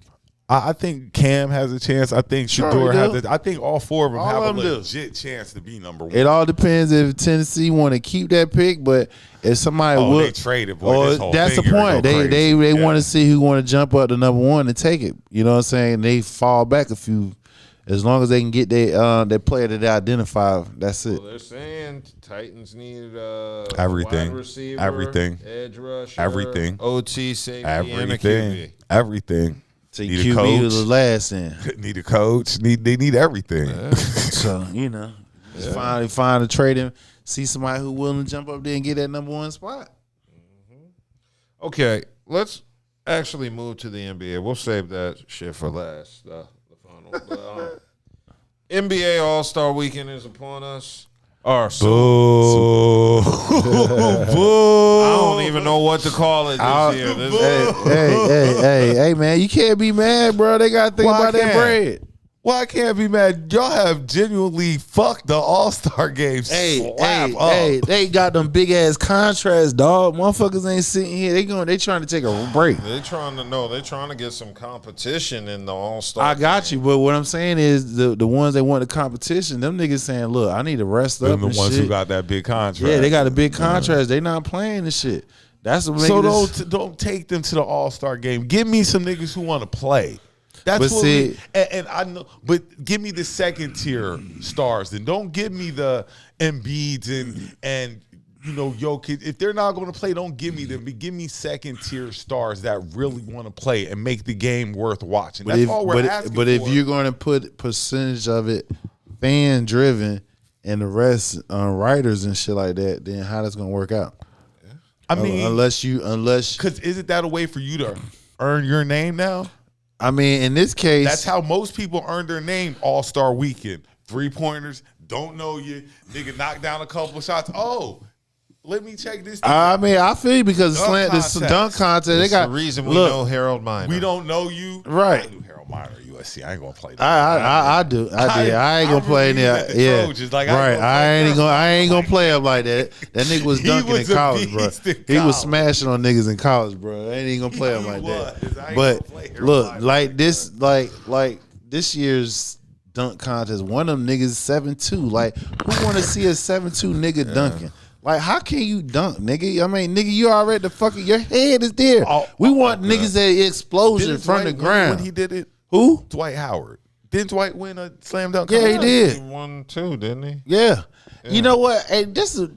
I think Cam has a chance. I think Shador has I think all four of them have a legit chance to be number one. It all depends if Tennessee want to keep that pick, but if somebody they traded, boy, that's the point. They want to see who want to jump up to number one and take it. You know what I'm saying? They fall back a few As long as they can get their player that they identify, that's it. Well, they're saying Titans need Everything. wide receiver, Everything. edge rusher, Everything. OT, safety, and a QB. Everything. See, Need a QB coach. was the last in. Need a coach. They need everything. So, just find a trade him, see somebody who willing to jump up there and get that number one spot. Okay, let's actually move to the NBA. We'll save that shit for last, the final. But, NBA All-Star Weekend is upon us. Boo. Boo. I don't even know what to call it this year. Hey, man, you can't be mad, bro. They got to think about that bread. Why I can't be mad? Y'all have genuinely fucked the All-Star game. Hey, they got them big ass contracts, dog. Motherfuckers ain't sitting here. They trying to take a break. They're trying to get some competition in the All-Star. I got you, but what I'm saying is the ones that want the competition, them niggas saying, look, I need to rest up. The and ones shit. who got that big contract. Yeah, they got a big contract. They not playing the shit. That's what so don't take them to the All-Star game. Give me some niggas who want to play. That's what and I know, but give me the second tier stars. Then don't give me the Embiids and Jokic. If they're not going to play, don't give me them. But give me second tier stars that really want to play and make the game worth watching. That's all we're asking for. If you're going to put percentage of it fan driven and the rest writers and shit like that, then how that's going to work out? I mean, unless because isn't that a way for you to earn your name now? I mean, in this case, that's how most people earn their name. All-Star Weekend, 3-pointers, don't know you, nigga, knock down a couple of shots. Oh, let me check this. I mean, I feel you because the dunk contest. They got the reason we know Harold Miner. We don't know you, right? I knew Harold Miner, USC. I ain't gonna play that. I do. I ain't gonna play in there. Yeah, right. I ain't gonna play him like that. That nigga was dunking in college, bro. He was smashing on niggas in college, bro. I ain't even gonna play him like that. But look, like this, like this year's dunk contest. One of them niggas 7'2". Like, who want to see a 7'2" nigga dunking? Like, how can you dunk, nigga? I mean, nigga, you already your head is there. We want niggas that explosion from the ground. When he did it, who? Dwight Howard. Didn't Dwight win a slam dunk? Yeah, he did. He won too, didn't he? Yeah. You know what? Hey,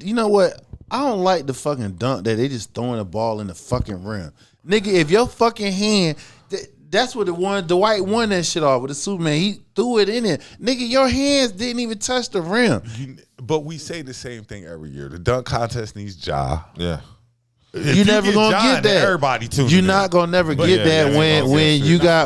you know what? I don't like the fucking dunk that they just throwing the ball in the fucking rim. Nigga, if your fucking hand, that's what Dwight won that shit off with the Superman. He threw it in there. Nigga, your hands didn't even touch the rim. But we say the same thing every year. The dunk contest needs Ja. Yeah. You never gonna get that. Everybody too. You're not gonna never get that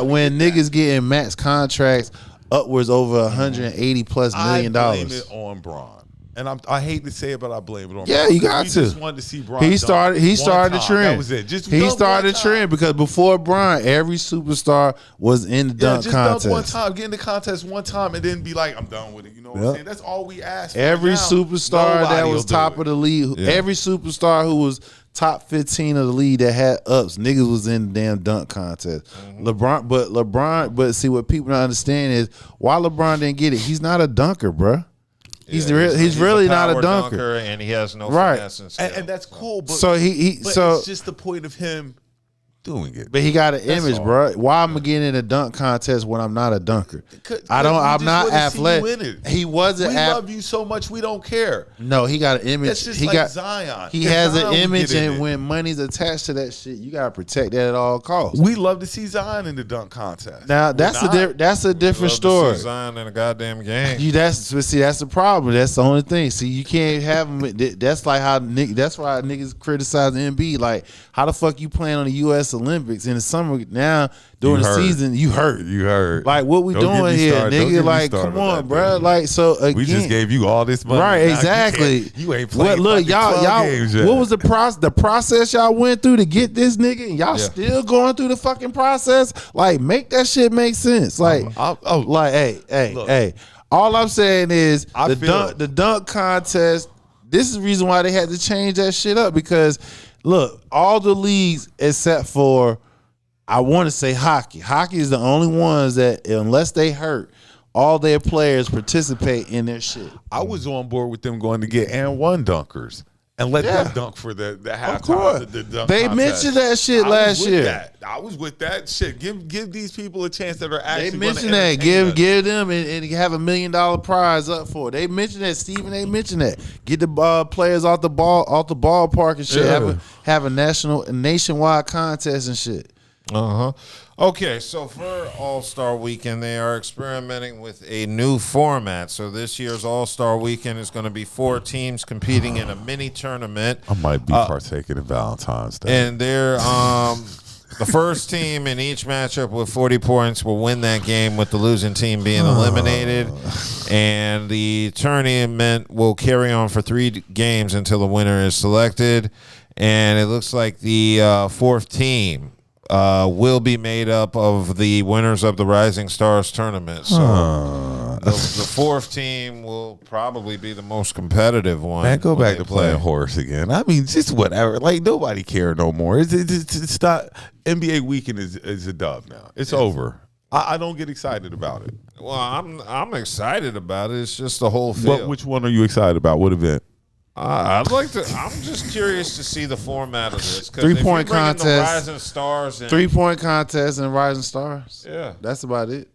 when niggas getting max contracts upwards over $180+ million. I blame it on Bron. And I hate to say it, but I blame it on. Yeah, Bron. you got to. Just wanted to see Bron. He started the trend. That was it. He started the trend because before Bron, every superstar was in the dunk contest. Dunk one time, get in the contest one time, and then be like, I'm done with it. You know what I'm saying? That's all we asked for. Every now. superstar that was top of the league, every superstar who was top 15 of the league that had ups, niggas was in the damn dunk contest. LeBron, but see what people don't understand is why LeBron didn't get it. He's not a dunker, bruh. He's really not a dunker, and he has no finesse and skill. And that's cool. But so it's just the point of him doing it. But he got an image, bro. Why am I getting in a dunk contest when I'm not a dunker? I'm not athletic. He wasn't. We love you so much, we don't care. No, he got an image. That's just like Zion. He has an image, and when money's attached to that shit, you gotta protect that at all costs. We love to see Zion in the dunk contest. Now that's a different story. To see Zion in a goddamn game. That's the problem. That's the only thing. See, you can't have him. That's like how that's why niggas criticize the NBA. Like, how the fuck you playing on the U.S. Olympics in the summer now during the season? You hurt. Like, what we doing here, nigga? Like, come on, bro. Like, so again, we just gave you all this money, right? Exactly. You ain't playing. Look, y'all. Games yet. What was the process y'all went through to get this nigga? And y'all still going through the fucking process? Like, make that shit make sense. Like, hey. All I'm saying is the dunk contest. This is the reason why they had to change that shit up because, look, all the leagues except for, I want to say hockey. Hockey is the only ones that, unless they hurt, all their players participate in their shit. I was on board with them going to get and one dunkers. and let them dunk for the halftime. Of course. The dunk They contest. mentioned that shit last year. I was with that shit. Give these people a chance that are actually. They mentioned that. Give them and have $1 million prize up for it. They mentioned that, Steven. They mentioned that. Get the players off the ballpark and shit. Have a nationwide contest and shit. Okay, so for All-Star Weekend, they are experimenting with a new format. So this year's All-Star Weekend is going to be 4 teams competing in a mini tournament. I might be partaking in Valentine's Day. And they're the first team in each matchup with 40 points will win that game, with the losing team being eliminated. And the tournament will carry on for 3 games until the winner is selected. And it looks like the 4th team will be made up of the winners of the Rising Stars tournament. So the 4th team will probably be the most competitive one. Man, go back to playing horse again. I mean, just whatever. Like, nobody care no more. It's not. NBA weekend is a dub now. It's over. I don't get excited about it. Well, I'm excited about it. It's just the whole feel. But which one are you excited about? What event? I'd like to. I'm just curious to see the format of this. 3-point contest, Rising Stars, 3-point contest, and Rising Stars. Yeah, that's about it.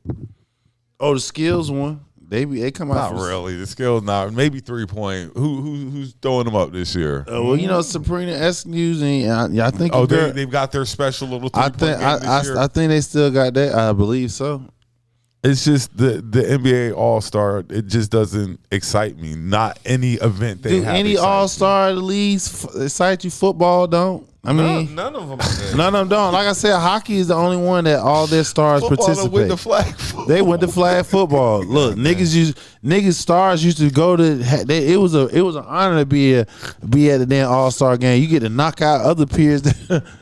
Oh, the skills one. They come out. Not really. The skills not. Maybe 3-point. Who's throwing them up this year? Well, you know, Sabrina Eskews and I think. Oh, they've got their special little 3-point game this year. I think they still got that. I believe so. It's just the NBA All-Star. It just doesn't excite me. Not any event they have. Any All-Star leagues excite you? Football don't. I mean, none of them. None of them don't. Like I said, hockey is the only one that all their stars participate. Went to flag football. They went to flag football. Look, niggas stars used to go to. It was an honor to be at the damn All-Star game. You get to knock out other peers.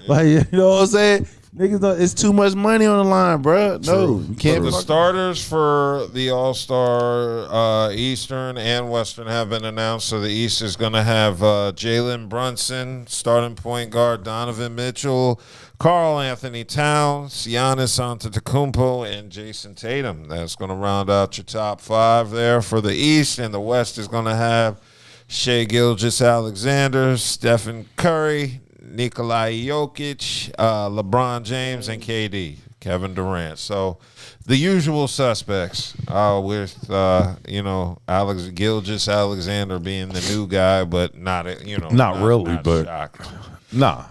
Like, you know what I'm saying? Niggas, it's too much money on the line, bro. No, you can't. But the starters for the All-Star Eastern and Western have been announced. So the East is going to have Jalen Brunson, starting point guard, Donovan Mitchell, Karl Anthony Towns, Giannis Antetokounmpo, and Jason Tatum. That's going to round out your top 5 there for the East. And the West is going to have Shai Gilgeous-Alexander, Stephen Curry, Nikolai Jokic, LeBron James, and KD, Kevin Durant. So the usual suspects with, Alex Gilgeous-Alexander being the new guy, but not really, but shocked. Nah.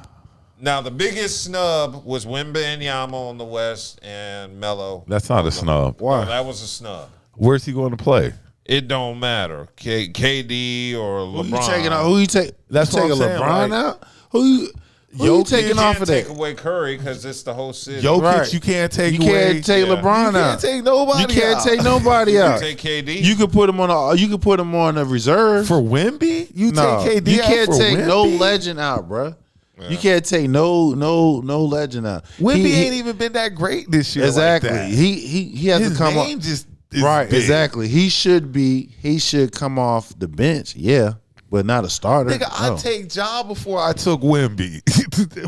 Now, the biggest snub was Wembanyama on the West and Melo. That's not a snub. Why? That was a snub. Where's he going to play? It don't matter. KD or LeBron. Who you take? That's what I'm saying. LeBron out? Who you taking off of that? Take away Curry because it's the whole city. Jokic, right. You can't take away. You can't take LeBron out. You can't take nobody. You can't out. take nobody out. You take KD. You could put him on. You could put him on a reserve for Wemby. You take KD. You out can't for take Wemby? no legend out, bro. Yeah. You can't take no legend out. Wemby ain't even been that great this year. Exactly. Like that. He has His to come name off. just is right. big. Exactly. He should come off the bench. Yeah. But not a starter. Nigga, I take Ja before I took Wemby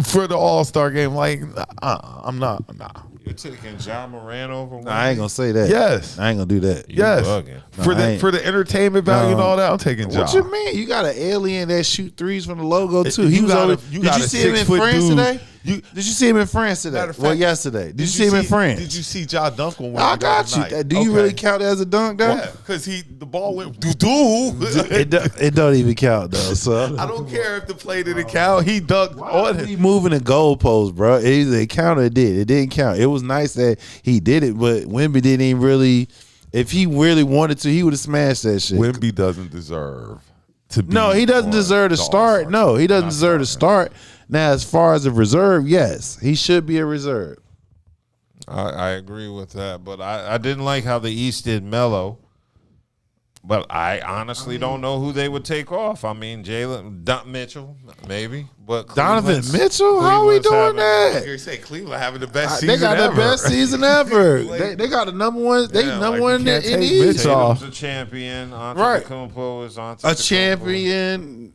for the All-Star game. Like, I'm not. Nah. You're taking Ja Morant over Wemby? I ain't gonna say that. Yes. I ain't gonna do that. Yes. For the entertainment value and all that, I'm taking Ja. What you mean? You got an alien that shoot threes from the logo too. Did you see him in France today? Did you see him in France today? Well, yesterday. Did you see him in France? Did you see Ja dunk on Wemby? I got you. Night? Do you really count that as a dunk, though? Yeah, because the ball went It don't even count though. So I don't care if the play didn't count. He dunked on it. He moving the goalpost, bro. Either it counted or it did. It didn't count. It was nice that he did it, but Wemby didn't even really. If he really wanted to, he would have smashed that shit. Wemby doesn't deserve to be. No, he doesn't deserve to start. No, he doesn't deserve to start. Now, as far as a reserve, yes, he should be a reserve. I agree with that, but I didn't like how the East did Melo. But I honestly don't know who they would take off. I mean, Mitchell, maybe. But Donovan Mitchell? How are we doing that? You say Cleveland having the best season They got ever. the best season ever. They got the number one. They number one in the East. Tatum's a champion. Antetokounmpo is Antetokounmpo. A champion.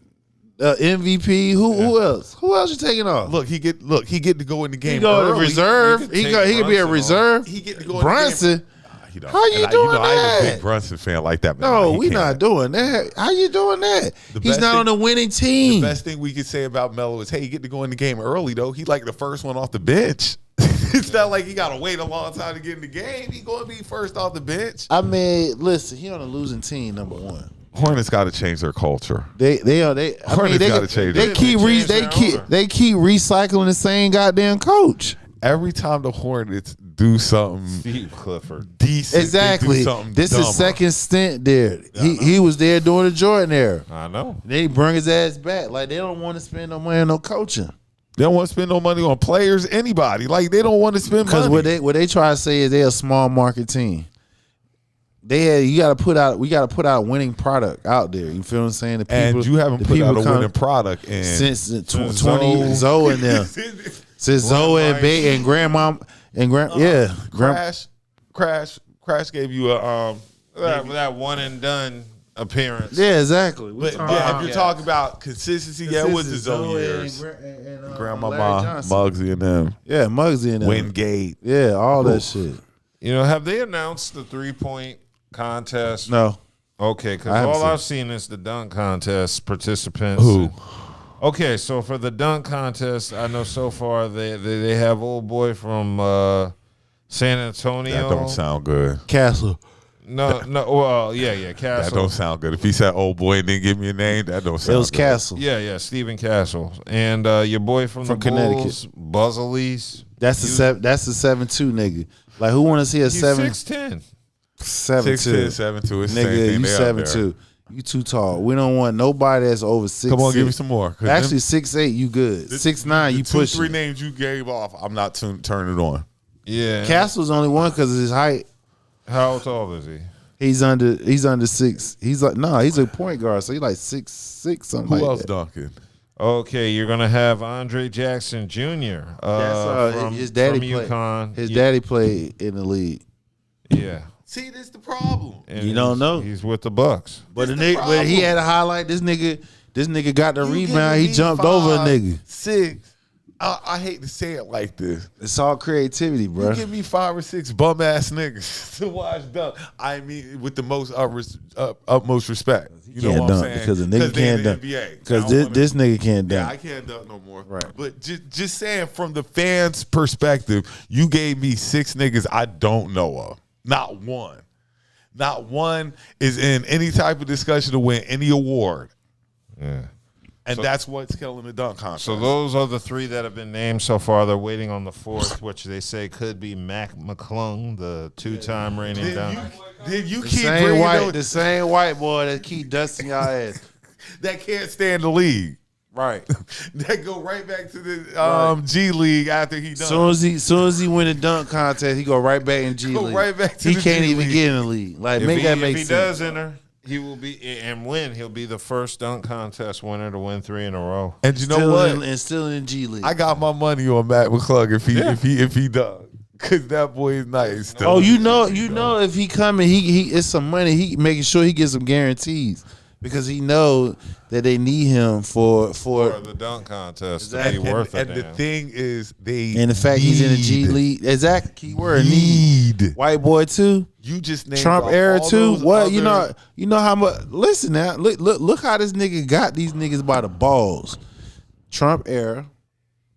MVP. Who else? Who else you taking off? Look, he get to go in the game. He go early. to reserve. He could be a reserve. He get to go Brunson. in the game. he don't. How you And doing I ain't a that? big Brunson fan like that. But No, he we can't. not doing that. How you doing that? The He's best not thing- on the winning team. The best thing we could say about Melo is, hey, he get to go in the game early though. He like the first one off the bench. It's not like he got to wait a long time to get in the game. He going to be first off the bench. I mean, listen, he on a losing team, number one. Hornets got to change their culture. They Hornets gotta change they it. keep They they keep recycling the same goddamn coach. Every time the Hornets do something Steve Clifford. decent, they do Exactly. something This dumber. is second stint there. He was there during the Jordan era. I know. They bring his ass back. Like they don't want to spend no money on no coaching. They don't want to spend no money on players, anybody. Like they don't want to spend Because money. what they try to say is they're a small market team. We got to put out a winning product out there. You feel what I'm saying? The people, And you haven't the put out people a come- winning product in since 20 Zoe. Zoe and them. Since Zoe and Bay and grandma and Crash gave you a That one and done appearance. yeah, exactly. But if you're talking about consistency, it was the Zoe years. Grandmama, Muggsy, and them. Yeah, Muggsy and them. Wingate. Yeah, all that shit. You know, have they announced the 3-point contest? No. Okay, because I haven't all seen I've seen is the dunk contest participants. Who? Okay, so for the dunk contest, I know so far they have old boy from San Antonio. That don't sound good. Castle. No, well, yeah, Castle. That don't sound good. If he said old boy and didn't give me a name, that don't sound It was good. Castle. Yeah, Stephen Castle. And your boy from the Connecticut. Bulls, Buzzalees. That's the 7'2" nigga. Like who want to see a He's 6'10", 7'2"? 7'2". It's the same Nigga, thing. you They out there. 7'2". You too tall. We don't want nobody that's over 6'6". Come on, give me some more. 'Cause Actually, them- 6'8", you good. 6'9", you two, pushing. three names you gave off, I'm not turning it on. Yeah. Castle's only one because of his height. How tall is he? He's under 6. He's like he's a point guard, so he's like 6'6", something Who like else that. dunking? Okay, you're gonna have Andre Jackson Jr. From, his daddy from played. UConn. His daddy played in the league. Yeah. See, this the problem. And You don't know. He's with the Bucks. But That's the the nigga, when he problem. had a highlight, this nigga got the You rebound. giving He me jumped over a 5, nigga. 6. I hate to say it like this. It's all creativity, bro. You give me 5 or 6 bum ass niggas to watch dunk. I mean, with the most utmost respect. You know Can't what I'm dunk saying? because the nigga they in can't dunk. NBA. Because I don't wanna- this nigga can't Yeah, dunk. I can't dunk no more. Right. But just saying, from the fans' perspective, you gave me 6 niggas I don't know of. Not one. Not one is in any type of discussion to win any award. Yeah. And that's what's killing the dunk contest. So those are the 3 that have been named so far. They're waiting on the 4th, which they say could be Mac McClung, the 2-time reigning dunk. Then you The keep same bringing white, those the same white boy that keep dusting y'all ass. that can't stand the league. Right. That go right back to the G League after he done. Soon as he win the dunk contest, he go right back in G Go League. right back to he the can't G even League. get in the league. Like If make he, that if make he sense. does enter, he will be and win. He'll be the first dunk contest winner to win 3 in a row. And you know Still what? and still in G League. I got my money on Matt McClung if he done. Cause that boy is nice. Still. Oh, you know, if he coming, he it's some money. He making sure he gets some guarantees because he know that they need him for For the dunk contest to Exactly. be worth and it. the thing is, they and the fact he's in the G need- League. Exactly, keyword Need. white boy too. You just named Trump off era all too. those What other- you know how much? Listen now, look how this nigga got these niggas by the balls. Trump era,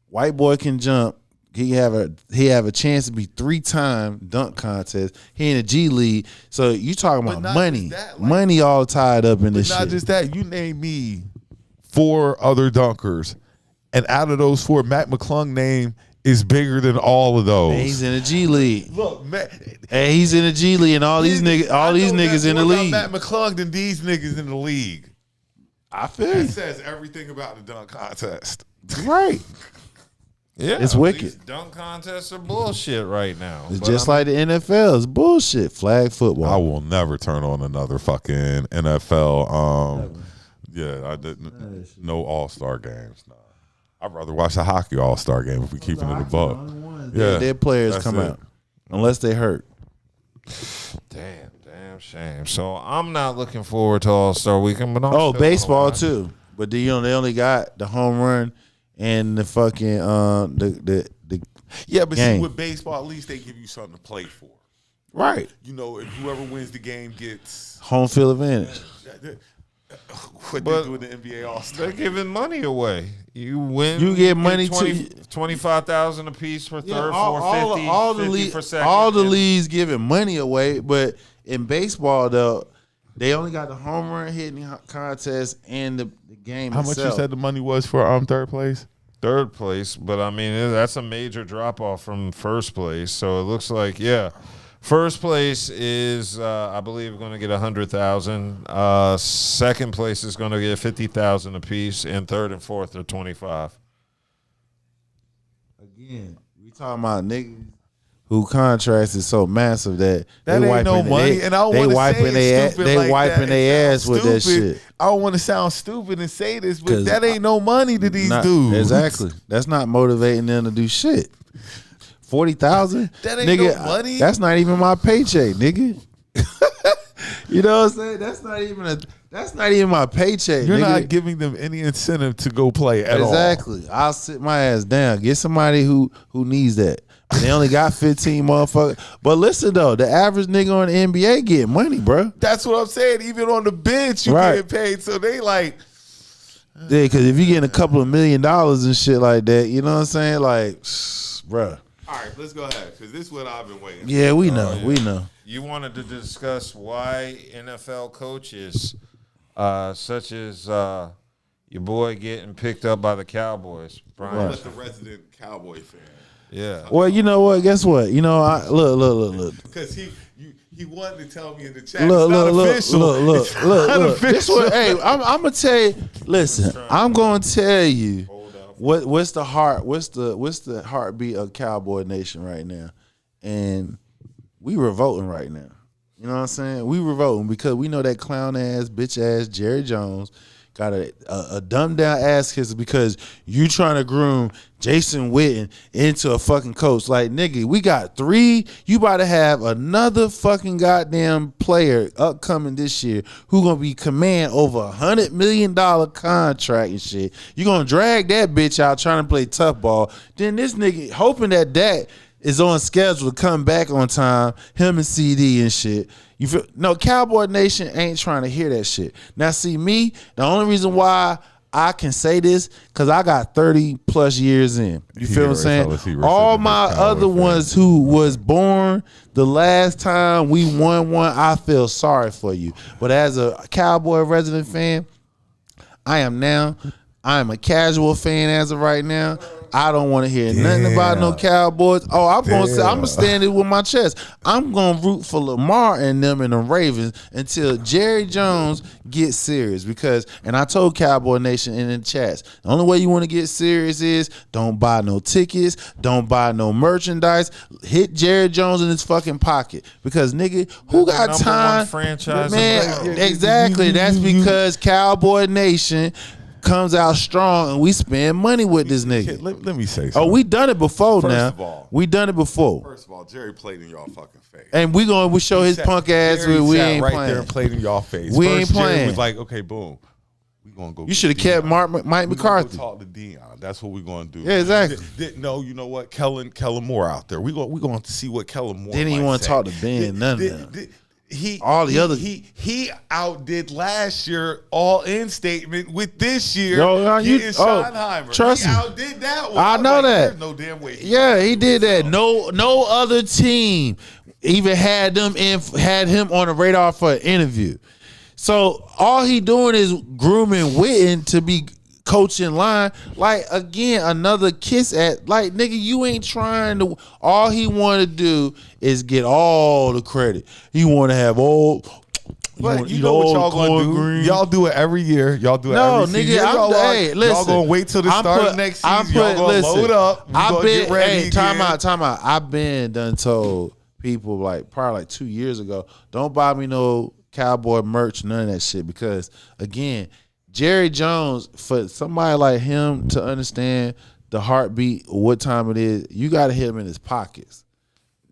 white boy can jump. He have a chance to be 3-time dunk contest. He in the G League, so you talking But about not money, just that, like- money all tied up in But this not shit. just that. You name me 4 other dunkers, and out of those 4, Matt McClung name is bigger than all of those. And he's in the G League. Look, Matt. And he's in the G League, and all these niggas, I know niggas in the more about league. Matt McClung than these niggas in the league. I feel That you. says everything about the dunk contest. Right. Yeah, It's wicked. These dunk contests are bullshit right now. It's But just I'm- like the NFL. It's bullshit. Flag football. I will never turn on another fucking NFL. Yeah, I didn't. No All-Star games. Nah. I'd rather watch a hockey All-Star game if we keeping it a buck. Yeah, Their players that's come it. out unless they hurt. damn shame. So I'm not looking forward to All-Star Weekend, but I'm still Baseball gonna watch. too. But they only got the home run and the fucking the Yeah, but game. see, with baseball, at least they give you something to play for. Right. You know, and whoever wins the game gets home field advantage. What they do in the NBA All-Star. They're giving money away. You win. You get money 25,000 a piece for third, all 50 for second. all the leagues giving money away, but in baseball though, they only got the home run hitting contest and the game How itself. much you said the money was for third place? Third place, but I mean that's a major drop off from first place. So it looks like first place is I believe going to get 100,000. Second place is going to get 50,000 apiece, and third and fourth are 25. Again, we talking about niggas who contracts is so massive that That they ain't no wiping money, and I don't want to say it stupid they like wiping that. their It ass sounds with that stupid. shit. I don't want to sound stupid and say this, but 'Cause that ain't no money to these dudes. Exactly. That's not motivating them to do shit. 40,000? That ain't nigga, no money. That's not even my paycheck, nigga. You know what I'm saying? That's not even my paycheck. You're nigga. not giving them any incentive to go play at all. Exactly. I'll sit my ass down. Get somebody who needs that. They only got 15 motherfuckers. But listen though, the average nigga on the NBA get money, bro. That's what I'm saying. Even on the bench, you Right. get paid. So they like, Yeah, because if you getting a couple of $1 million and shit like that, you know what I'm saying? Like, bruh. all right, let's go ahead because this is what I've been waiting. Yeah, we know. We know. You wanted to discuss why NFL coaches, such as your boy getting picked up by the Cowboys, Brian. Let the resident Cowboy fan. Yeah. Well, you know what? Guess what? You know, look. Because he wanted to tell me in the chat. Look. It's not official. This one, hey, I'm gonna tell you. Listen, I'm gonna tell you what's the heartbeat of Cowboy Nation right now, and we revolting right now. You know what I'm saying? We revolting because we know that clown ass, bitch ass Jerry Jones got a dumbed down ass kisser because you trying to groom Jason Witten into a fucking coach. Like, nigga, we got 3. You about to have another fucking goddamn player upcoming this year who gonna be command over $100 million contract and shit. You gonna drag that bitch out trying to play tough ball. Then this nigga hoping that is on schedule to come back on time, him and CD and shit. You feel? No, Cowboy Nation ain't trying to hear that shit. Now, see me, the only reason why I can say this, because I got 30 plus years in. You feel what I'm saying? All my other ones who was born the last time we won one, I feel sorry for you. But as a Cowboy resident fan, I am a casual fan as of right now. I don't want to hear nothing about no Cowboys. Oh, I'm gonna stand it with my chest. I'm gonna root for Lamar and them and the Ravens until Jerry Jones gets serious. And I told Cowboy Nation in the chats, the only way you want to get serious is don't buy no tickets, don't buy no merchandise. Hit Jerry Jones in his fucking pocket. Because nigga, who got time? Franchise, man, exactly. That's because Cowboy Nation comes out strong and we spend money with this nigga. Let me say something. Oh, we done it before. First now. of all, we done it before. First of all, Jerry played in y'all fucking face. And we show his punk ass Jerry we sat ain't right playing. there and played in y'all face. We First, ain't Jerry playing. was like, okay, boom. We gonna go. You should have kept Mike We gonna McCarthy. go talk to Dion. That's what we're gonna do. Yeah, exactly. No, you know what? Kellen Moore out there. We going to see what Kellen Moore. Didn't even want to talk to Ben. None of them. He outdid last year all in statement with this year. You getting Schottenheimer. Trust he me. outdid that one. I know that. There's no damn way. Yeah, he did that. No other team even had him on the radar for an interview. So all he doing is grooming Witten to be coaching line. Like, again, another kiss at, like, nigga, you ain't trying to. All he want to do is get all the credit. He want to have all. But you know what y'all gonna do? Green. Y'all do it every year. Y'all do it every season. Nigga, listen. Y'all gonna wait till the start of next season. Y'all gonna load up. Get ready. Time out. I've been done told people probably 2 years ago, don't buy me no Cowboy merch, none of that shit, because again, Jerry Jones, for somebody like him to understand the heartbeat, what time it is, you got to hit him in his pockets.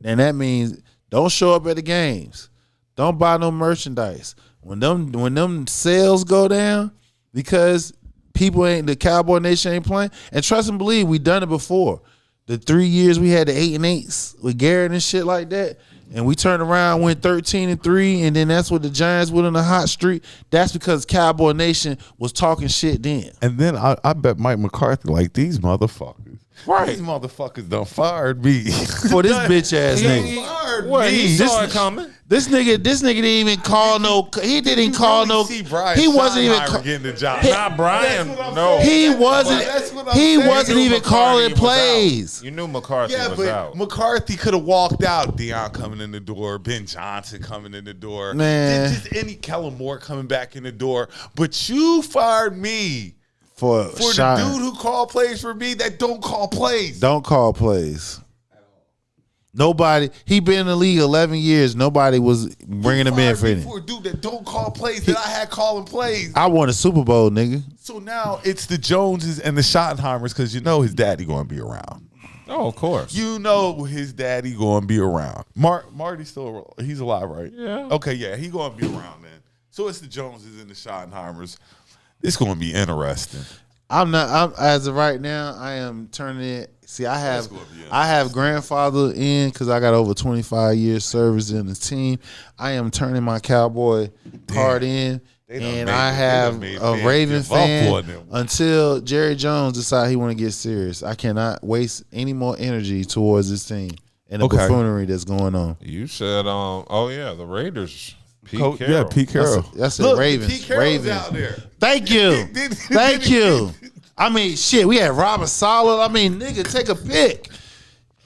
And that means don't show up at the games. Don't buy no merchandise. When them sales go down, because the Cowboy Nation ain't playing, and trust and believe, we done it before. The 3 years we had the 8-8s with Garrett and shit like that, and we turned around, went 13-3, and then that's what the Giants went on the hot streak. That's because Cowboy Nation was talking shit then. And then I bet Mike McCarthy like these motherfuckers. Right. These motherfuckers done fired me. For this bitch ass nigga. Fired What, me. he saw it coming? This nigga didn't even call no. He didn't call no. See Brian He wasn't even. Schottenheimer getting the job. Not Brian. No. He wasn't. That's what I'm He saying. wasn't You knew even calling McCarthy was plays. out. You knew McCarthy Yeah, was but out. McCarthy could have walked out. Deion coming in the door, Ben Johnson coming in the door, Man. just any Kellen Moore coming back in the door. But you fired me For the dude who called plays for me that don't call plays. Don't call plays. Nobody. He been in the league 11 years. Nobody was bringing him in for me anything. for a dude that don't call plays that I had calling plays. I won a Super Bowl, nigga. So now it's the Joneses and the Schottenheimers because you know his daddy going to be around. Oh, of course. You know his daddy going to be around. Marty's still he's alive, right? Yeah. Okay, yeah, he going to be around then. So it's the Joneses and the Schottenheimers. It's going to be interesting. I'm as of right now. I am turning it. See, I have grandfather in because I got over 25 years service in the team. I am turning my Cowboy card in, and I have a Raven fan until Jerry Jones decide he want to get serious. I cannot waste any more energy towards this team and the buffoonery that's going on. You said, the Raiders. Pete Carroll. Yeah, Pete Carroll. That's it. Ravens. Pete Carroll's Ravens. out there. Thank you. Thank you. I mean, shit, we had Robert Saleh. I mean, nigga, take a pick.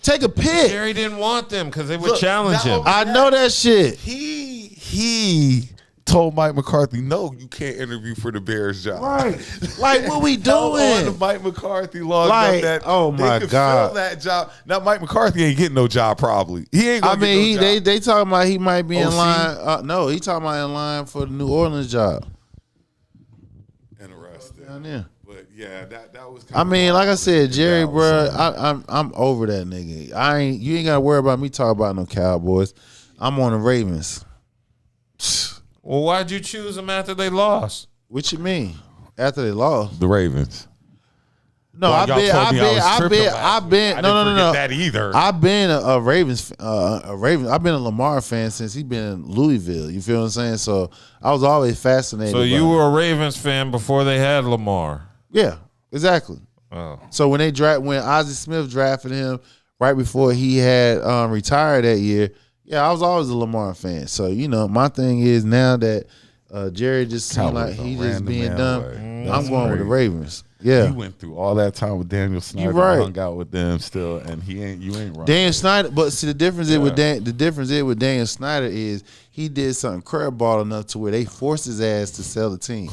Take a pick. Jerry didn't want them because they would challenge him. I know that shit. He told Mike McCarthy, no, you can't interview for the Bears job. Right. Like, what we On doing? Mike McCarthy logged Like, up that oh my they could God. fill that job. Now Mike McCarthy ain't getting no job probably. He ain't gonna get no job. They talking about he might be in OC? line. No, he talking about in line for the New Orleans job. Interesting. Down there. But yeah, that was I mean, like I said, Jerry, bro, I'm over that nigga. You ain't gotta worry about me talking about no Cowboys. I'm on the Ravens. Well, why'd you choose them after they lost? What you mean? After they lost? the Ravens. No, Well, I've y'all told me I was tripping last week. I didn't forget that either. I've been a Ravens, I've been a Lamar fan since he been in Louisville. You feel what I'm saying? So I was always fascinated. So by you him. were a Ravens fan before they had Lamar. Yeah, exactly. Oh. So when Ozzie Smith drafted him right before he had retired that year, yeah, I was always a Lamar fan. So my thing is now that Jerry just seemed like he just being dumb, I'm going with the Ravens. Yeah, You went through all that time with Daniel Snyder. You right. Hung out with them still, and you ain't wrong. Dan Snyder, but see the difference is with Daniel Snyder is he did something curveball enough to where they forced his ass to sell the team.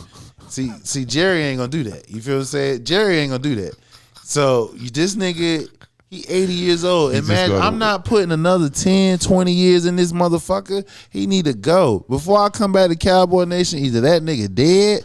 See, Jerry ain't gonna do that. You feel what I'm saying? Jerry ain't gonna do that. So this nigga, he 80 years old. Imagine I'm not putting another 10, 20 years in this motherfucker. He need to go. Before I come back to Cowboy Nation, either that nigga dead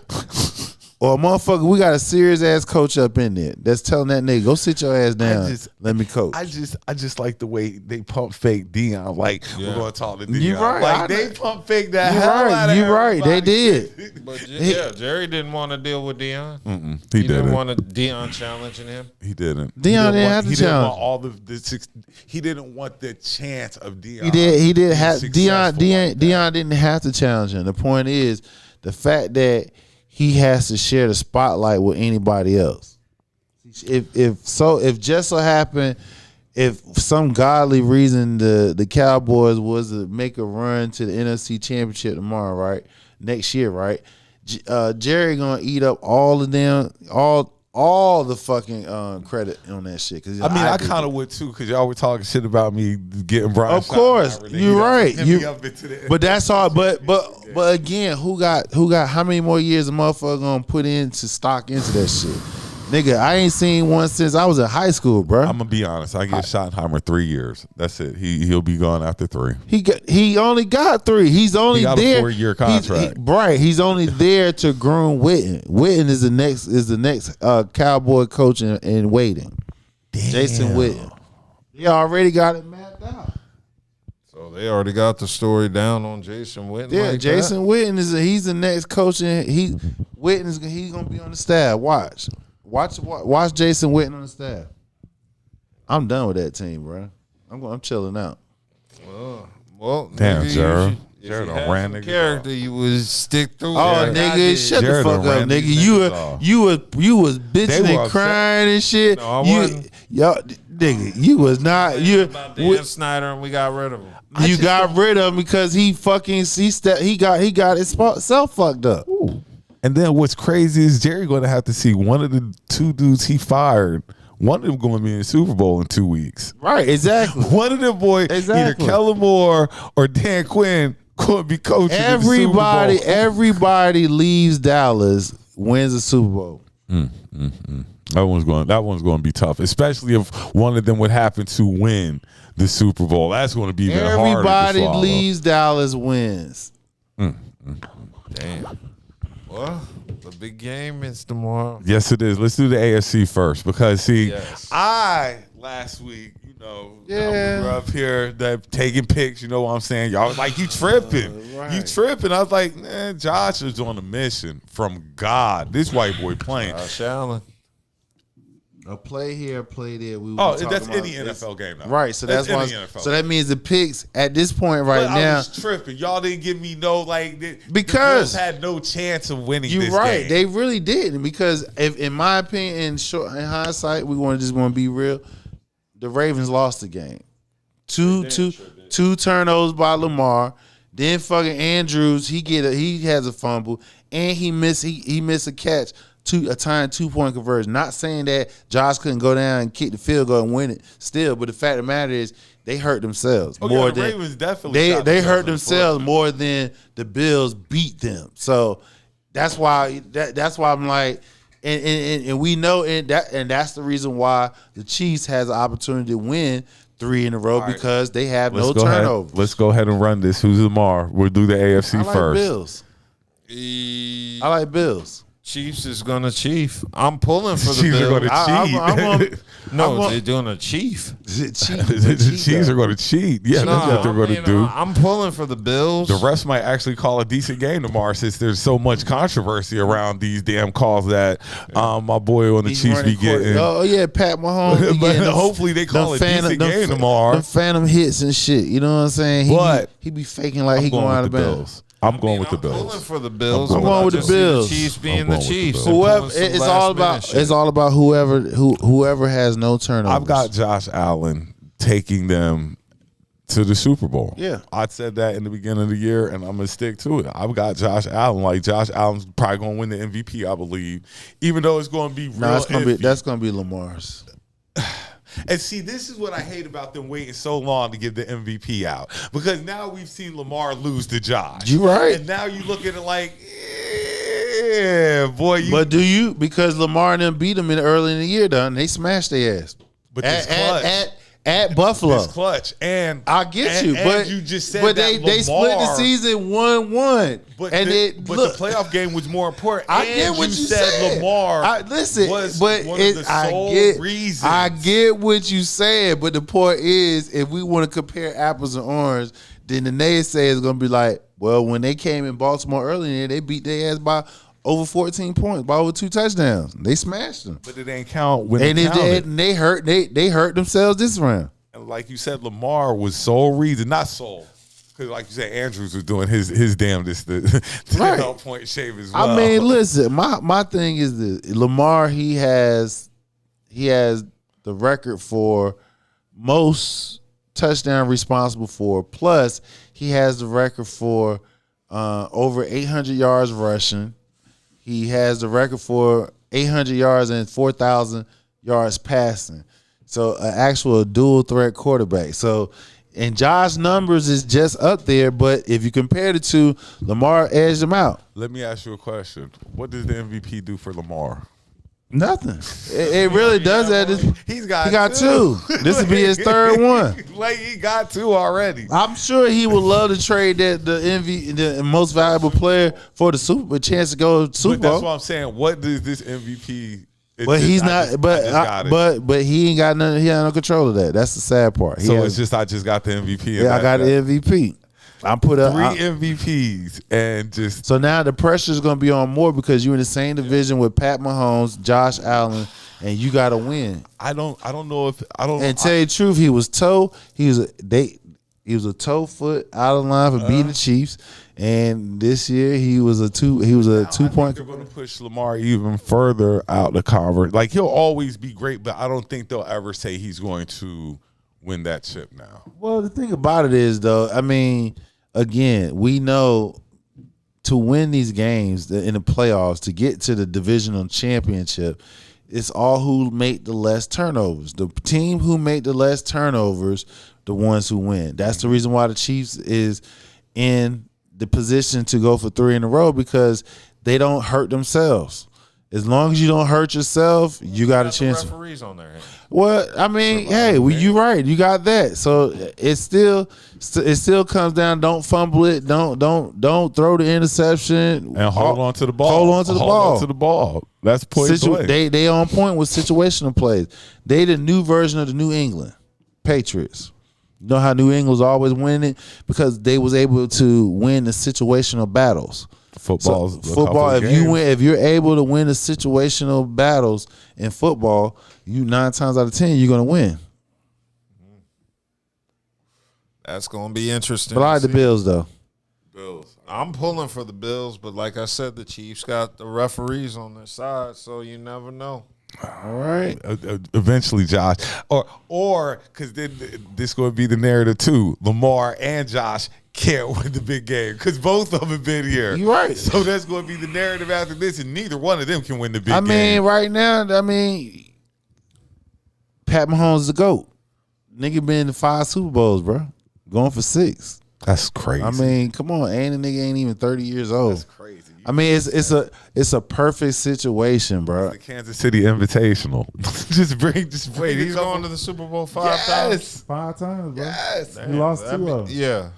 or motherfucker, we got a serious ass coach up in there that's telling that nigga, go sit your ass down. Let me coach. I just like the way they pump fake Deion. Like we're gonna talk to Deion. You right. Like they pump fake that. You hell out of right. You right. They everybody. did. But yeah, Jerry didn't want to deal with Deion. He He didn't didn't. want Deion challenging him. He didn't. Deion didn't have to He didn't challenge. want all he didn't want the chance of Deion. He did being have successful Deion like that. Deion didn't have to challenge him. The point is the fact that he has to share the spotlight with anybody else. If just so happened, if some godly reason the Cowboys was to make a run to the NFC Championship tomorrow, right? Next year, right? Jerry gonna eat up all of them, all the fucking credit on that shit. Cause I mean, I kind of would too, because y'all were talking shit about me getting Brian. Of course, Schottenheimer. you're right. Hit me up into the- But that's all. But again, who got how many more years a motherfucker gonna put into stock into that shit? Nigga, I ain't seen one since I was in high school, bro. I'm gonna be honest. I give Schottenheimer 3 years. That's it. He'll be gone after 3. He only got 3. He's only He got there. a 4-year contract. Right. He's only there to groom Witten. Witten is the next Cowboy coach in waiting. Jason Witten. He already got it mapped out. So they already got the story down on Jason Witten. Yeah, like Jason that? Witten he's the next coach, and he's gonna be on the staff. Watch Jason Witten on the staff. I'm done with that team, bro. I'm chilling out. Well, damn, nigga, Jared. If Jared you done had ran some niggas character, off. you would stick through. Oh, it. nigga, shut Jared the fuck done up, ran nigga. these niggas off. You was They bitching were and upset. crying and shit. No, I wasn't. Yo, nigga, you was not. About Dan Snyder, and we got rid of him. You got rid of him because he fucking he got himself fucked up. Ooh. And then what's crazy is Jerry going to have to see one of the two dudes he fired. One of them going to be in the Super Bowl in 2 weeks. Right, exactly. One of them boys, Exactly. either Kellen Moore or Dan Quinn, going to be coaching in the Super Bowl. Everybody leaves Dallas, wins the Super Bowl. That one's going to be tough, especially if one of them would happen to win the Super Bowl. That's going to be even harder to Everybody swallow. leaves Dallas, wins. Damn. Well, the big game is tomorrow. Yes, it is. Let's do the AFC first because see, Yes. I last week, you know, Yeah. we were up here taking pics. You know what I'm saying? Y'all was like, "You tripping? Right. You tripping?" I was like, "Man, Josh is on a mission from God. This white boy playing." Josh Allen. A play here, play there. We Oh, were talking that's about any this. NFL game now. Right, so that's why. any NFL So that means the picks at this point right But I now. was tripping. Y'all didn't give me no the Because- Bills had no chance of winning. You're this right. game. They really didn't because, if, in my opinion, in hindsight, we want to be real. The Ravens lost the game. Two turnovers by Lamar. Then fucking Andrews, he has a fumble and he missed a catch. A tying 2-point conversion. Not saying that Josh couldn't go down and kick the field goal and win it still, but the fact of the matter is they hurt themselves Oh, more yeah, the than Ravens definitely they shot hurt themselves in the themselves foot. more than the Bills beat them. So that's why I'm like, and we know and that's the reason why the Chiefs has an opportunity to win 3 in a row because they have no turnovers. Let's go ahead and run this. Who's Lamar? We'll do the AFC I like first. Bills. I like Bills. Chiefs is gonna chief. I'm pulling for the Chiefs are Bills. gonna cheat. They're doing a chief. The Chiefs are going to cheat. Yeah, that's what they're going to do. I'm pulling for the Bills. The refs might actually call a decent game tomorrow since there's so much controversy around these damn calls that my boy on the Chiefs be getting. Oh yeah, Pat Mahomes. be But getting hopefully they call a decent game tomorrow. The phantom hits and shit. You know what I'm saying? But he be faking like he I'm going out with of the bounds. Bills. I'm going with the I'm pulling Bills. for the Bills. I'm going with the I just see Bills. Chiefs being I'm the going with the Chiefs. Bills. and Whoever pulling some it's all last-minute about. shit. It's all about whoever has no turnovers. I've got Josh Allen taking them to the Super Bowl. Yeah. I said that in the beginning of the year, and I'm going to stick to it. I've got Josh Allen. Like, Josh Allen's probably going to win the MVP, I believe, even though it's going to be real that's gonna be Lamar's. And see, this is what I hate about them waiting so long to give the MVP out. Because now we've seen Lamar lose to Josh. You right. And now you look at it like, yeah, boy. But do you? Because Lamar and them beat them early in the year, done. They smashed their ass. But this clutch. At Buffalo. This clutch. And I get you, but you just said but that they split the season 1-1. But, and the look, playoff game was more important. I And get what you said. Lamar listen, was but one of the sole reasons. I get what you said, but the point is, if we want to compare apples and oranges, then the naysayers is going to be like, well, when they came in Baltimore earlier, they beat their ass by over 14 points, by over 2 touchdowns. They smashed them. But it ain't count when And it counted. they hurt themselves this round. And like you said, Lamar was sole reason, not sole. Because like you said, Andrews was doing his damnedest to Right. help point shave as well. I mean, listen, my thing is this. Lamar, he has the record for most touchdown responsible for. Plus, he has the record for over 800 yards rushing. He has the record for 800 yards and 4,000 yards passing. So, an actual dual threat quarterback. So, and Josh's numbers is just up there, but if you compare the two, Lamar edged him out. Let me ask you a question. What does the MVP do for Lamar? Nothing. It really does that. He He got two. This would be his third one. Like he got 2 already. I'm sure he would love to trade the most valuable player for the chance to go to Super But that's Bowl. what I'm saying. What does this MVP? But he's not. But he ain't got none. He had no control of that. That's the sad part. So it's just I just got the MVP. Yeah, I got the MVP. I put up 3 MVPs and just So now the pressure is going to be on more because you're in the same division with Pat Mahomes, Josh Allen, and you got to win. I don't know if I don't. And tell you the truth, he was told He was a toe foot out of line for beating the Chiefs, and this year he was a 2-point. They're going to push Lamar even further out the conference. Like he'll always be great, but I don't think they'll ever say he's going to win that chip now. Well, the thing about it is, though, I mean, again, we know to win these games in the playoffs, to get to the divisional championship, it's all who make the less turnovers. The team who make the less turnovers, the ones who win. That's the reason why the Chiefs is in the position to go for 3 in a row, because they don't hurt themselves. As long as you don't hurt yourself, you got a chance. Referees on their hands. Well, I mean, hey, well, you right. You got that. So it still comes down. Don't fumble it. Don't throw the interception. And hold on to the ball. Hold on to the ball. Hold on to the ball. That's point play. They on point with situational plays. They the new version of the New England Patriots. You know how New England's always winning? Because they was able to win the situational battles. Football. If you're able to win the situational battles in football, you 9 times out of 10 you're gonna win. That's gonna be interesting. But I like the Bills though. Bills. I'm pulling for the Bills, but like I said, the Chiefs got the referees on their side, so you never know. All right. Eventually, Josh, or because then this going to be the narrative too. Lamar and Josh can't win the big game because both of them have been here. You're right. So that's going to be the narrative after this, and neither one of them can win the big game. I mean, right now, Pat Mahomes is the GOAT. Nigga been in 5 Super Bowls, bro. Going for 6. That's crazy. I mean, come on, and the nigga ain't even 30 years old. That's crazy. I mean, it's a perfect situation, bro. The Kansas City Invitational. Wait, he's going to the Super Bowl 5 times? Yes. 5 times, bro. Yes. He lost 2 of them. Yeah.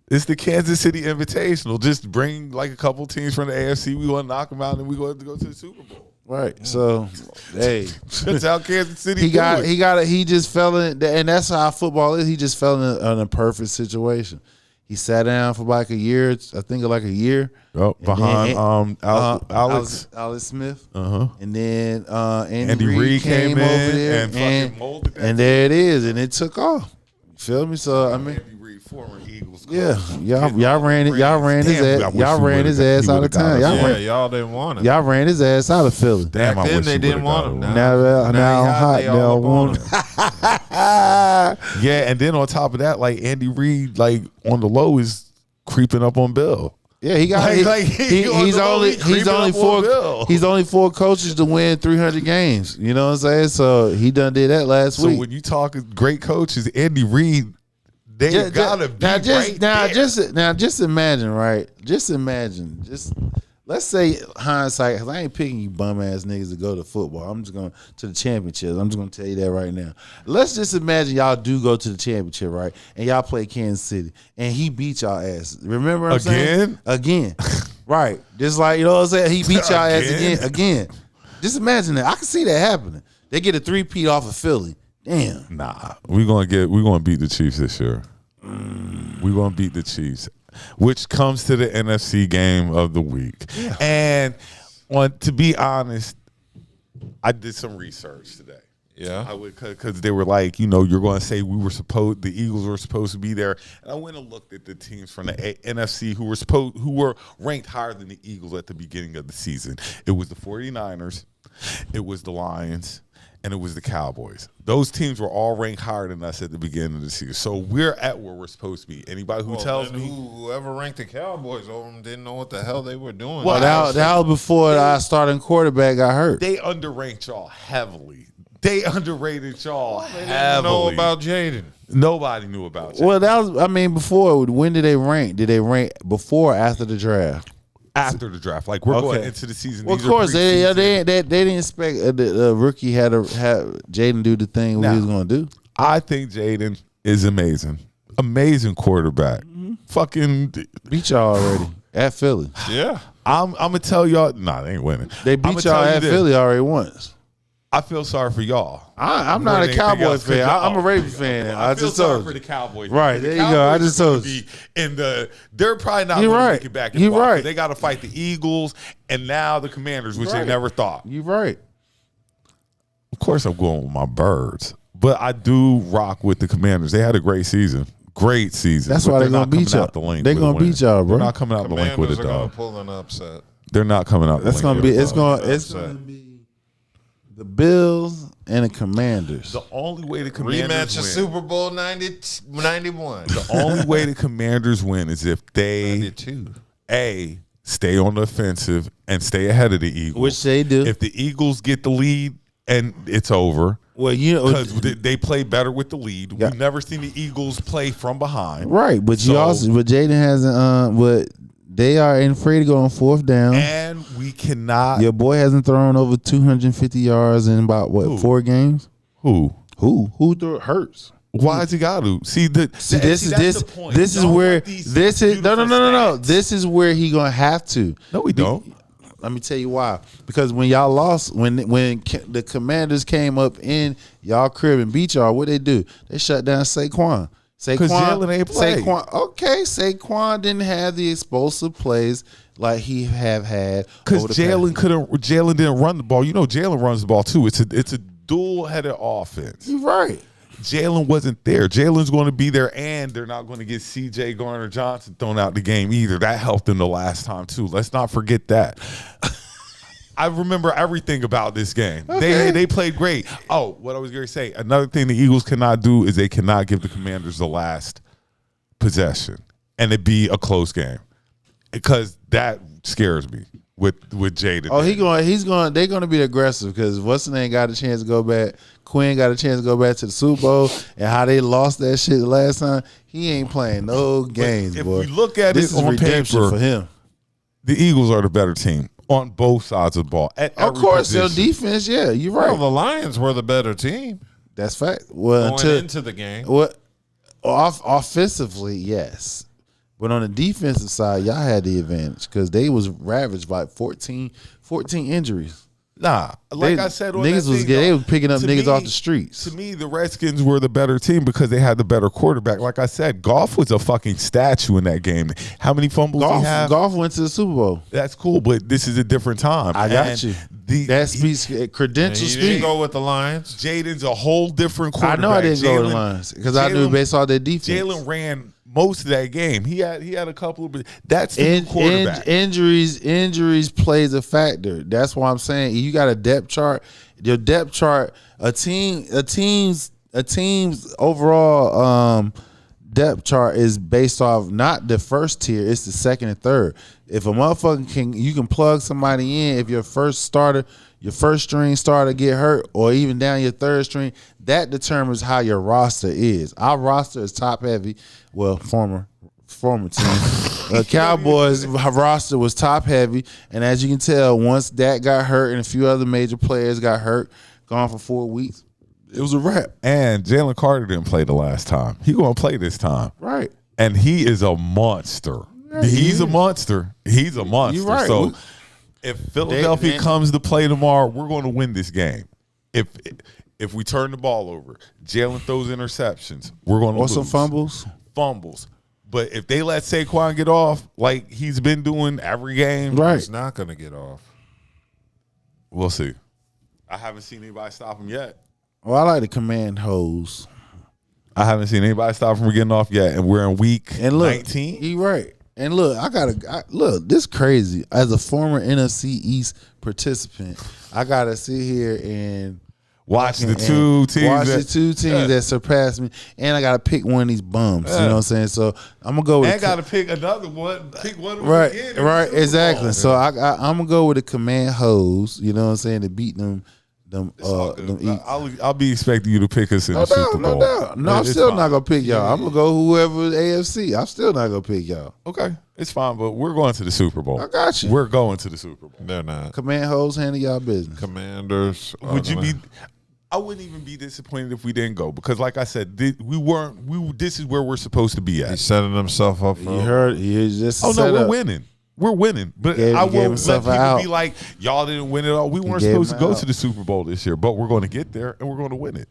It's the Kansas City Invitational. Just bring like a couple teams from the AFC. We want to knock them out, and we going to go to the Super Bowl. Right. So, hey, that's how Kansas City. He just fell in, and that's how football is. He just fell in a perfect situation. He sat down for like a year. I think like a year. Oh, behind Alex Smith. Uh-huh. And then Andy Reid came over in there and fucking molded that. And there it is, and it took off. You feel me? So I mean, Andy Reid, former Eagles coach. Yeah, y'all ran his ass out of town. Y'all didn't want him. Y'all ran his ass out of Philly. Damn, Back I then wish they you didn't would've want got him. Now hot. Now want him. Yeah, and then on top of that, like Andy Reid, like on the low is creeping up on Bill. Yeah, he got he's only 4 coaches to win 300 games. You know what I'm saying? So he done did that last week. So when you talk great coaches, Andy Reid, they gotta be just imagine, right? Just imagine. Let's say hindsight, because I ain't picking you bum ass niggas to go to football. I'm just going to the championships. I'm just going to tell you that right now. Let's just imagine y'all do go to the championship, right? And y'all play Kansas City, and he beat y'all ass. Remember what I'm saying? Again. Right. Just like, you know what I'm saying? He beat y'all ass again. Just imagine that. I can see that happening. They get a 3-peat off of Philly. Damn. Nah, we're gonna beat the Chiefs this year. We're gonna beat the Chiefs, which comes to the NFC game of the week. Yeah. And to be honest, I did some research today. Yeah, I would, because they were like, you're going to say the Eagles were supposed to be there, and I went and looked at the teams from the NFC who were ranked higher than the Eagles at the beginning of the season. It was the 49ers, it was the Lions, and it was the Cowboys. Those teams were all ranked higher than us at the beginning of the season. So we're at where we're supposed to be. Anybody who tells me whoever ranked the Cowboys over them didn't know what the hell they were doing. Well, that was before our starting quarterback got hurt. They underranked y'all heavily. They underrated y'all heavily. They didn't know about Jaden. Nobody knew about Jaden. Well, that was, before. When did they rank? Did they rank before or after the draft? After the draft, like we're going into the season. Well, of course, they didn't expect the rookie had to have Jaden do the thing he was going to do. I think Jaden is amazing quarterback. Mm-hmm. Fucking beat y'all already at Philly. Yeah, I'm gonna tell y'all. Nah, they ain't winning. They beat y'all at Philly already once. I feel sorry for y'all. I'm not a Cowboys fan. I'm a Ravens fan. I feel sorry for the Cowboys. Right, there you go. I just told you. They're probably not going to make it back in the right. They got to fight the Eagles and now the Commanders, which they never thought. You're right. Of course I'm going with my Birds, but I do rock with the Commanders. They had a great season. Great season. That's but why they're they're not gonna beat coming y'all. out the link. They're with a gonna win. beat y'all, bro. They're not coming out the link with a Commanders are gonna dub. pull an upset. They're not coming out. That's the gonna link be. with a It's dub. gonna be the Bills and the Commanders. The only way the Commanders Rematch of win. Super Bowl 91. The only way the Commanders win is if they 92. stay on the offensive and stay ahead of the Eagles, Which they do. If the Eagles get the lead and it's over, Well, you know, because they play better with the lead. Yeah. We've never seen the Eagles play from behind, right? But So- you also, but Jaden hasn't. But they are afraid to go on fourth down. and we cannot. Your boy hasn't thrown over 250 yards in about what Who? 4 games? Who? Who threw it hurts? Why has he got to? See, This is that's the point. this is Don't where want these this is no beautiful stats. This is where he gonna have to. No, we don't. Let me tell you why. Because when y'all lost, when the Commanders came up in y'all crib and beat y'all, what they do? They shut down Saquon. 'Cause Jalen ain't play. Saquon didn't have the explosive plays like he have had. Because over the Jalen didn't run the ball. You know, Jalen runs the ball too. It's a dual-headed offense. You're right. Jalen wasn't there. Jalen's going to be there, and they're not going to get C.J. Garner-Johnson thrown out the game either. That helped them the last time too. Let's not forget that. I remember everything about this game. Okay. They played great. Oh, what I was going to say, another thing the Eagles cannot do is they cannot give the Commanders the last possession and it be a close game, because that scares me with Jaden. Oh, they're gonna be aggressive because what's the name got a chance to go back. Quinn got a chance to go back to the Super Bowl, and how they lost that shit the last time. He ain't playing no games, if boy. we look at this it is on redemption paper, for him. the Eagles are the better team on both sides of the ball. At Of every course, their position. defense. Yeah, you're Well, right. the Lions were the better team That's fact. Well, going into the game. offensively, yes, but on the defensive side, y'all had the advantage because they was ravaged by 14 injuries. Nah, like They- I said, on niggas that was thing, they though, was picking up to niggas me- off the streets. To me, the Redskins were the better team because they had the better quarterback. Like I said, Goff was a fucking statue in that game. How many fumbles he have? Golf went to the Super Bowl. That's cool, but this is a different time. I got And you. The, That speaks credentials You didn't speak. go with the Lions. Jaden's a whole different I quarterback. know I didn't go to the Jalen- Lions because I knew based on their defense. Jalen ran most of that game. He had a couple of. That's the quarterback. Injuries plays a factor. That's why I'm saying you got a depth chart. Your depth chart, a team's overall depth chart is based off not the first tier, it's the second and third. If a motherfucker you can plug somebody in, if your first string starter get hurt, or even down your third string, that determines how your roster is. Our roster is top heavy. Well, former team. Cowboys roster was top heavy, and as you can tell, once that got hurt and a few other major players got hurt, gone for 4 weeks, it was a wrap. And Jalen Carter didn't play the last time. He gonna play this time. Right. And he is a monster. He's a monster. He's a monster. You're right. So if Philadelphia comes to play tomorrow, we're going to win this game. If we turn the ball over, Jalen throws interceptions, we're going to Or lose. some fumbles. But if they let Saquon get off like he's been doing every game, Right. He's not going to get off. we'll see. I haven't seen anybody stop him yet. Well, I like the command hose. I haven't seen anybody stop him from getting off yet, and we're in week And look, 19. you right. And look, look, this crazy. As a former NFC East participant, I gotta sit here and Watch the and two teams. watch that- the two teams that surpassed me, and I gotta pick one of these bums. You know what I'm saying? So I'm gonna go with And got to pick another one. Pick one of them right, again in the right, Super exactly. Bowl. So I'm gonna go with the command hose. You know what I'm saying? To beat them It's all good. Eagles. I'll be expecting you to pick us in No the Super doubt, Bowl. no doubt. No, I'm It's still fine. not gonna pick y'all. I'm gonna go whoever AFC. I'm still not gonna pick y'all. Okay, it's fine, but we're going to the Super Bowl. I got you. We're going to the Super Bowl. They're not. Command hose, handle y'all business. Commanders. Would you be? I wouldn't even be disappointed if we didn't go because, like I said, we weren't. This is where we're supposed to be at. He's setting himself up for You heard? You just Oh no, set we're up. winning. We're winning, but Gave- I gave won't let himself people out. be like, "Y'all didn't win it all." We weren't gave supposed to him go out. to the Super Bowl this year, but we're going to get there and we're going to win it.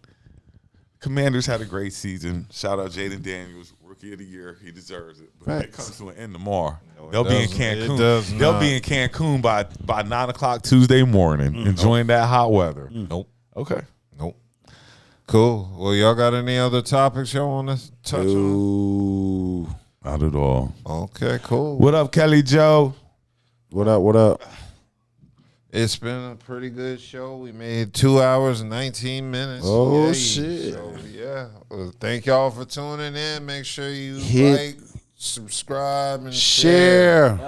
Commanders had a great season. Shout out Jaden Daniels, Rookie of the Year. He deserves it. But when it Facts. comes to an end tomorrow, No, it they'll be in doesn't. It Cancun. does They'll not. be in Cancun by 9 o'clock Tuesday morning, enjoying that hot weather. Nope. Okay. Nope. Cool. Well, y'all got any other topics y'all want to touch on? Not at all. Okay, cool. What up, Kelly Joe? What up? What up? It's been a pretty good show. We made 2 hours and 19 minutes. Oh, Yay. shit. So, yeah. Well, thank y'all for tuning in. Make sure you Hit. like, subscribe, and Share. share.